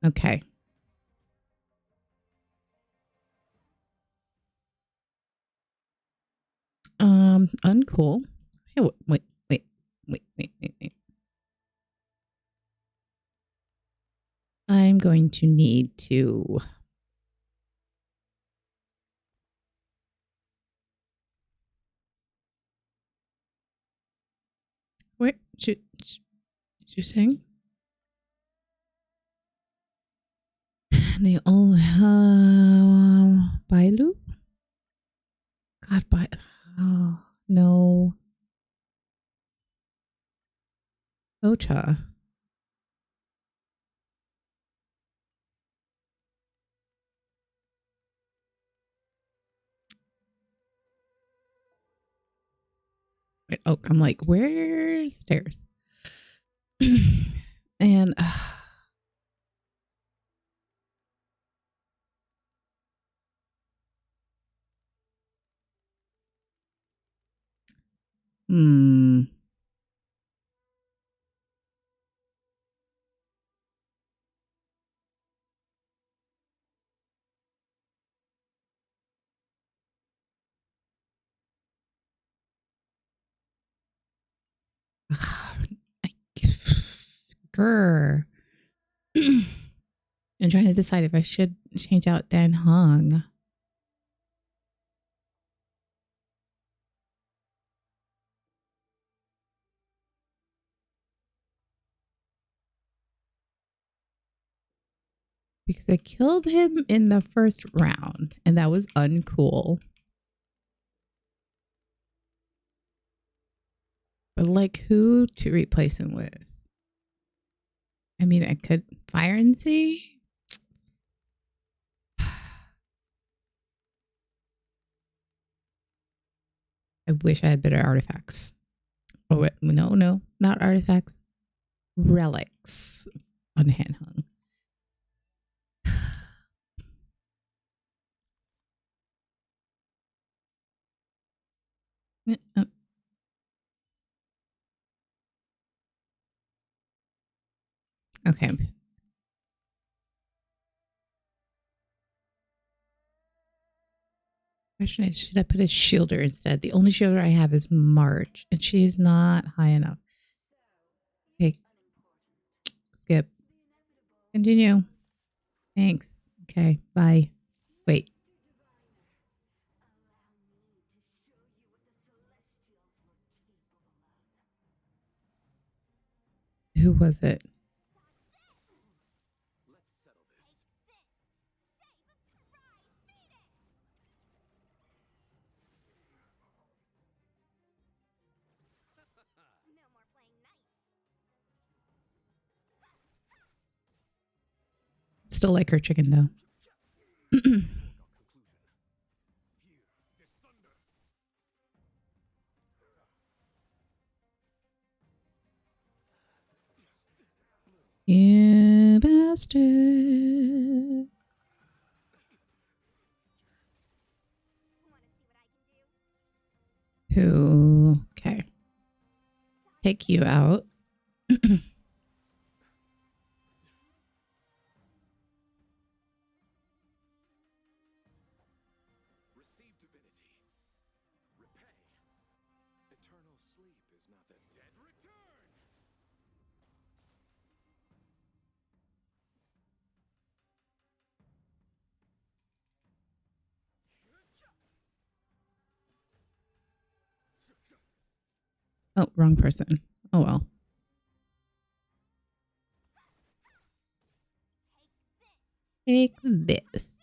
Okay. Uncool. Hey, wait. I'm going to need to. Wait, should you sing? They all Bailu? God, oh no. Ocha. Wait, oh, I'm like, where's stairs? And hmm. Grr. I'm trying to decide if I should change out Dan Hong. Because I killed him in the first round, and that was uncool. But like, who to replace him with? I mean, I could fire and see. I wish I had better artifacts. Oh, no, not artifacts. Relics on hand hung. Okay. Question is, should I put a shielder instead? The only shielder I have is March, and she's not high enough. Okay. Skip. Continue. Thanks. Okay. Bye. Wait. Who was it? Still like her chicken though. You bastard. Who? Okay. Take you out. Receive divinity. Repay. Eternal sleep is not the dead return. Oh, wrong person. Oh well. Take this.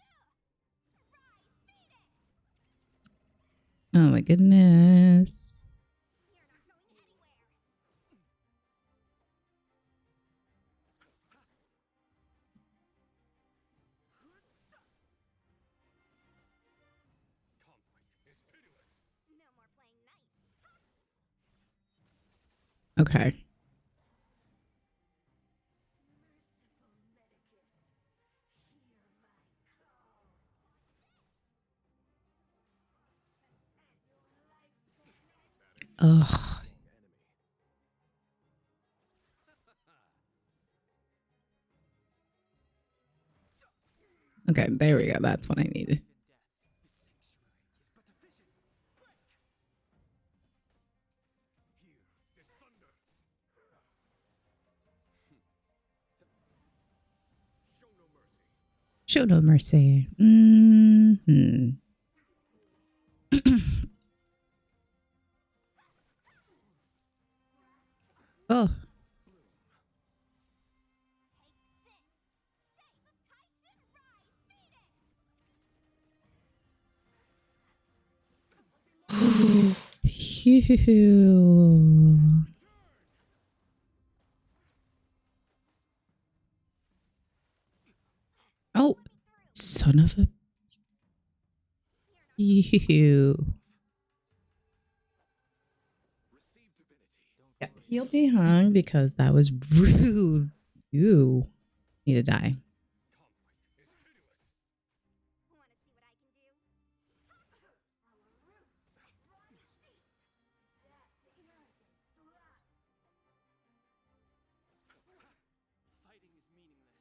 Oh my goodness. Okay. Ugh. Okay, there we go. That's what I needed. Show no mercy. Oh. Phew. Oh, son of a. Ew. Yeah, he'll be hung because that was rude. You need to die. Fighting is meaningless.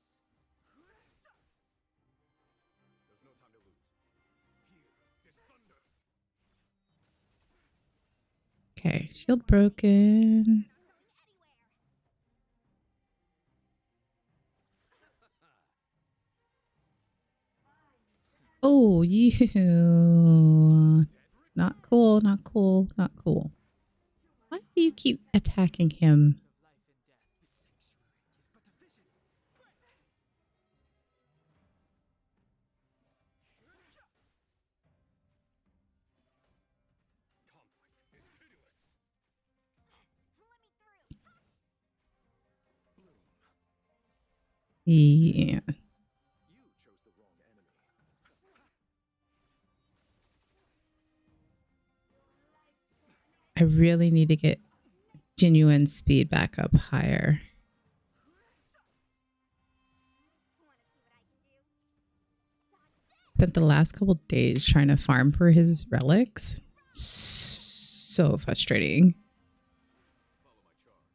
There's no time to lose. Here is thunder. Okay, shield broken. Oh, you. Not cool, not cool, not cool. Why do you keep attacking him? Yeah. You chose the wrong enemy. I really need to get genuine speed back up higher. Spent the last couple days trying to farm for his relics. So frustrating. Follow my charge.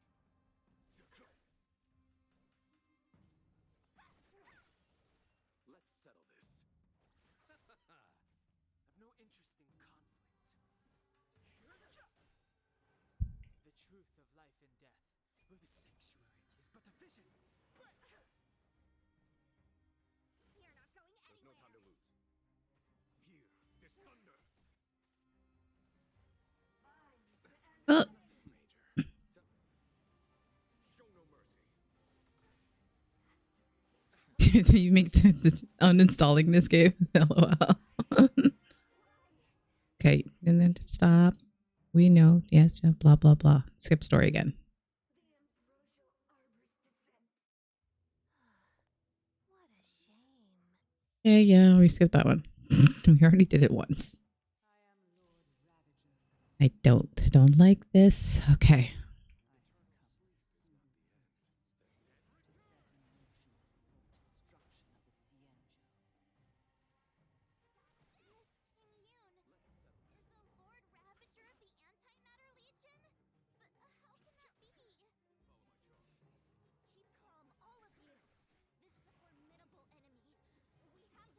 Let's settle this. I've no interest in conflict. The truth of life and death, where the sanctuary is but a vision. There's no time to lose. Here is thunder. Oh. Major. Show no mercy. You make the uninstalling this game. LOL. Okay, and then stop. We know. Yes, blah, blah, blah. Skip story again. Yeah, we skipped that one. We already did it once. I don't like this. Okay.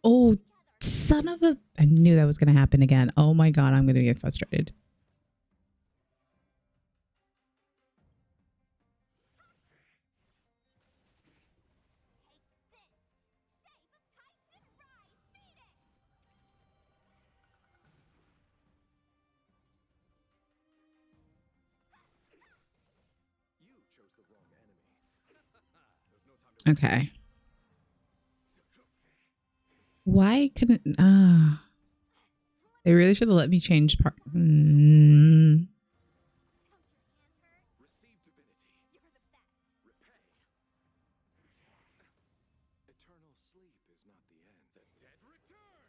Oh, son of a... I knew that was going to happen again. Oh my god, I'm going to get frustrated. You chose the wrong enemy. There's no time to Okay. Why couldn't... They really should have let me change part... receive divinity. Repay. Eternal sleep is not the end. The dead return.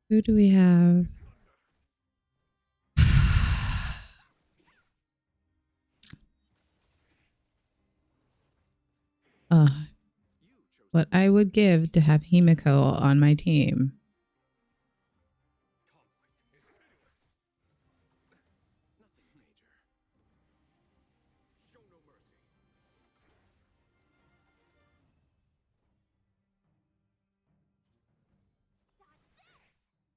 Who do we have? What I would give to have Himiko on my team. Conflict is pitiless. Nothing major.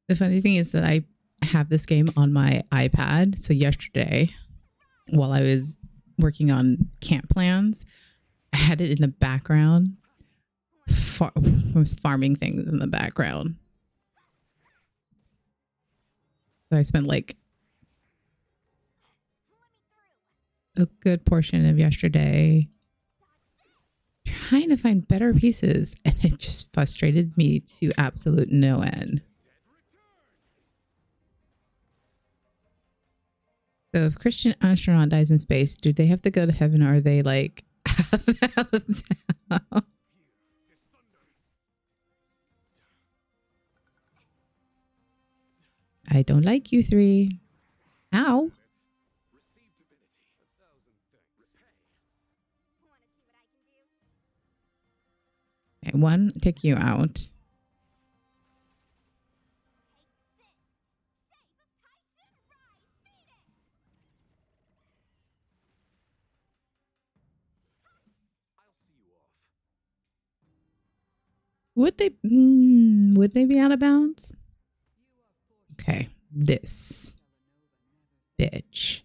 The funny thing is that I have this game on my iPad. So yesterday, while I was working on camp plans, I had it in the background. I was farming things in the background. So I spent like a good portion of yesterday trying to find better pieces, and it just frustrated me to absolute no end. So if Christian astronaut dies in space, do they have to go to heaven, or are they like I don't like you three. Ow. Okay, one, take you out. Would they be out of bounds? Okay, this bitch.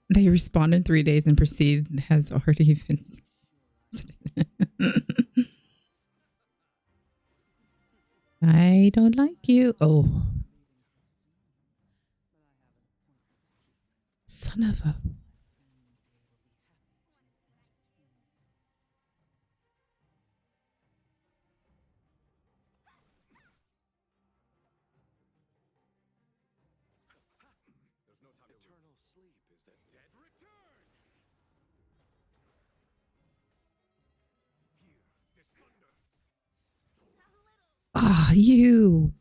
They respond in 3 days and proceed has already been. I don't like you. Oh. Son of a. Ah, oh, you.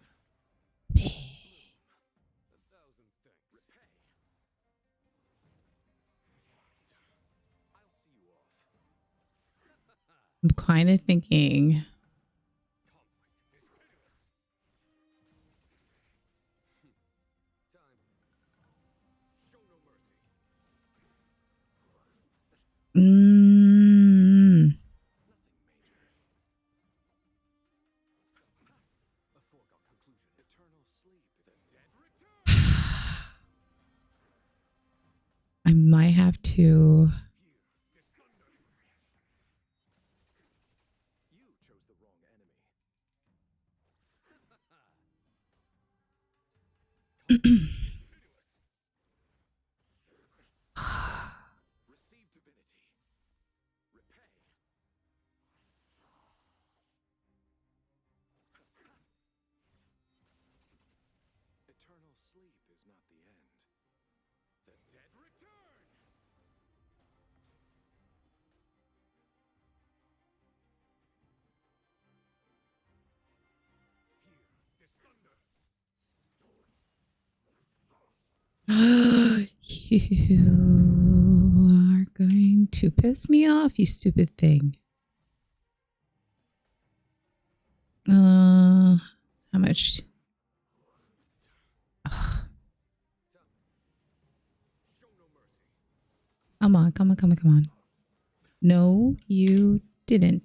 I'm kind of thinking. I might have to. You are going to piss me off, you stupid thing. How much? Ugh. Come on, come on, come on, come on. No, you didn't.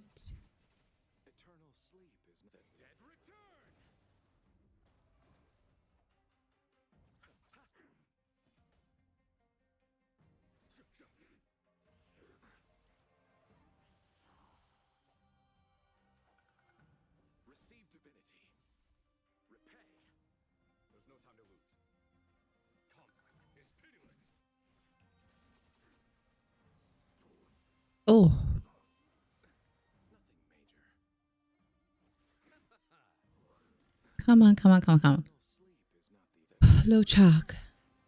Oh. Come on, come on, come on, come on. Low chalk.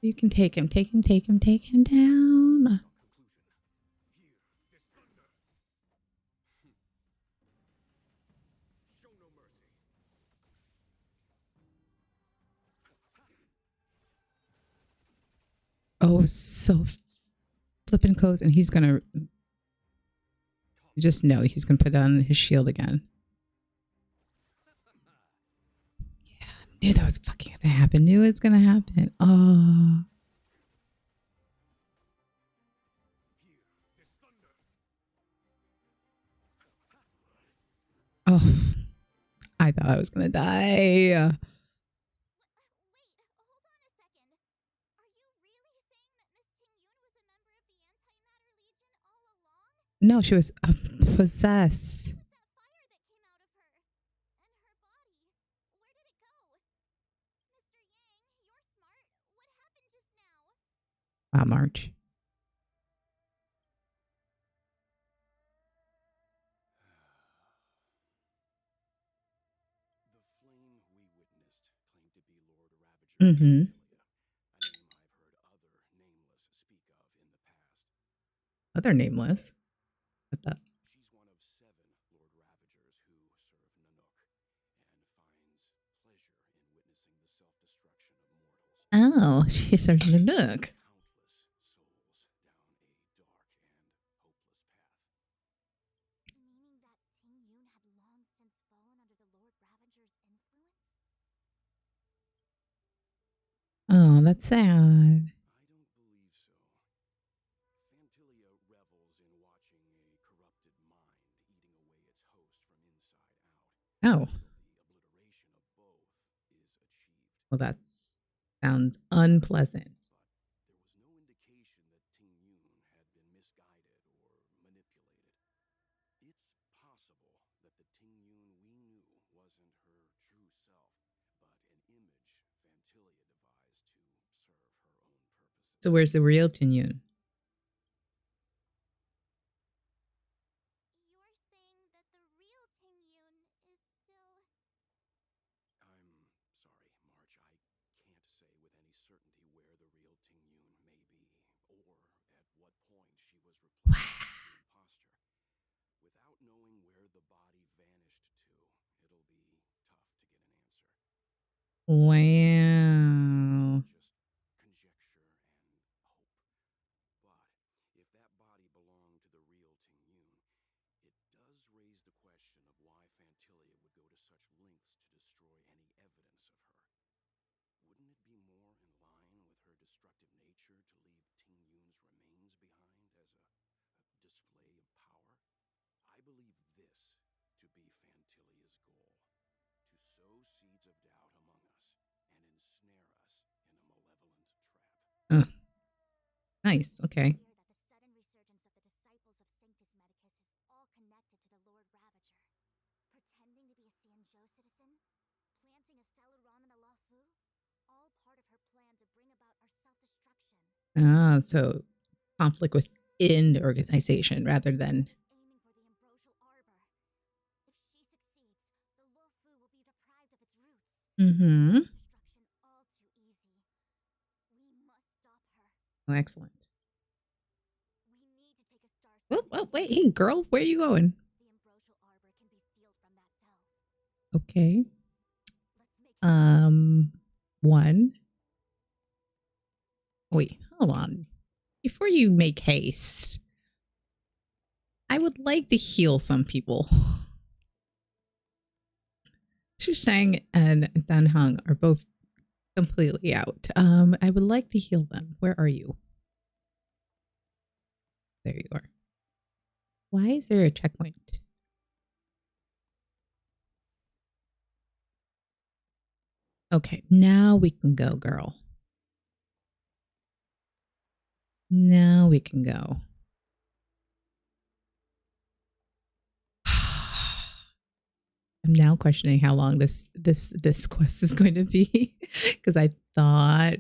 You can take him, take him, take him, take him down. Oh, so flipping close, and he's gonna just know he's gonna put on his shield again. Yeah, knew that was fucking gonna happen. Knew it's gonna happen. Oh. I thought I was gonna die. Wait, hold on a second. Are you really saying that Miss Ting Yun was a member of the Antimatter Legion all along? No, she was possessed. What was that fire that came out of her? And her body? Where did it go? Mr. Yang, you're smart. What happened just now? Wow, March. The flame we witnessed claimed to be Lord Ravager Mm-hmm. Panthelia, a name I've heard other nameless speak of in the past. Other nameless. What the? She's one of 7 Lord Ravagers who serve Nanook, and finds pleasure in witnessing the self-destruction of mortals. Oh, she serves the nook. Countless souls down a dark and hopeless path. Meaning that Ting Yun had long since fallen under the Lord Ravager's influence? Oh, that's sad. I don't believe so. Phantilia revels in watching a corrupted mind eating away its host from inside out. Oh, Until the obliteration of both is achieved. well, that sounds unpleasant. But there was no indication that Ting Yun had been misguided or manipulated. It's possible that the Ting Yun we knew wasn't her true self, but an image Phantilia devised to serve her own purposes. So where's the real Tinyun? You're saying that the real Ting Yun is still... I'm sorry, March. I can't say with any certainty where the real Ting Yun may be, or at what point she was replaced by the imposter. Without knowing where the body vanished to, it'll be tough to get an answer. Wow. Just conjecture and hope. But if that body belonged to the real Ting Yun, it does raise the question of why Phantilia would go to such lengths to destroy any evidence of her. Wouldn't it be more in line with her destructive nature to leave Ting Yun's remains behind as a display of power? I believe this to be Phantilia's goal: to sow seeds of doubt among us and ensnare us in a malevolent trap. Nice. Okay. Clear that the sudden resurgence of the disciples of Sanctus Medicus is all connected to the Lord Ravager. Pretending to be a Xianzhou citizen? Planting a Celeron in a Luofu? All part of her plan to bring about our self-destruction. Ah, so conflict within the organization rather than. Aiming for the ambrosial arbor. If she succeeds, the Luofu will be deprived of its roots. Mm-hmm. Destruction all too easy. We must stop her. Oh, excellent. We need to take a star. Oh, wait, hey, girl, where are you going? The ambrosial arbor can be sealed from that cell. Okay. Let's make One. Wait, hold on. Before you make haste, I would like to heal some people. Shu Shang and Dan Heng are both completely out. I would like to heal them. Where are you? There you are. Why is there a checkpoint? Okay, now we can go, girl. Now we can go. I'm now questioning how long this quest is going to be because I thought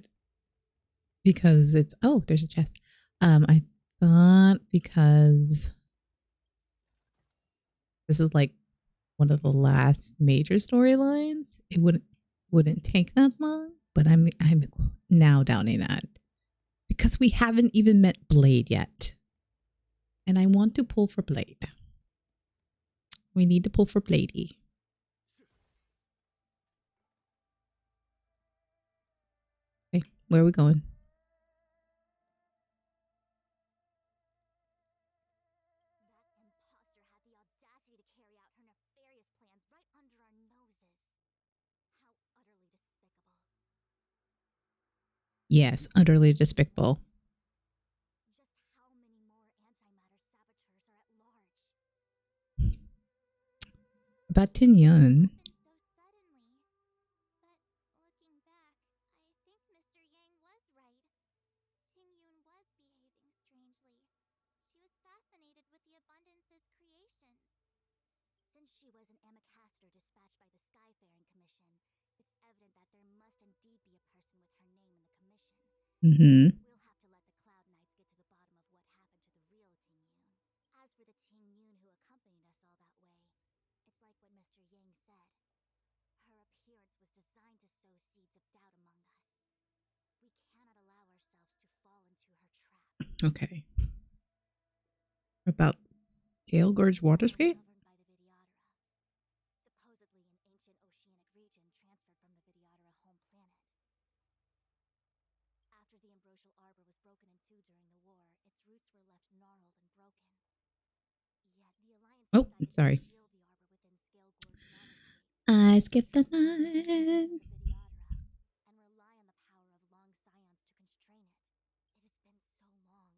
because it's there's a chest. I thought because this is like one of the last major storylines, it wouldn't take that long. But I'm now doubting that because we haven't even met Blade yet, and I want to pull for Blade. We need to pull for Bladie. Okay, where are we going? That imposter had the audacity to carry out her nefarious plans right under our noses. How utterly despicable. Yes, utterly despicable. Just how many more antimatter saboteurs are at large? About Tin Yun. Been so with the Abundance's creations. Since she was an Amicastor dispatched by the Skyfaring Commission, it's evident that there must indeed be a person with her name in the commission. Mm-hmm. We'll have to let the Cloud Knights get to the bottom of what happened to the real Ting Yun. As for the Ting Yun who accompanied us all that way, it's like what Mr. Yang said. Her appearance was designed to sow seeds of doubt among us. We cannot allow ourselves to fall into her trap. Okay. About Scale Gorge Waterscape? Governed by the Vidyadhara. Supposedly an ancient oceanic region transferred from the Vidyadhara home planet. After the ambrosial arbor was broken in two during the war, its roots were left gnarled and broken. Yet the Alliance decided sorry. to shield the arbor within Scale Gorge Waterscape. I skipped the The line. Vidyadhara, and rely on the power of long scions to constrain it. It has been so long.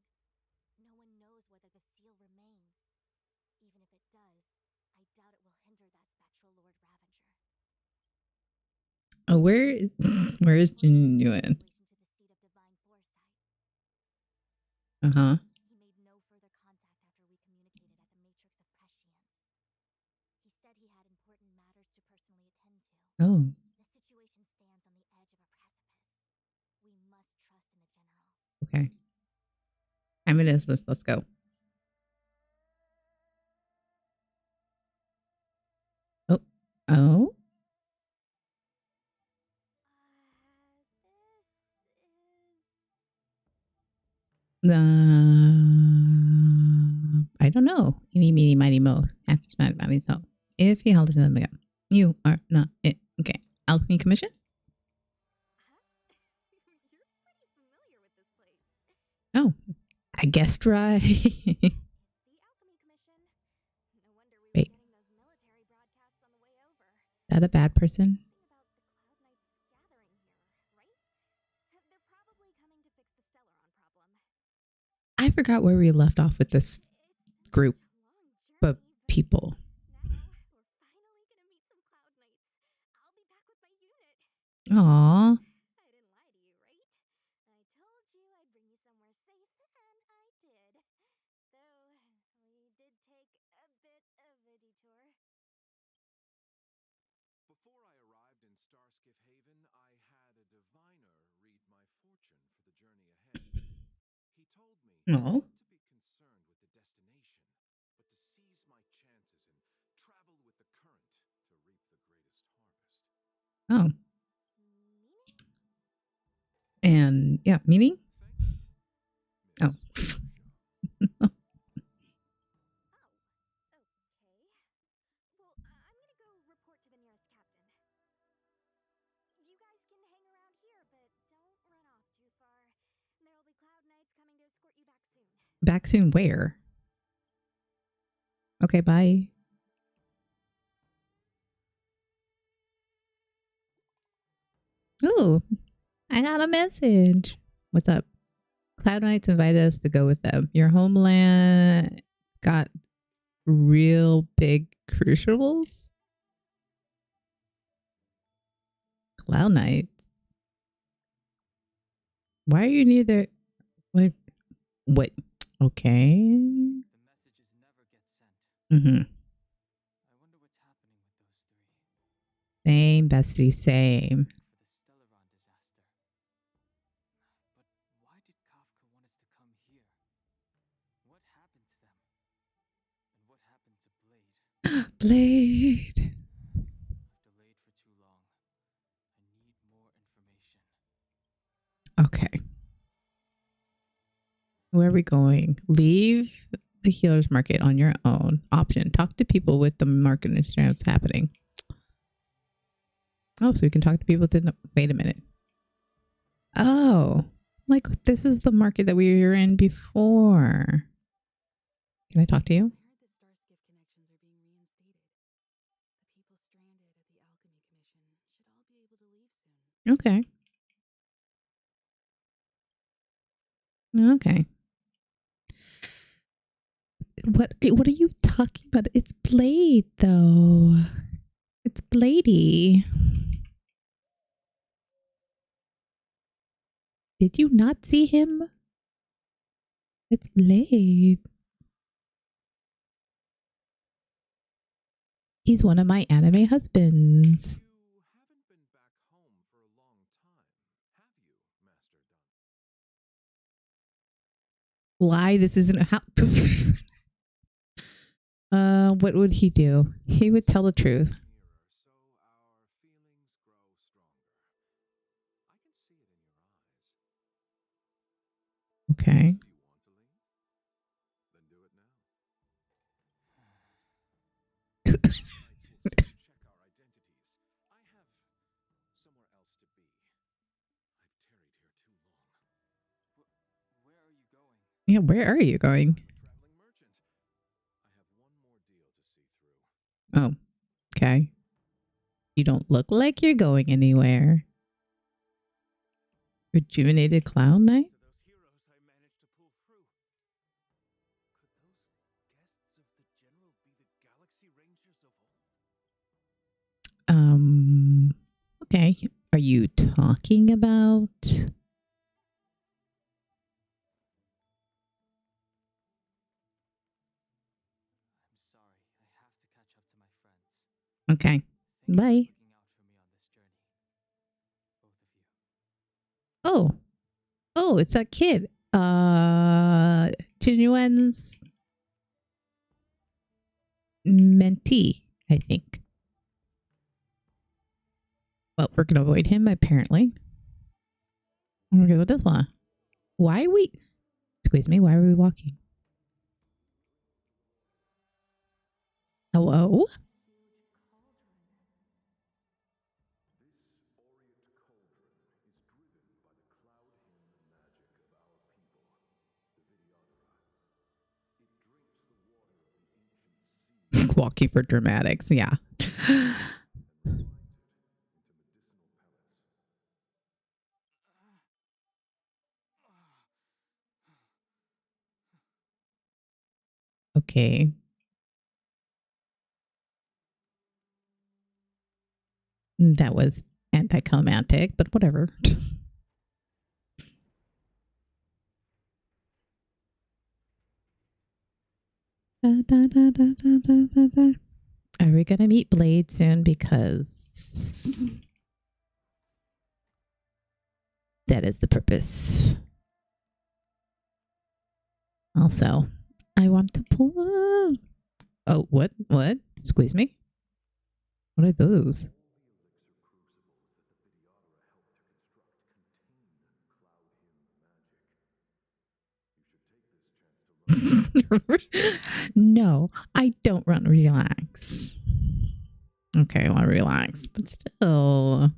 No one knows whether the seal remains. Even if it does, I doubt it will hinder that spectral Lord Ravager. Oh, where is Jin Yuan? To the seat of divine foresight. Uh-huh. He made no further contact after we communicated at the Matrix of Prescience. He said he had important matters to personally attend to. Oh, The situation stands on the edge of a precipice. We must trust in the General. okay. I'm in this list. Let's go. Oh. I don't know. Eeny, meeny, mighty, mo. After smash, mighty, so. If he held it in the gum, you are not it. Okay. Alchemy Commission? You're pretty familiar with this place. Oh, I guessed right. The Alchemy Commission. No wonder we Wait. were getting those military broadcasts on the way over. Is that a bad person? Something about the Cloud Knights gathering here, right? They're probably coming to fix the Stellaron problem. I forgot where we left off with this It's group such a long of journey, but people. now we're finally gonna meet some Cloud Knights. I'll be back with my unit. Aww. I didn't lie to you, right? I told you I'd bring you somewhere safe, and I did. Though, we did take a bit of a detour. Before I arrived in Starskiff Haven, I had a diviner read my fortune for the journey ahead. He told me No. not to be concerned with the destination, but to seize my chances and travel with the current to reap the greatest harvest. Oh. Meaning? And yeah, meaning? Thank you, Oh. Miss Shaw. Oh, okay. Well, I'm gonna go report to the nearest captain. You guys can hang around here, but don't run off too far. There'll be Cloud Knights coming to escort you back soon. Back soon where? Okay, bye. Ooh, I got a message. What's up? Cloud Knights invited us to go with them. Your homeland got real big crucibles? Cloud Knights? Why are you near there? Like, what? Okay. The messages never get sent. Mm-hmm. I wonder what's happening with those three. Same, bestie, same. For the Stellaron disaster. But why did Kafka want us to come here? What happened to them? And what happened to Blade? Blade. I've delayed for too long. I need more information. Okay. Where are we going? Leave the healer's market on your own. Option. Talk to people with the market and understand what's happening. Oh, so we can talk to people within. Wait a minute. Oh, like this is the market that we were in before. Can I talk to you? I heard the Starskiff connections are being reinstated. The people stranded at the Alchemy Commission should all be able to leave soon. Okay. Okay. What are you talking about? It's Blade, though. It's Bladie. Did you not see him? It's Blade. He's one of my anime husbands. You haven't been back home for a long time, have you, Master Dun? Lie, this isn't how. What would he do? He would tell the truth. Nearer, so our feelings grow stronger. I can see it in your eyes. Okay. Do you want to leave? Then do it now. Cloud Knights will soon check our identities. I have somewhere else to be. I've tarried here too long. Where are you going? Yeah, where are you going? I'm a traveling merchant. I have one more deal to see through. Oh, okay. You don't look like you're going anywhere. Rejuvenated Cloud Knight? To those heroes I managed to pull through. Could those guests of the general be the Galaxy Rangers of old? Okay. Are you talking about? I'm sorry. I have to catch up to my friends. Okay. Thank Bye. you for looking out for me on this journey. Both of you. Oh. Oh, it's that kid. Tinyuen's mentee, I think. Well, we're gonna avoid him apparently. I'm gonna go with this one. Why are we? Excuse me. Why are we walking? Hello? Walking for dramatics, yeah. Okay. That was anticlimactic, but whatever. Da, da, da, da, da, da, da. Are we gonna meet Blade soon? Because that is the purpose. Also, I want to pull. Oh, what? What? Squeeze me? What are those? No, I don't want to relax. Okay, I want to relax, but still.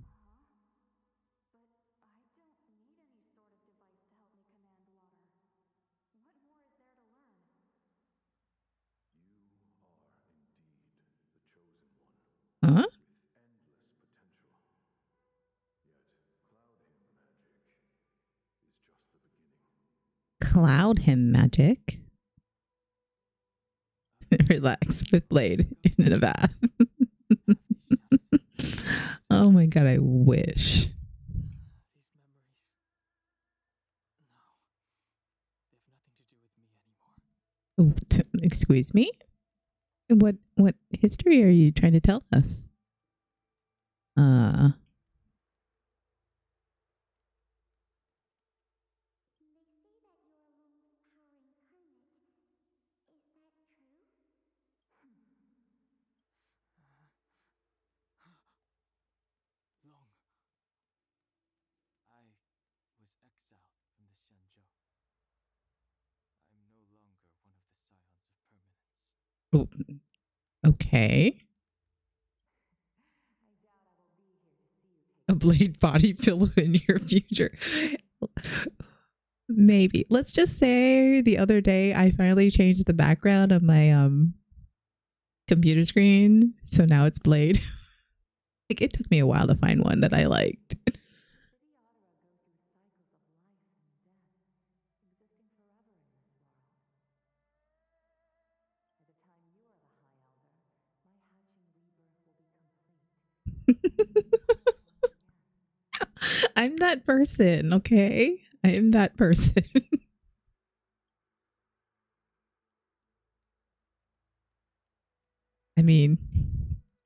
Huh? Cloud him magic. Relax with Blade in a bath. Oh my god, I wish. These memories. No. They have nothing to do with me anymore. Excuse me? What history are you trying to tell us? Long. I was exiled from the Xianzhou. I'm no longer one of the scions of permanence. Oh, okay. A Blade body fill in your future. Maybe. Let's just say the other day I finally changed the background of my computer screen, so now it's Blade. Like it took me a while to find one that I liked. I'm that person, okay? I am that person. I mean,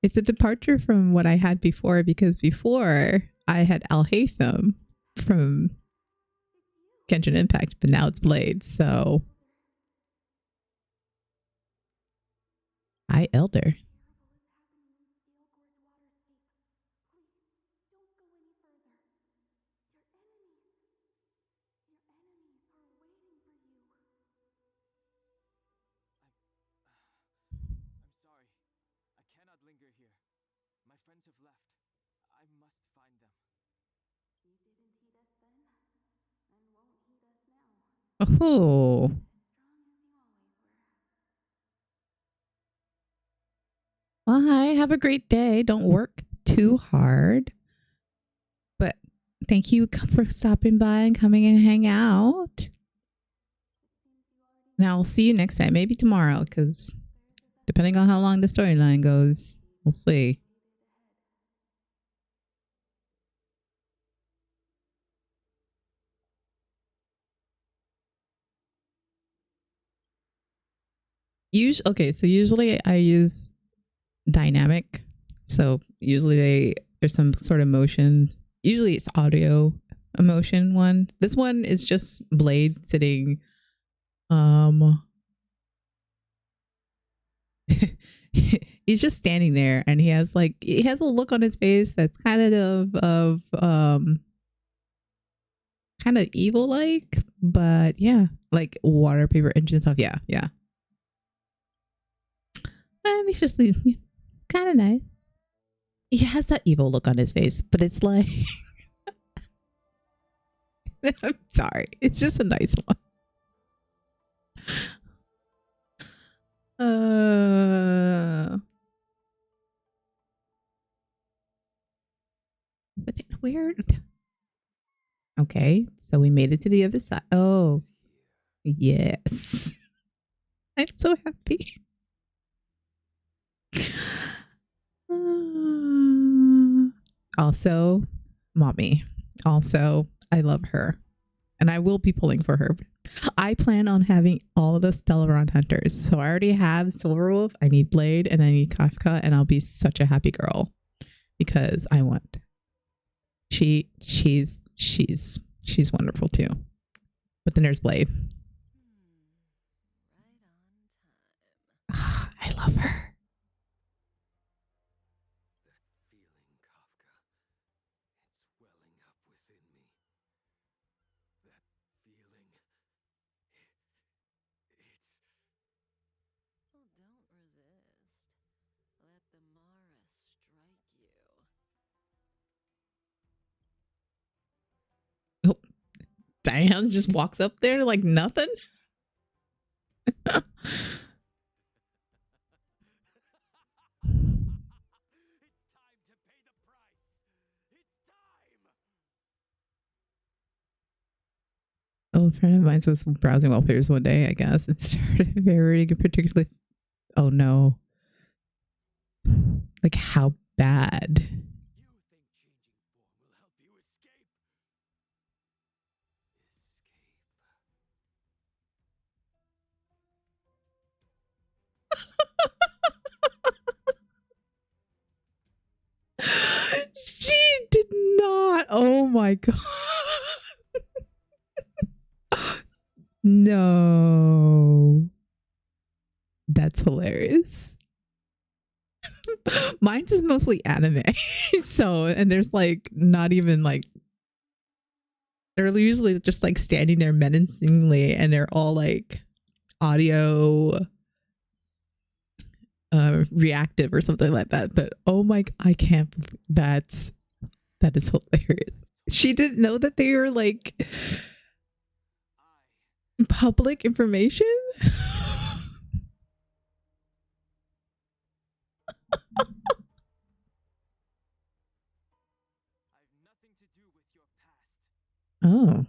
It's a departure from what I had before, because before I had Al Haytham from Genshin Impact, but now it's Blade. So, hi, Elder. I'm sorry. I cannot linger here. My friends have left. I must find them. He didn't heed us then, and won't heed us now. Oh, Strong as you always were. well, hi. Have a great day. Don't work too hard. But thank you for stopping by and coming and hang out. Now I'll see you next time. Maybe tomorrow, because depending on how long the storyline goes, we'll see. Okay, so usually I use dynamic. So usually there's some sort of motion. Usually it's audio emotion one. This one is just Blade sitting he's just standing there, and he has a look on his face that's kind of kind of evil like, but yeah, like water, paper, engine stuff. Yeah. And he's just kind of nice. He has that evil look on his face, but it's like I'm sorry, it's just a nice one. But weird. Okay, so we made it to the other side. Oh, yes. I'm so happy. Also, mommy. Also, I love her. And I will be pulling for her. I plan on having all of the Stellaron hunters. So I already have Silverwolf, I need Blade, and I need Kafka, and I'll be such a happy girl. Because I want. She's wonderful too. But then there's Blade. Right on time. I love her. That feeling, Kafka. It's welling up within me. That feeling. It's. Well, don't resist. Let the Mara strike you. Oh, Diane just walks up there like nothing. It's time to pay the price. It's time. Oh, a friend of mine was browsing wallpapers one day, I guess, and started very particularly. Oh no. Like how bad? You think changing form will help you escape? She did not. Oh my god. No. That's hilarious. Mine's is mostly anime. So, and there's like not even like, they're usually just like standing there menacingly, and they're all like audio reactive or something like that. But oh my, I can't. That is hilarious. She didn't know that they were like public information. I've nothing to do with your past. Oh.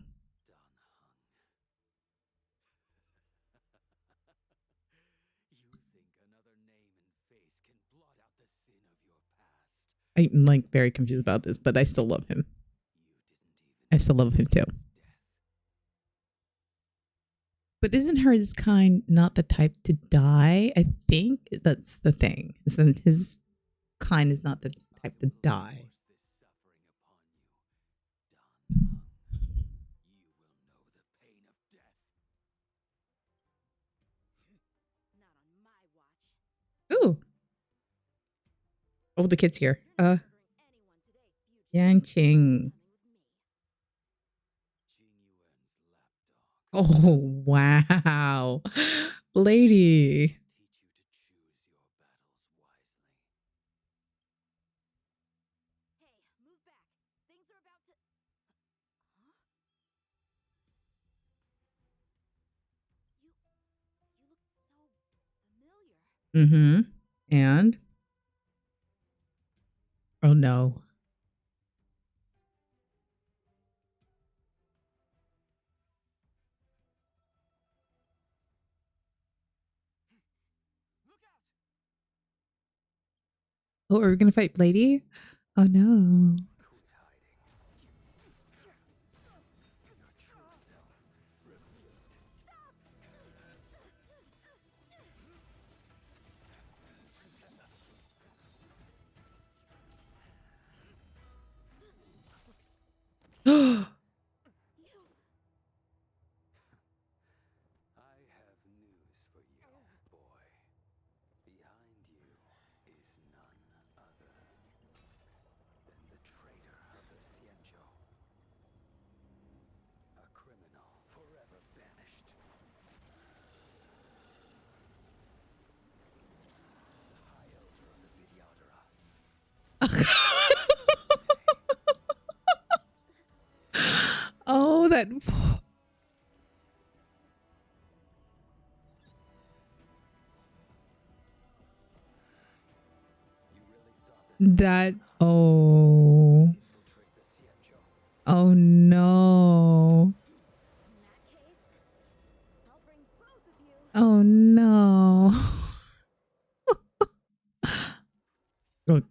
You think another name and face can blot out the sin of your past? I'm like very confused about this, but I still love him. You didn't even. I still love him too. Death. But isn't his kind not the type to die? I think that's the thing. Is that his kind is not the type to die. Ooh. Oh, the kid's here. Yanqing. Oh, wow. Bladie. Mm-hmm. And? Oh, no. Oh, are we gonna fight Bladie? Oh, no. I have news for you, boy. Behind you is none other than the traitor of the Xianzhou. A criminal forever banished. The High Elder of the Vidyadhara. Oh, that. That. Oh. Oh, no. Oh, no. Oh,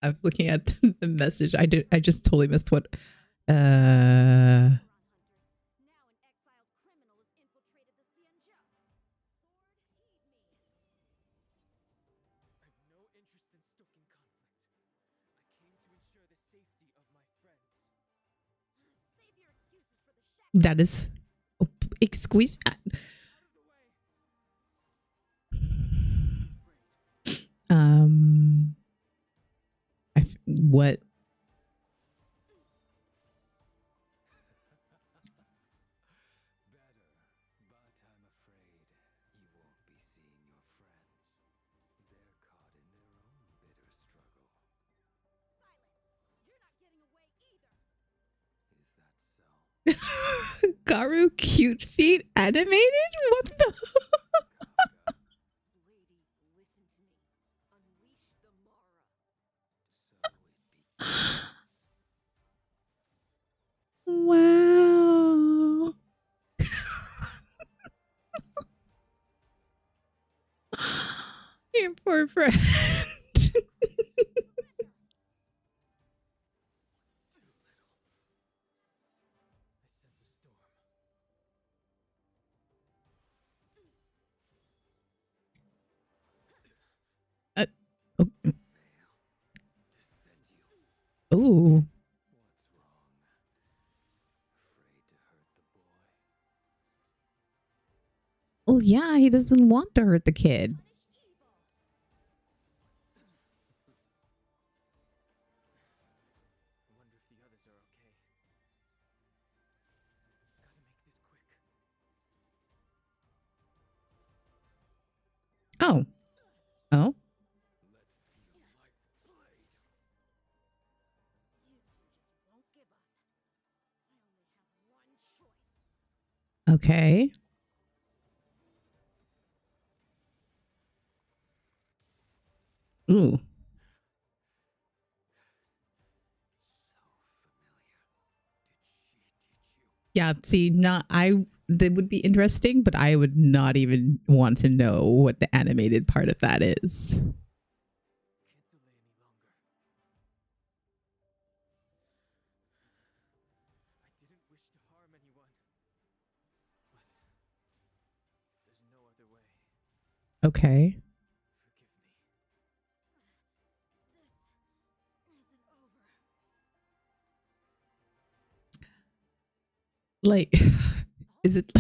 I was looking at the message. I just totally missed what. That is. Oh, excuse me. What? Better, but I'm afraid you won't be seeing your friends. They're caught in their own bitter struggle. Silence! You're not getting away either! Is that so? Garu cute feet animated? What the? Lady, listen to me. Unleash the Mara. So it begins. Wow. Your poor friend. Oh. Ooh. What's wrong? Afraid to hurt the boy? Well, yeah, he doesn't want to hurt the kid. I wonder if the others are okay. Gotta make this quick. Oh. Oh. Let's feel my blade. You two just won't give up. I only have one choice. Okay. Ooh. Yeah, see, not I that would be interesting, but I would not even want to know what the animated part of that is. Can't delay any longer. I didn't wish to harm anyone. But there's no other way. Okay. Forgive me. Like, is it?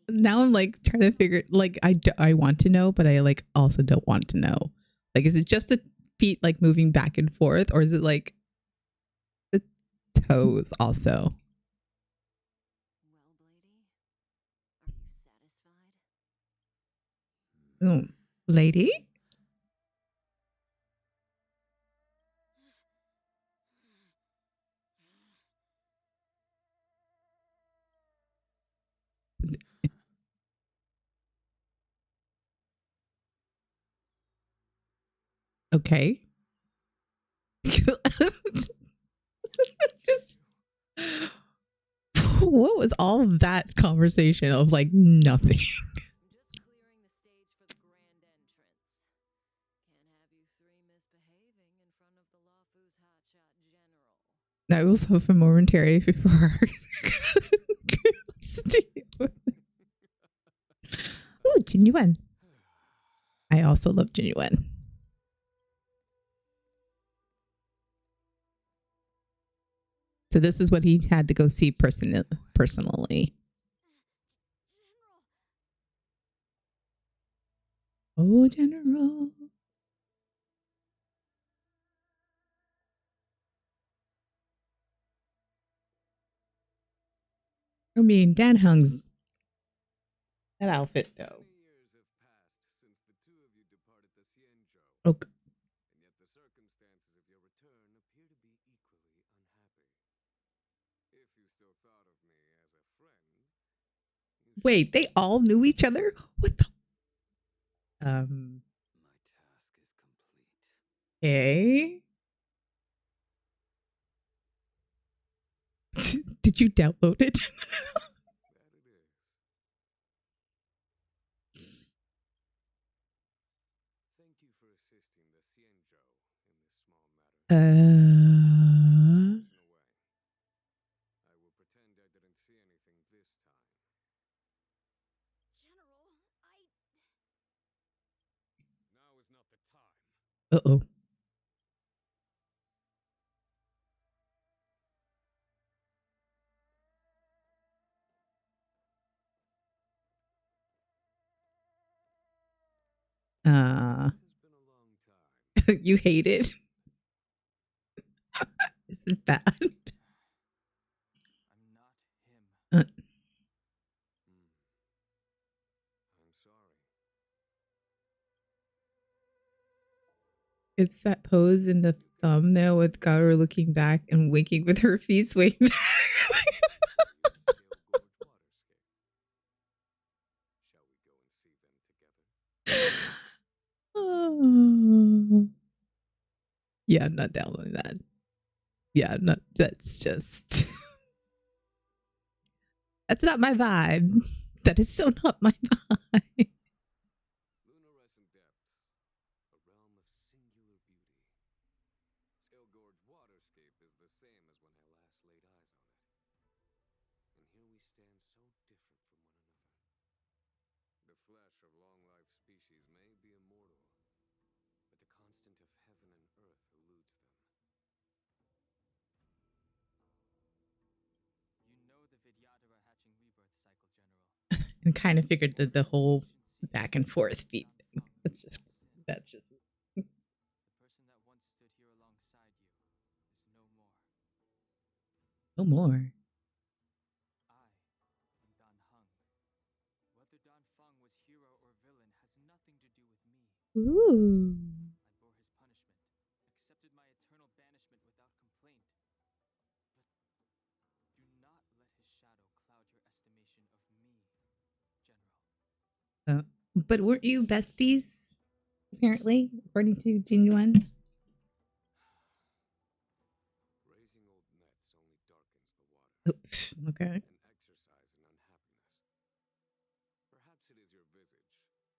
Now I'm like trying to figure. Like, I want to know, but I like also don't want to know. Like, is it just the feet like moving back and forth, or is it like the toes also? Well, Bladie, are you satisfied? Oh, lady. Okay. Just what was all of that conversation of like nothing? Just clearing the stage for the grand entrance. Can't have you three misbehaving in front of the Lawfu's hotshot general. That was so for momentary before Ooh, genuine. I also love genuine. So this is what he had to go see personally. Oh, General. I mean, Dan Hung's that outfit though. Many years have passed since the two of you departed the Xianzhou, Okay. and yet the circumstances of your return appear to be equally unhappy. If you still thought of me as a friend, you should Wait, they all knew each other? What the? My task is complete. Okay. Did you download it? That it is. Thank you for assisting the Xianzhou in this small matter. Away. I will pretend I didn't see anything this time. General, Now is not the time. Uh-oh. It has been a long time. You hate it. Is it bad? I'm not him. Uh, I'm sorry. it's that pose in the thumbnail with Garu looking back and winking with her feet swaying back. Shall we go and see them together? Oh. Yeah, I'm not downloading that. Yeah, not that's just that's not my vibe. That is so not my vibe. Lunarescent depths, a realm of singular beauty. Scale Gorge waterscape is the same as when I last laid eyes on it. And here we stand so different from one another. The flesh of long-lived species may be immortal, but the constant of heaven and earth eludes them. You know the Vidyadhara hatching rebirth cycle, General. And kind of figured that the whole back and forth feet thing. That's just The person that once stood here alongside you is no more. no more. I am Dan Heng. Whether Dan Feng was hero or villain has nothing to do with me. Ooh. I bore his punishment, accepted my eternal banishment without complaint. But do not let his shadow cloud your estimation of me, General. But weren't you besties? Apparently, according to Genuine. Raising old nets only darkens the water. Oops, okay. An exercise in unhappiness. Perhaps it is your visage,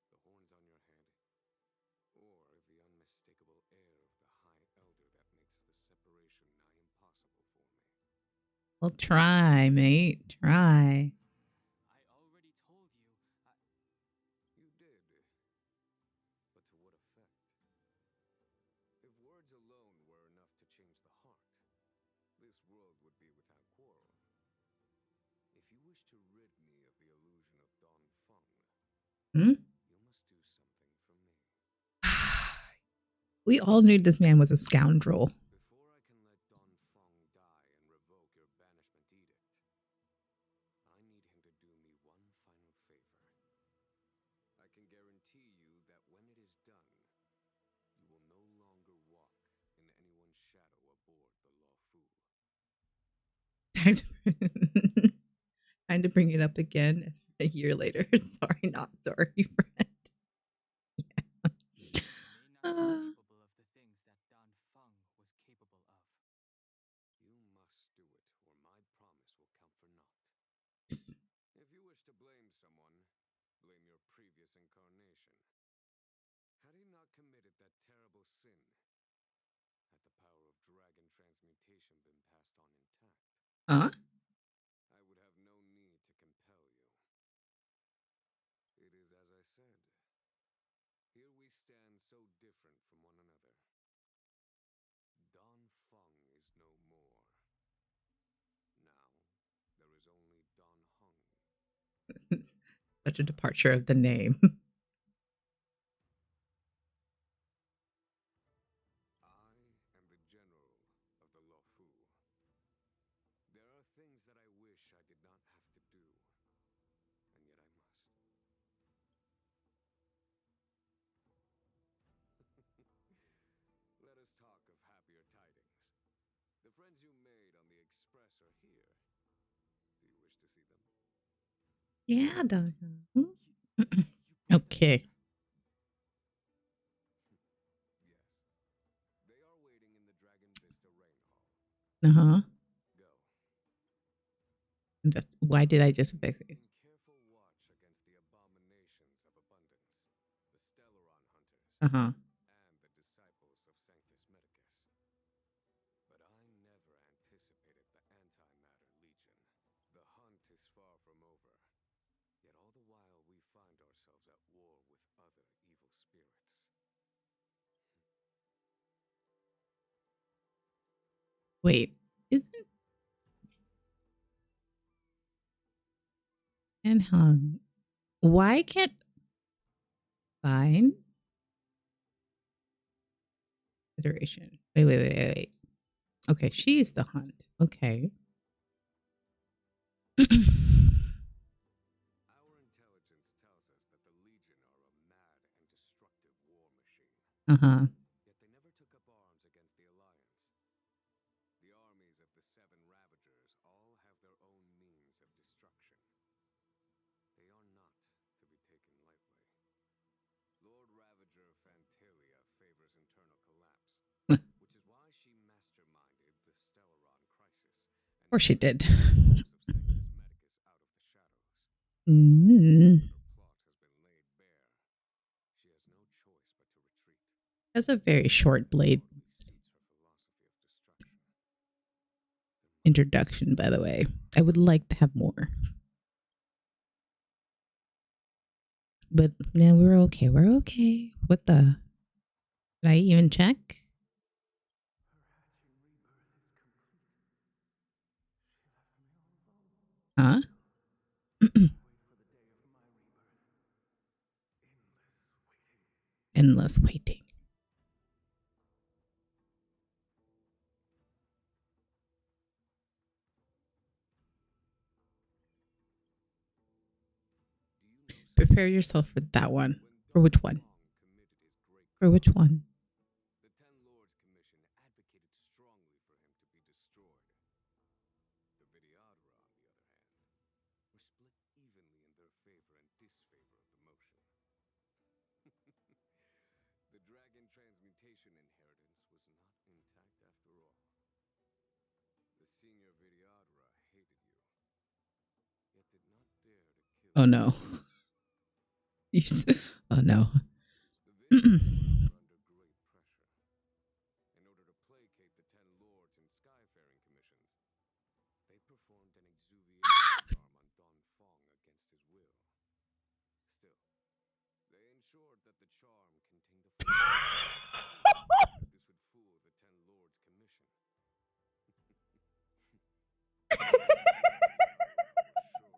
the horns on your head, or the unmistakable air of the High Elder that makes the separation nigh impossible for me. Well, try, mate. Try. I already told you. You did. But to what effect? If words alone were enough to change the heart, this world would be without quarrel. If If you wish to rid me of the illusion of Don Feng, Hmm? you must do something for me. We all knew this man was a scoundrel. Before I can let Don Feng die and revoke your banishment edict, I need him to do me one final favor. I can guarantee you that when it is done, you will no longer walk in anyone's shadow aboard the Lawfu. Time to bring it up again a year later. Sorry, not sorry, friend. May not be capable of the things that Don Feng was capable of. You must do it, or my promise will count for naught. If you wish to blame someone, blame your previous incarnation. Had he not committed that terrible sin, had the power of dragon transmutation been passed on intact, Huh? I would have no need to compel you. It is as I said. Here we stand so different from one another. Don Feng is no more. Now, there is only Don Hung. Such a departure of the name. I am the general of the Lawfu. There are things that I wish I did not have to do, and yet I must. Let us talk of happier tidings. The friends you made on the express are here. Do you wish to see them? Yeah, Don. Okay. Yes. They are waiting in the Dragon Vista Rain Hall. Uh-huh. Go. That's why did I just fix it? Keeping careful watch against the abominations of abundance, the Stellaron hunters, Uh-huh. and the disciples of Sanctus Medicus. But I never anticipated the Antimatter Legion. The hunt is far from over. Yet all the while we find ourselves at war with other evil spirits. Wait, isn't and hung? Why can't fine Federation? Wait. Okay, she's the hunt. Okay. Our intelligence tells us that the Legion are a mad and destructive war machine. Uh-huh. Yet they never took up arms against the Alliance. The armies of the Seven Ravagers all have their own means of destruction. They are not to be taken lightly. Lord Ravager Fantilia favors internal collapse, which is why she masterminded the Stellaron crisis. Of course she did. Of Sanctus Medicus out of the shadows. Mm. Her plot has been laid bare. She has no choice but to retreat. That's a very short blade States her philosophy of destruction. introduction, by the way. I would like to have more. But no, we're okay. We're okay. What the? Did I even check? Huh? Endless waiting. Prepare yourself for that one. For which one? For which one? The Ten Lords Commission advocated strongly for him to be destroyed. The Vidyadhara, on the other hand, were split evenly in their favor and disfavor of the motion. The dragon transmutation inheritance was not intact after all. The senior Vidyadhara hated you, yet did not dare to kill Oh you. no. Oh no. The Vidyadhara were under great pressure. In order to placate the Ten Lords and Skyfaring Commissions, they performed an exuviation charm on Don Feng against his will. Still, they ensured that the charm contained a that this would fool the Ten Lords Commission. Surely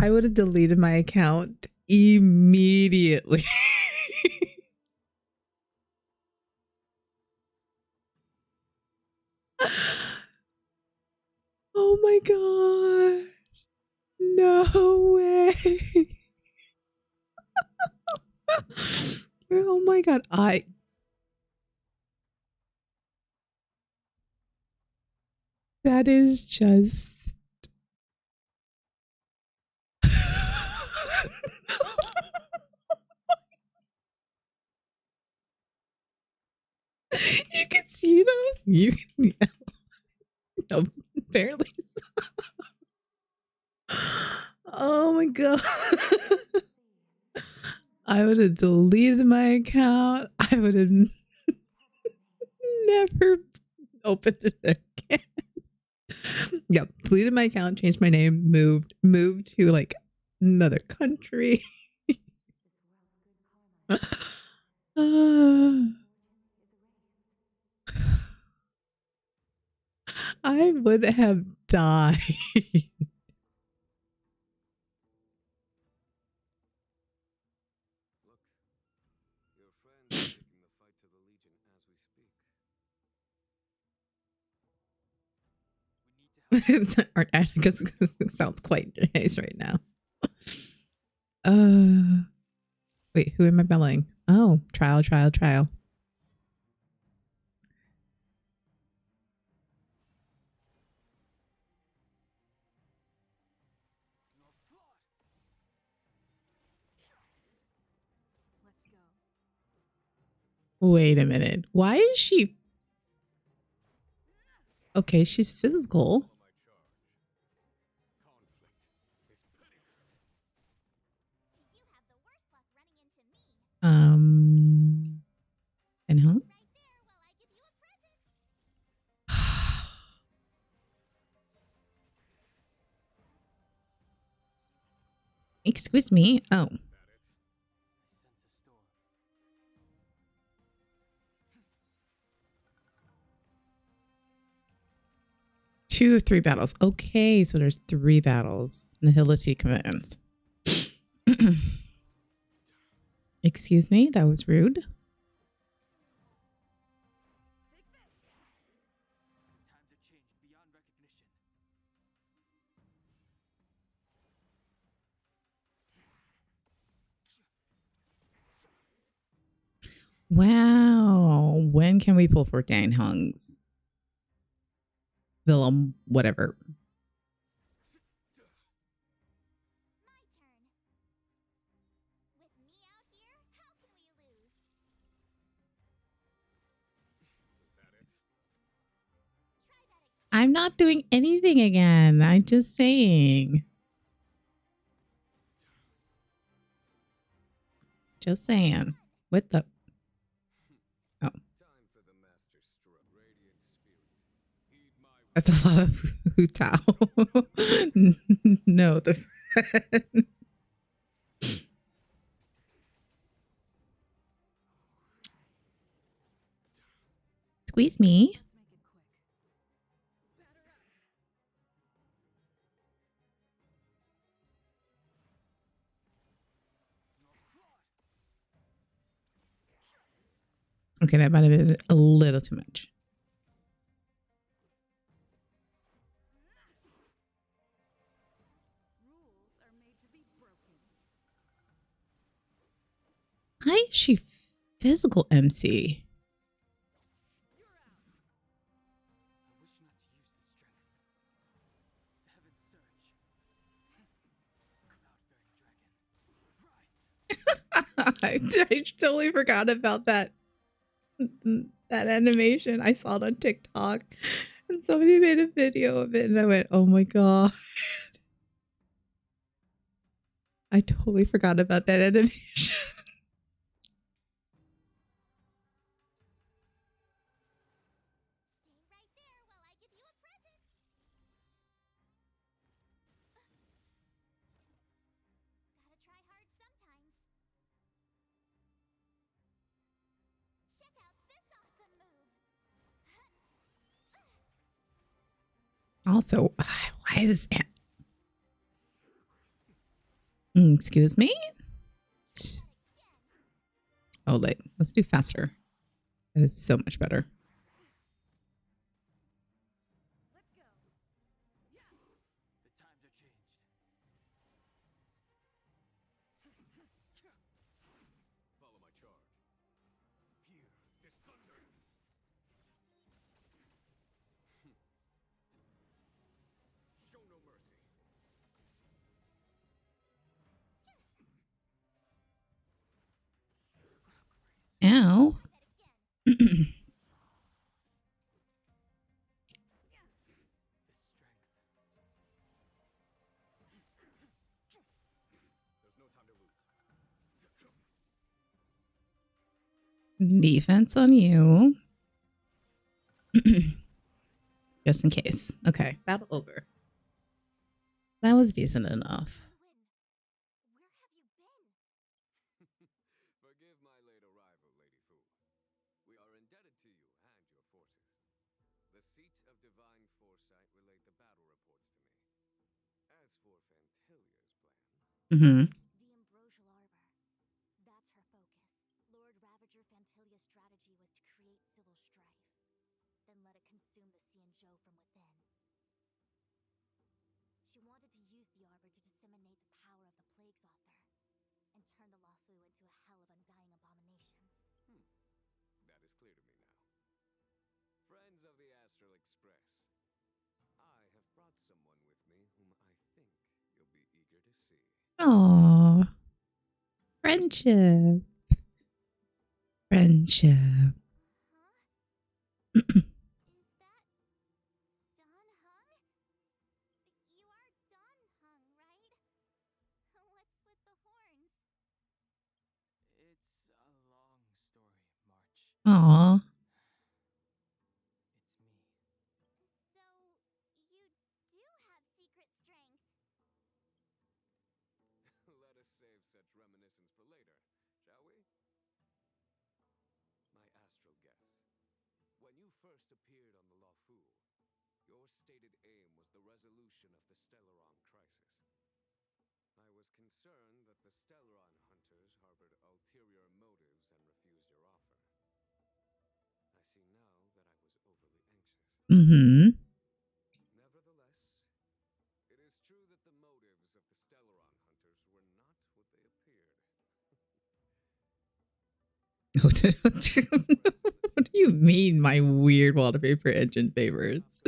I would have deleted my account immediately. Oh my god. No way. Oh my god. That is just you can see those. You can, no, barely. Oh my god. I would have deleted my account. I would have never opened it again. Yep, deleted my account, changed my name, moved to like another country. I would have died. Your friend is taking the fight to the Legion as we speak. We need to help. Because it sounds quite nice right now. Wait, who am I belling? Oh, trial. Let's go. Wait a minute. Why is she? Okay, she's physical. And huh? Excuse me. Oh. Two of 3 battles. Okay, so there's 3 battles. Nihility commands. Excuse me, that was rude. Time to change beyond recognition. Wow. When can we pull for Dan Hung's? Willem, whatever. I'm not doing anything again. I'm just saying. Just saying. What the? Oh. That's a lot of hutao. No, the squeeze me. Okay, that might have been a little too much. Why is she physical MC? I totally forgot about that animation. I saw it on TikTok and somebody made a video of it and I went, oh my god. I totally forgot about that animation. Also, why is Excuse me? Oh, let's do faster. That is so much better. Ow. Defense on you. Just in case. Okay, battle over. That was decent enough. Forgive my late arrival, Lady Fu. We are indebted to you and your forces. The seats of divine foresight relayed the battle reports to me. As for Fantilia's plan... Mm-hmm. The ambrosial arbor. That's her focus. Lord Ravager Fantilia's strategy was to create civil strife, then let it consume the Xianzhou from within. She wanted to use the arbor to disseminate the power of the Plague's author, and turn the Luofu into a hell of undying abominations. That is clear to me now. Friends of the Astral Express, I have brought someone with me whom I think you'll be eager to see. Aww. Friendship. Friendship. Is that Dun Hung? You are Dun Hung, right? What's with the horns? It's a long story, March. Aw. It's me. So, you do have secret strength. Let us save such reminiscence for later, shall we? My astral guests, when you first appeared on the Luofu, your stated aim was the resolution of the Stellaron crisis. I was concerned that the Stellaron hunters harbored ulterior motives and refused your offer. I see now that I was overly anxious. Mm-hmm. Nevertheless, it is true that the motives of the Stellaron hunters were not what they appeared. What do you mean, my weird wallpaper engine favorites?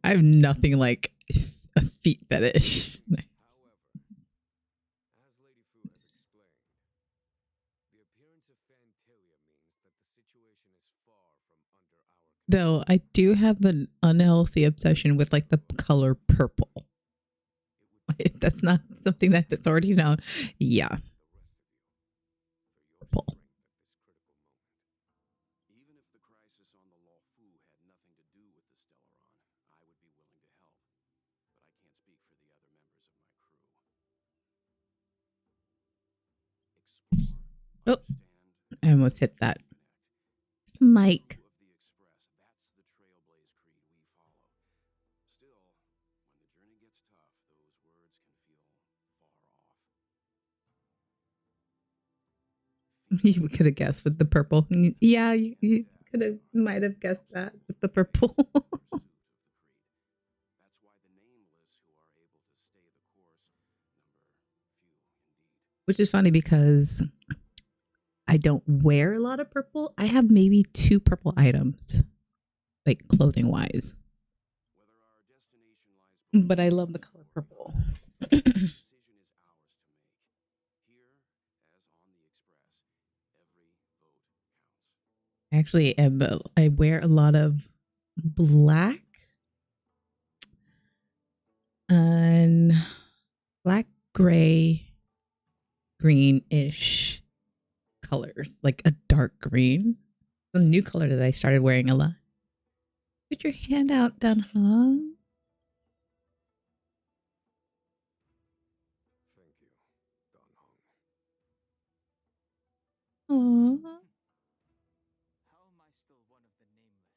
I have nothing like a feet fetish. However, as Lady Fu has explained, the appearance of Fantilia means that the situation is far from under our control. Though I do have an unhealthy obsession with like the color purple. If that's not something that's already known, yeah. Purple. Even if the crisis on the Luofu had nothing to do with the Stellaron, I would be willing to help. But I can't speak for the other members of my crew. Explore, Oh, understand, I almost hit that. connect. Mike. Crew of the Express, that's the Trailblaze creed we follow. Still, when the journey gets tough, those words can feel far off. You could have guessed with the purple. Yeah, you could have, might have guessed that with the purple. That's why the nameless who are able to stay the course number few indeed. Which is funny because I don't wear a lot of purple. I have maybe 2 purple items, like clothing wise. Whether our destination lies But I love the color purple. the decision is ours to make. Here, as on the Express, every vote counts. Actually, I wear a lot of black and black, gray, greenish colors, like a dark green. The new color that I started wearing a lot. Put your hand out, Dunhong. Thank you, Don Hong. Aww. How am I still one of the nameless?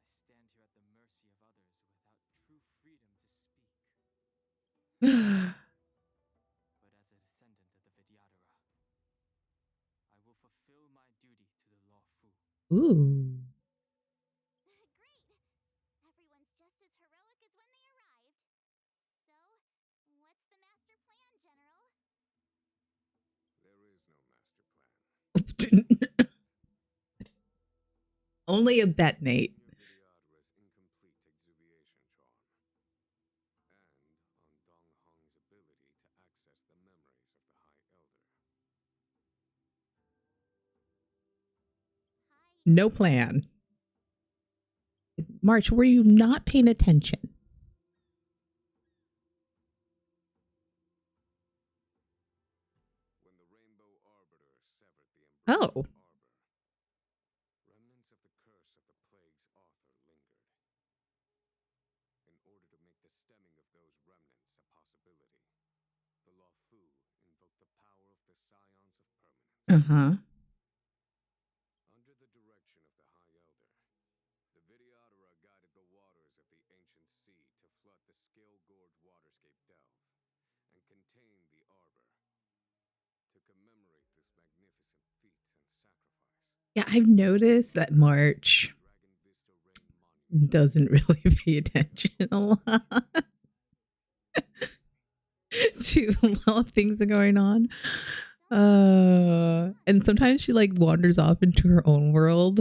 I stand here at the mercy of others without true freedom to speak. But as a descendant of the Vidyadhara, I will fulfill my duty to the Law Fu. Ooh. Great! Everyone's just as heroic as when they arrived. So, what's the master plan, General? There is no master plan. Only a bet, Nate. Your Vidyadhara's incomplete exuviation charm. And on Dong Hong's ability to access the memories of the High Elder. No plan. March, were you not paying attention? When the Rainbow Arbiter severed the Oh. Arbor, remnants of the curse of the plague's author lingered. In order to make the stemming of those remnants a possibility, the Law Fu invoked the power of the Scions of Permanence. Uh-huh. Under the direction of the High Elder, the Vidyadhara guided the waters of the ancient sea to flood the Scale Gorge waterscape delve and contain the Arbor. To commemorate this magnificent feat and sacrifice, Yeah, I've noticed that March Dragon Vista Rain Monument doesn't really pay attention a lot to a lot of things that are going on. And sometimes she like wanders off into her own world.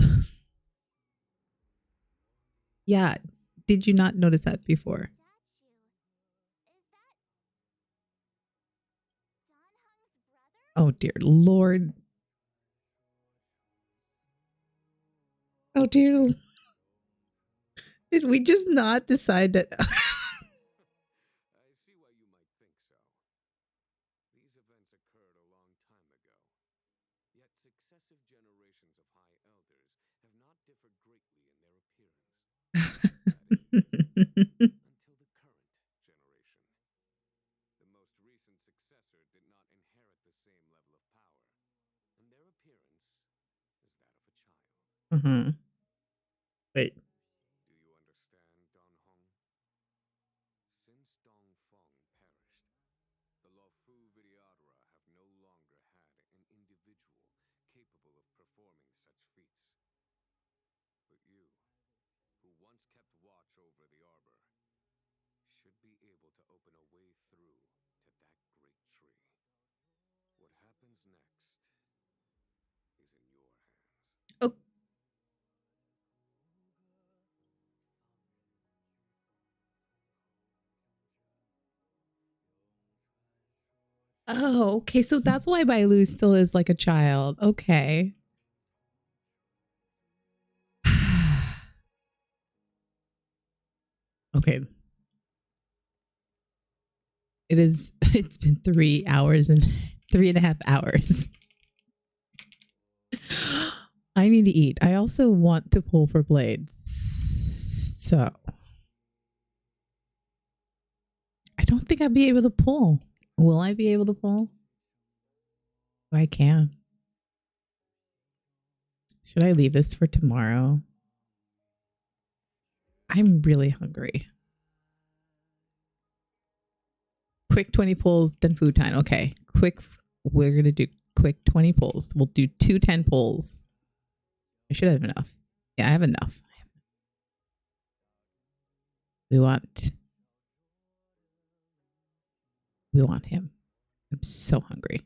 Yeah. Did you not notice that before? Oh dear Lord. Oh dear. Did we just not decide that? I see why you might think so. These events occurred a long time ago. Yet successive generations of High Elders have not differed greatly in their appearance. Until the current generation. The most recent successor did not inherit the same level of power, and their appearance is that of a child. Wait. Do you understand, Don Hong? Since Dong Feng perished, the Law Fu Vidyadhara have no longer had an individual capable of performing such feats. But you, who once kept watch over the Arbor, should be able to open a way through to that great tree. What happens next is in your hands. Oh. Oh, okay. So that's why Bailu still is like a child. Okay. Okay. It's been 3 hours and 3.5 hours. I need to eat. I also want to pull for blades. So I don't think I'd be able to pull. Will I be able to pull? I can. Should I leave this for tomorrow? I'm really hungry. Quick 20 pulls, then food time. Okay. We're going to do quick 20 pulls. We'll do 2 10 pulls. I should have enough. Yeah, I have enough. We want him. I'm so hungry.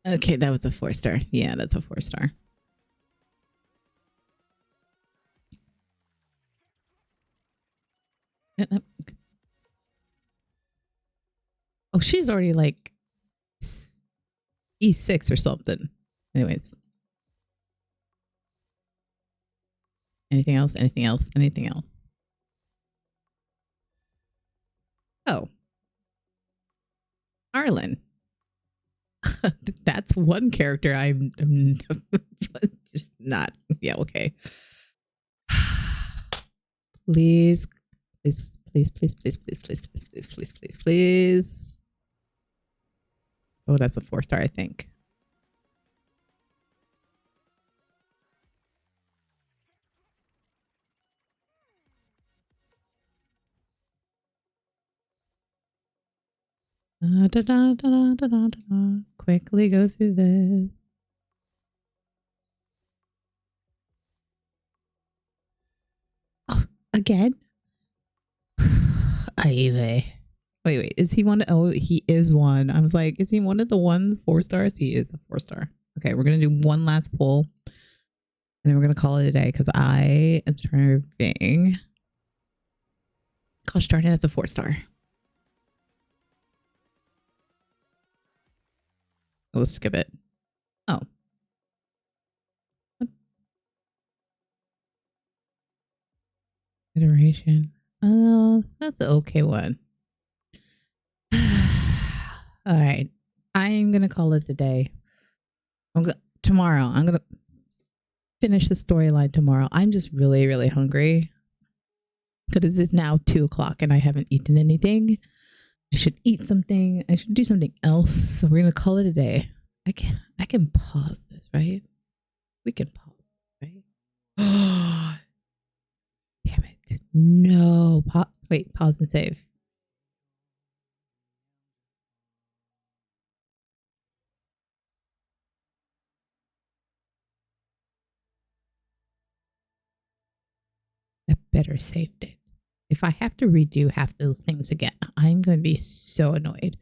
Okay, that was a 4-star. Yeah, that's a 4-star. Oh, she's already like E6 or something. Anyways. Anything else? Anything else? Anything else? Oh. Arlen. That's one character I'm just not. Yeah, okay. Please, please, please, please, please, please, please, please, please, please, please, please. Oh, that's a 4-star, I think. Quickly go through this. Oh, again? Wait, is he one? Oh, he is one. I was like, is he one of the ones 4 stars? He is a 4-star. Okay, we're gonna do one last pull, and then we're gonna call it a day because I am starving. Gosh darn it, it's a 4-star. We'll skip it. Oh. What? Iteration. Oh, that's an okay one. All right. I'm going to call it a day. Tomorrow, I'm going to finish the storyline tomorrow. I'm just really, really hungry because it's now 2 o'clock and I haven't eaten anything. I should eat something. I should do something else. So we're going to call it a day. I can pause this, right? We can pause, right? Oh, damn it. No. Wait, pause and save. I better saved it. If I have to redo half those things again, I'm going to be so annoyed.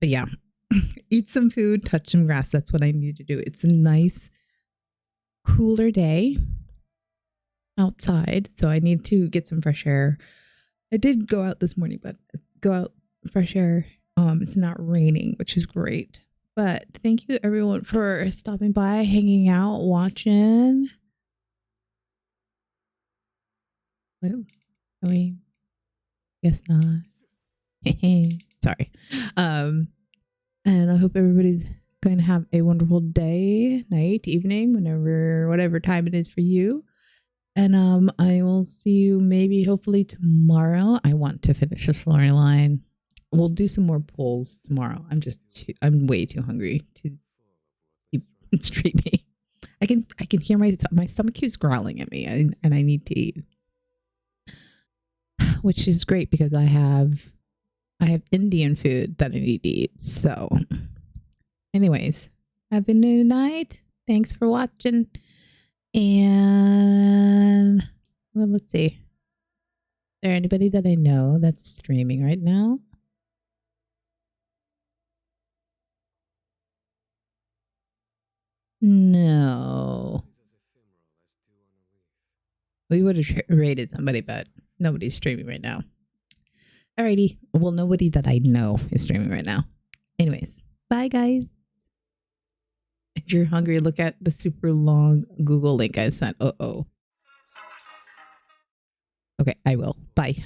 But yeah, eat some food, touch some grass. That's what I need to do. It's a nice, cooler day outside, so I need to get some fresh air. I did go out this morning, but go out fresh air. It's not raining, which is great. But thank you everyone for stopping by, hanging out, watching. Whoa, I mean, guess not. Sorry. And I hope everybody's going to have a wonderful day, night, evening, whatever time it is for you. And I will see you maybe hopefully tomorrow. I want to finish the storyline. We'll do some more polls tomorrow. I'm way too hungry to keep streaming. I can hear my stomach keeps growling at me, and I need to eat, which is great because I have Indian food that I need to eat. So, anyways, have a good night. Thanks for watching. And well, let's see. Is there anybody that I know that's streaming right now? No. We would have rated somebody, but nobody's streaming right now. Alrighty. Well, nobody that I know is streaming right now. Anyways, bye guys. If you're hungry, look at the super long Google link I sent. Okay, I will. Bye.